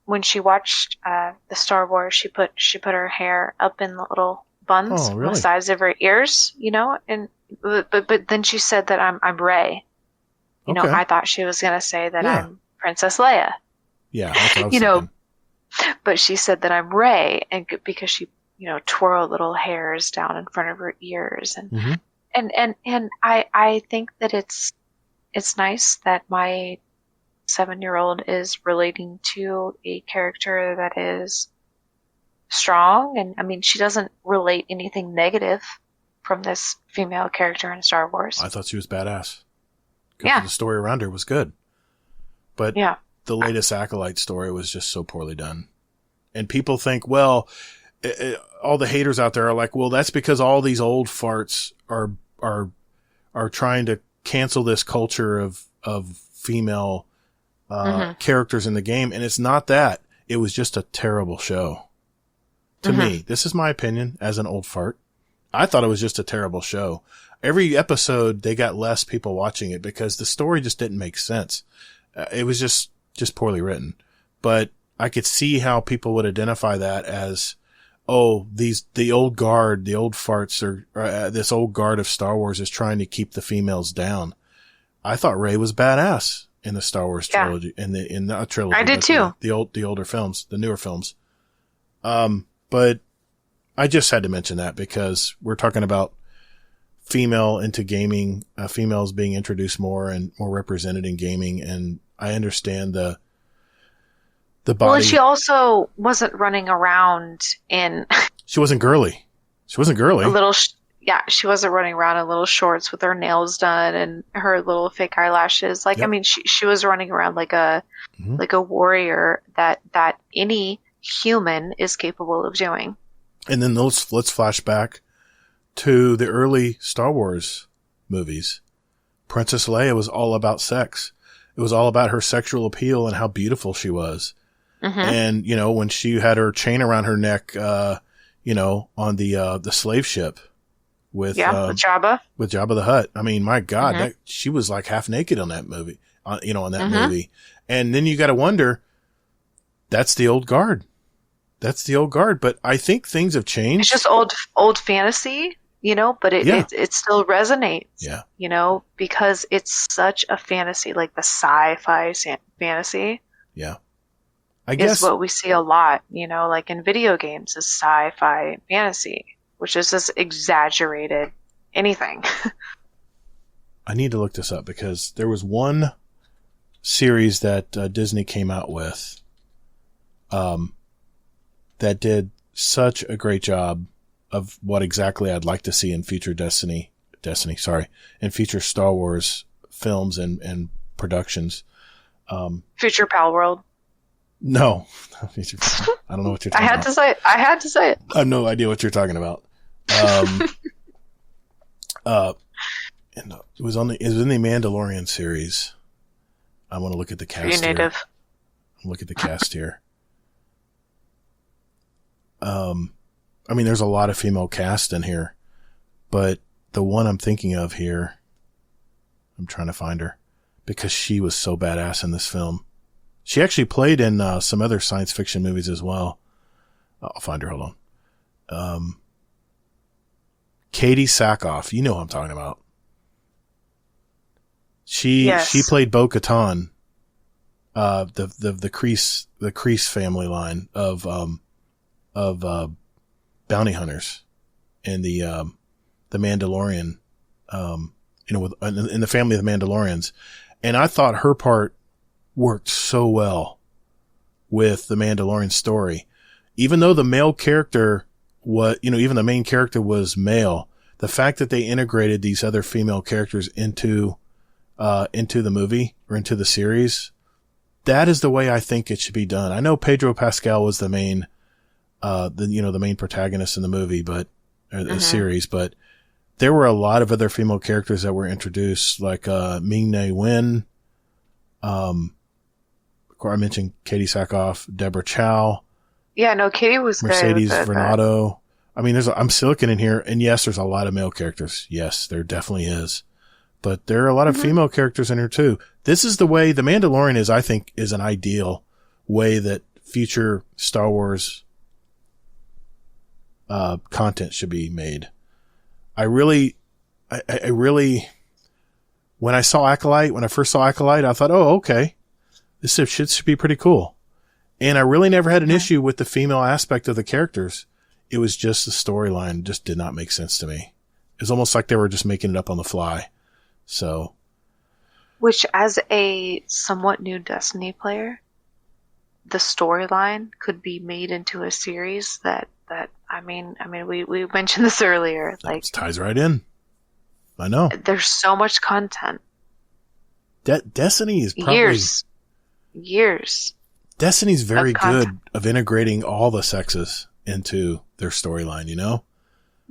when she watched the Star Wars, she put her hair up in the little buns on the sides of her ears, you know, and but then she said that I'm Rey. You know, I thought she was gonna say that I'm Princess Leia. Yeah, that's what I was you know, thinking. But she said that I'm Rey, and because she, you know, twirled little hairs down in front of her ears, and and I think that it's nice that my 7-year-old is relating to a character that is strong, and I mean, she doesn't relate anything negative from this female character in Star Wars. I thought she was badass. Yeah. The story around her was good. But the latest Acolyte story was just so poorly done. And people think, well, all the haters out there are like, well, that's because all these old farts are trying to cancel this culture of female characters in the game. And it's not that. It was just a terrible show. To me, this is my opinion as an old fart. I thought it was just a terrible show. Every episode, they got less people watching it because the story just didn't make sense. It was just poorly written. But I could see how people would identify that as, oh, the old guard, the old farts, or this old guard of Star Wars is trying to keep the females down. I thought Rey was badass in the Star Wars trilogy, in the trilogy. I did too. The older films, the newer films. But I just had to mention that because we're talking about female into gaming, females being introduced more and more represented in gaming. And I understand the body. Well, she also wasn't running around in. She wasn't girly. She wasn't girly. She wasn't running around in little shorts with her nails done and her little fake eyelashes. Like, I mean, she was running around like a warrior that any human is capable of doing. And then let's flash back to the early Star Wars movies. Princess Leia was all about sex. It was all about her sexual appeal and how beautiful she was. And, you know, when she had her chain around her neck, you know, on the slave ship with Jabba. With Jabba the Hutt. I mean, my God, she was like half naked on that movie, on that movie. And then you got to wonder, that's the old guard. That's the old guard, but I think things have changed. It's just old fantasy, you know, but it still resonates, you know, because it's such a fantasy, like the sci-fi fantasy. Yeah. I guess is what we see a lot, you know, like in video games is sci-fi fantasy, which is just exaggerated anything. I need to look this up because there was one series that Disney came out with, that did such a great job of what exactly I'd like to see in future in future Star Wars films and productions. Future Pal World. No. I don't know what you're talking about. I had to say it. I have no idea what you're talking about. And it was in the Mandalorian series. I want to look at the cast here. Native. Look at the cast here. I mean, there's a lot of female cast in here, but the one I'm thinking of here, I'm trying to find her because she was so badass in this film. She actually played in some other science fiction movies as well. I'll find her. Hold on. Katie Sackhoff. You know who I'm talking about. She played Bo-Katan, the Kreese family line of bounty hunters in the Mandalorian, in the family of the Mandalorians. And I thought her part worked so well with the Mandalorian story. Even though the male character even the main character was male, the fact that they integrated these other female characters into the movie or into the series, that is the way I think it should be done. I know Pedro Pascal was the main, the main protagonist in the movie, the series, but there were a lot of other female characters that were introduced, like Ming-Na Wen. I mentioned Katie Sackhoff, Deborah Chow. Yeah, no, Katie was Mercedes good. Vernado. I mean, I'm still looking in here, and yes, there's a lot of male characters. Yes, there definitely is. But there are a lot of female characters in here too. This is the way The Mandalorian is, I think, is an ideal way that future Star Wars content should be made. I really, when I first saw Acolyte, I thought, oh, okay, this should be pretty cool. And I really never had an issue with the female aspect of the characters. It was just the storyline just did not make sense to me. It was almost like they were just making it up on the fly. So, which, as a somewhat new Destiny player, the storyline could be made into a series that we mentioned this earlier. Like, it ties right in. I know. There's so much content. Destiny is probably years. Destiny's very good of integrating all the sexes into their storyline. You know,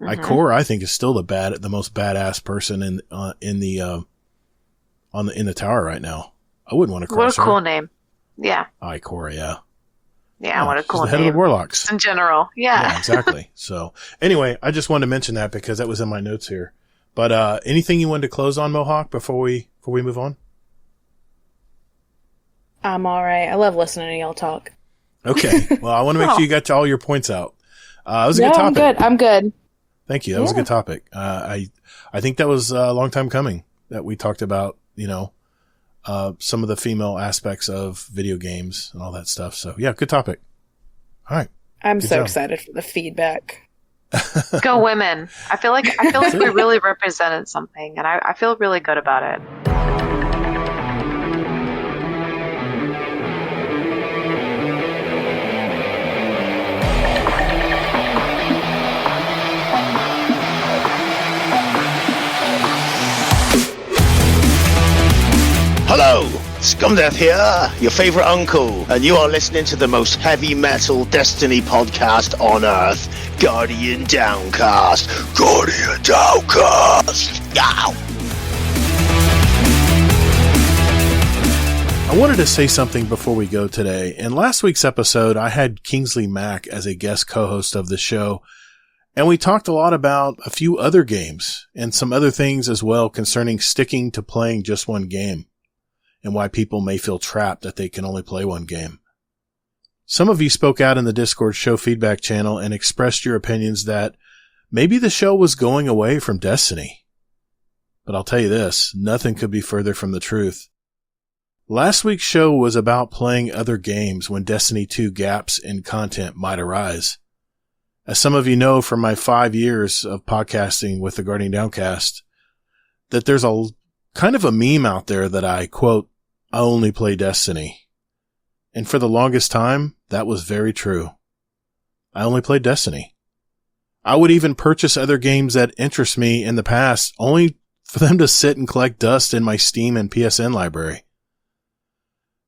Ikora, I think, is still the most badass person in the tower right now. I wouldn't want to cross her. What a cool name! Yeah, Ikora. Yeah. Yeah, what a cool she's the name. head of the Warlocks in general. Yeah, exactly. So anyway, I just wanted to mention that because that was in my notes here. But anything you wanted to close on, Mohawk, before we move on? I'm all right. I love listening to y'all talk. Okay. Well, I want to make sure you got all your points out. It was a good topic. I'm good. Thank you. That was a good topic. I think that was a long time coming that we talked about, some of the female aspects of video games and all that stuff. So yeah, good topic. All right. I'm so excited for the feedback. Go women. I feel like we really represented something, and I feel really good about it. Hello, Scumdeath here, your favourite uncle, and you are listening to the most heavy metal Destiny podcast on Earth, Guardian Downcast. Guardian Downcast! Yow! I wanted to say something before we go today. In last week's episode, I had Kingsley Mack as a guest co-host of the show, and we talked a lot about a few other games and some other things as well concerning sticking to playing just one game, and why people may feel trapped that they can only play one game. Some of you spoke out in the Discord show feedback channel and expressed your opinions that maybe the show was going away from Destiny. But I'll tell you this, nothing could be further from the truth. Last week's show was about playing other games when Destiny 2 gaps in content might arise. As some of you know from my 5 years of podcasting with the Guardian Downcast, that there's a kind of a meme out there that I quote, I only play Destiny. And for the longest time, that was very true. I only played Destiny. I would even purchase other games that interest me in the past, only for them to sit and collect dust in my Steam and PSN library.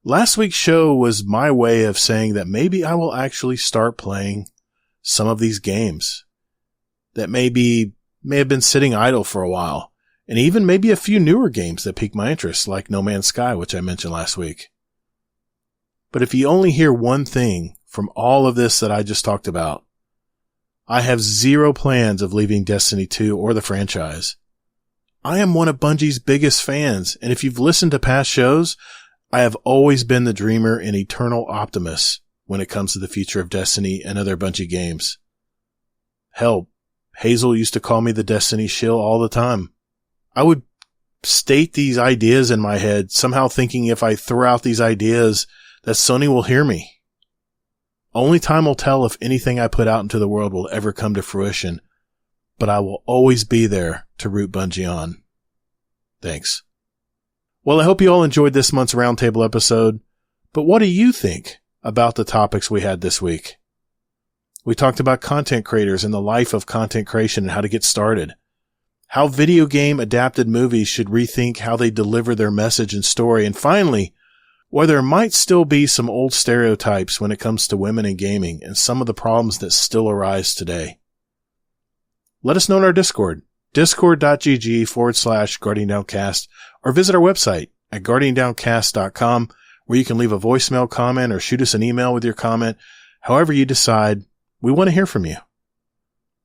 Last week's show was my way of saying that maybe I will actually start playing some of these games that may have been sitting idle for a while. And even maybe a few newer games that pique my interest, like No Man's Sky, which I mentioned last week. But if you only hear one thing from all of this that I just talked about, I have zero plans of leaving Destiny 2 or the franchise. I am one of Bungie's biggest fans, and if you've listened to past shows, I have always been the dreamer and eternal optimist when it comes to the future of Destiny and other Bungie games. Hell, Hazel used to call me the Destiny shill all the time. I would state these ideas in my head, somehow thinking if I throw out these ideas that Sony will hear me. Only time will tell if anything I put out into the world will ever come to fruition, but I will always be there to root Bungie on. Thanks. Well, I hope you all enjoyed this month's Roundtable episode, but what do you think about the topics we had this week? We talked about content creators and the life of content creation and how to get started. How video game adapted movies should rethink how they deliver their message and story. And finally, where there might still be some old stereotypes when it comes to women in gaming and some of the problems that still arise today. Let us know in our Discord, discord.gg/GuardianDownCast, or visit our website at GuardianDownCast.com, where you can leave a voicemail comment or shoot us an email with your comment. However you decide, we want to hear from you.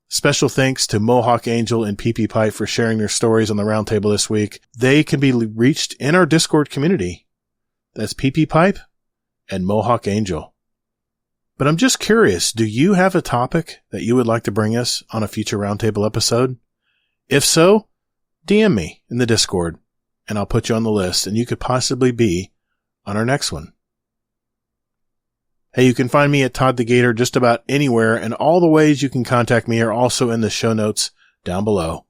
Special thanks to MohawkAngel and PeepyPipe for sharing their stories on the Roundtable this week. They can be reached in our Discord community. That's PeepyPipe and MohawkAngel. But I'm just curious, do you have a topic that you would like to bring us on a future Roundtable episode? If so, DM me in the Discord, and I'll put you on the list, and you could possibly be on our next one. Hey, you can find me at Todd the Gator just about anywhere, and all the ways you can contact me are also in the show notes down below.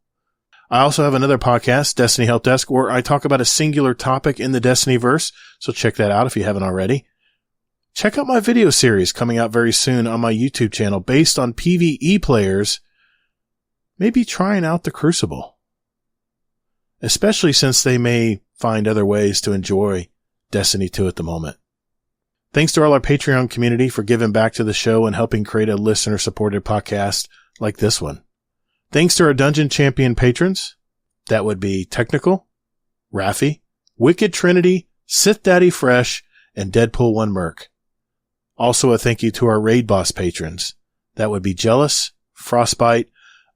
I also have another podcast, Destiny Help Desk, where I talk about a singular topic in the Destinyverse, so check that out if you haven't already. Check out my video series coming out very soon on my YouTube channel based on PvE players maybe trying out the Crucible, especially since they may find other ways to enjoy Destiny 2 at the moment. Thanks to all our Patreon community for giving back to the show and helping create a listener-supported podcast like this one. Thanks to our Dungeon Champion patrons. That would be Technical, Raffi, Wicked Trinity, Sith Daddy Fresh, and Deadpool 1 Merc. Also a thank you to our Raid Boss patrons. That would be Jealous, Frostbite,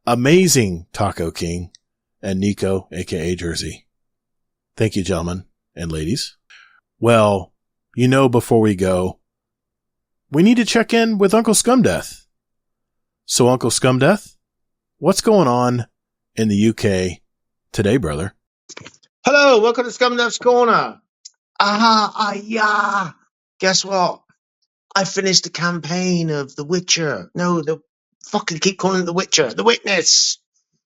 Amazing Taco King, and Nico, aka Jersey. Thank you, gentlemen and ladies. Well, you know, before we go, we need to check in with Uncle Scumdeath. So, Uncle Scumdeath, what's going on in the UK today, brother? Hello, welcome to Scumdeath's Corner. Yeah. Guess what? I finished the campaign of The Witcher. No, the fucking keep calling it The Witcher. The Witness.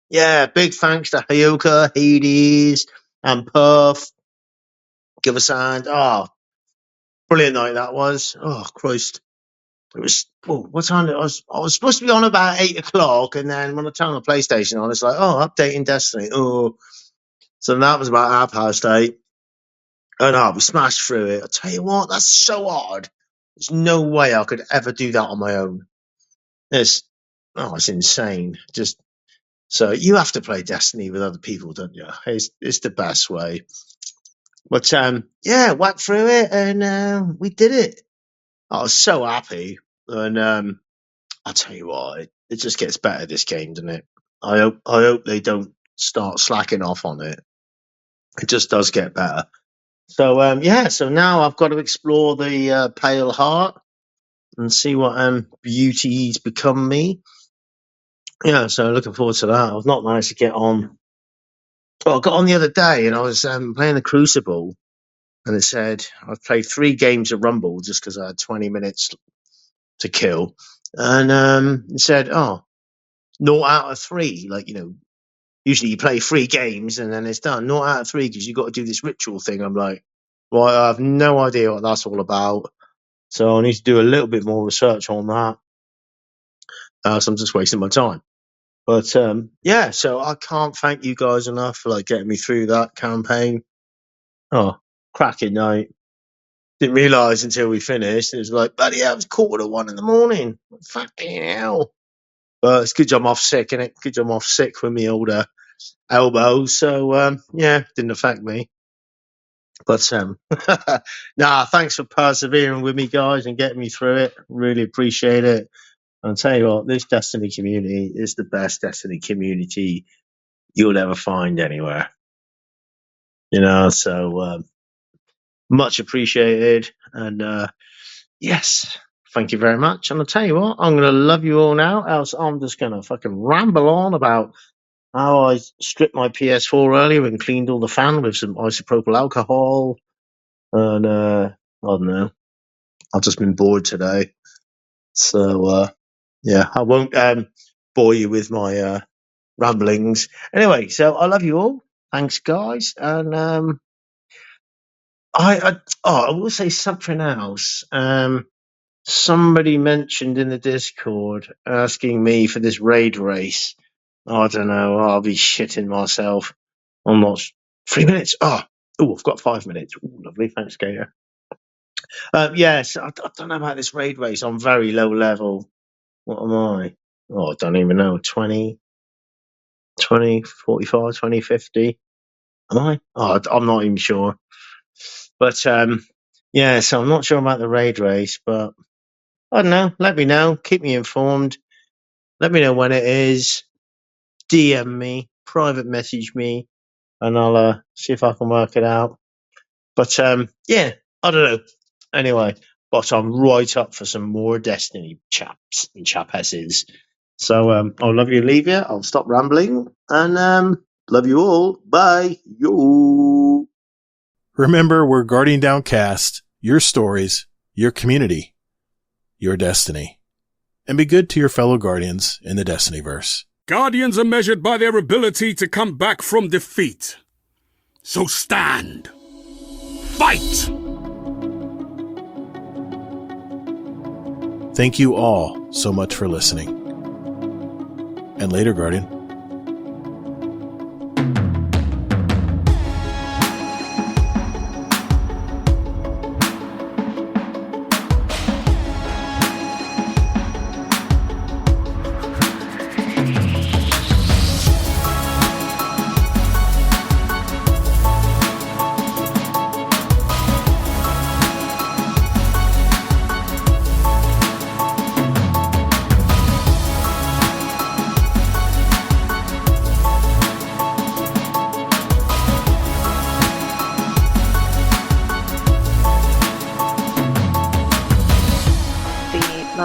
Yeah, big thanks to Hayoka, Hades, and Perth. Give us a hand. Oh, brilliant night that was. Oh, Christ. It was, what time? I was supposed to be on about 8 o'clock, and then when I turned the PlayStation on, it's like, updating Destiny. Oh, so that was about 8:30. And we smashed through it. I tell you what, that's so hard. There's no way I could ever do that on my own. It's insane. So you have to play Destiny with other people, don't you? It's the best way. But whacked through it, and we did it. I was so happy, and I'll tell you what, it just gets better, this game, doesn't it? I hope they don't start slacking off on it. It just does get better. So so now I've got to explore the Pale Heart and see what beauty's become me. Yeah, so looking forward to that. I've not managed to get on. Well, I got on the other day, and I was playing the Crucible, and it said I've played 3 games of Rumble just because I had 20 minutes to kill, and it said, 0 out of 3. Like, usually you play 3 games and then it's done. 0 out of 3 because you got to do this ritual thing. I'm like, well, I have no idea what that's all about, so I need to do a little bit more research on that. So I'm just wasting my time. But so I can't thank you guys enough for getting me through that campaign. Oh, cracking night. Didn't realise until we finished. It was like, bloody hell, it was 1:45 in the morning. Fucking hell. But it's good job I'm off sick, innit? Good job I'm off sick with my older elbow. So, didn't affect me. But, thanks for persevering with me, guys, and getting me through it. Really appreciate it. I'll tell you what, this Destiny community is the best Destiny community you'll ever find anywhere. So much appreciated. And yes, thank you very much. And I'll tell you what, I'm going to love you all now, else I'm just going to fucking ramble on about how I stripped my PS4 earlier and cleaned all the fan with some isopropyl alcohol. And I don't know. I've just been bored today. So, yeah, I won't bore you with my ramblings. Anyway, so I love you all. Thanks, guys. And I will say something else. Somebody mentioned in the Discord asking me for this raid race. I don't know. I'll be shitting myself. I'm not. 3 minutes? Oh, I've got 5 minutes. Ooh, lovely. Thanks, Gator. Yes, I don't know about this raid race. I'm very low level. What am I? Oh, I don't even know. 20, 45, 20, 50. Am I? Oh, I'm not even sure. But, yeah, so I'm not sure about the raid race, but I don't know. Let me know. Keep me informed. Let me know when it is. DM me. Private message me. And I'll see if I can work it out. But, yeah, I don't know. Anyway, but I'm right up for some more Destiny chaps and chapesses. So I'll love you, leave you. I'll stop rambling. And love you all. Bye. Yo. Remember, we're Guardian Downcast, your stories, your community, your destiny. And be good to your fellow Guardians in the Destinyverse. Guardians are measured by their ability to come back from defeat. So stand. Fight! Thank you all so much for listening. And later, Guardian.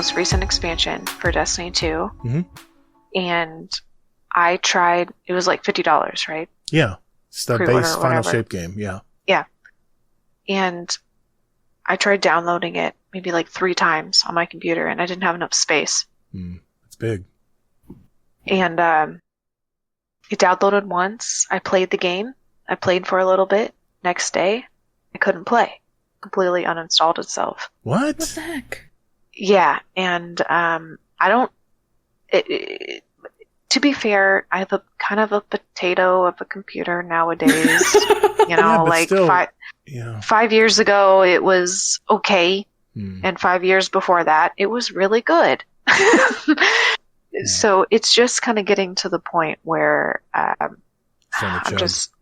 most recent expansion for Destiny 2. Mm-hmm. And I tried, it was like $50, right? Yeah. It's the Pre-order base or Final whatever. Shape game. Yeah. Yeah. And I tried downloading it maybe like 3 times on my computer, and I didn't have enough space. It's big. And it downloaded once. I played the game. I played for a little bit. Next day, I couldn't play. Completely uninstalled itself. What? What the heck? Yeah, and I don't... to be fair, I have a kind of a potato of a computer nowadays. You know, Yeah, but like still, 5 years ago, it was okay. And 5 years before that, it was really good. So it's just kind of getting to the point where I'm just,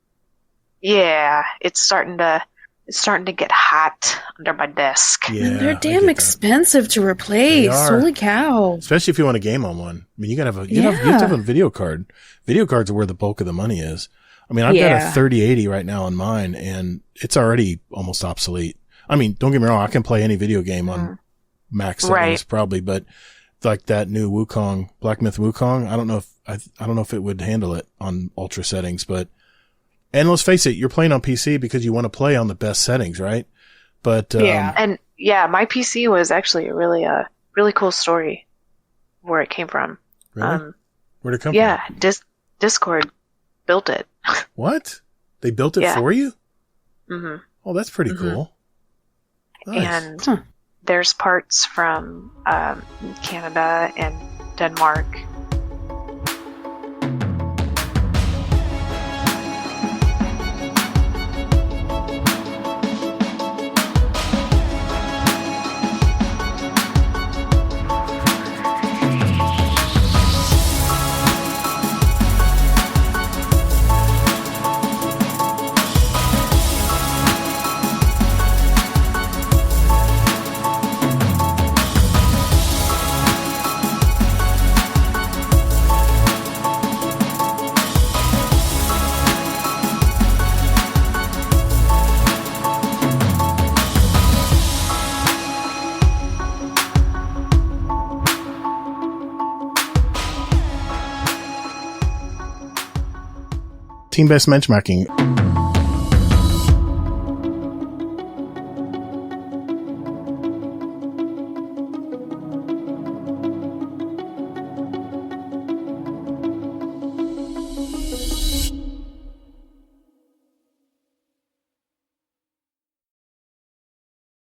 it's starting to get hot under my desk. Yeah, They're I damn get expensive to replace. They are. Holy cow! Especially if you want a game on one. I mean, you have to have a video card. Video cards are where the bulk of the money is. I mean, I've got a 3080 right now on mine, and it's already almost obsolete. I mean, don't get me wrong, I can play any video game on max settings probably, but like that new Wukong, Black Myth Wukong, I don't know if it would handle it on ultra settings, but and let's face it, you're playing on PC because you want to play on the best settings, right? But and my PC was actually a really cool story where it came from. Really? Where'd it come from? Yeah, Discord built it. What? They built it for you? Mm-hmm. Oh, that's pretty cool. Nice. And there's parts from Canada and Denmark. team-based benchmarking.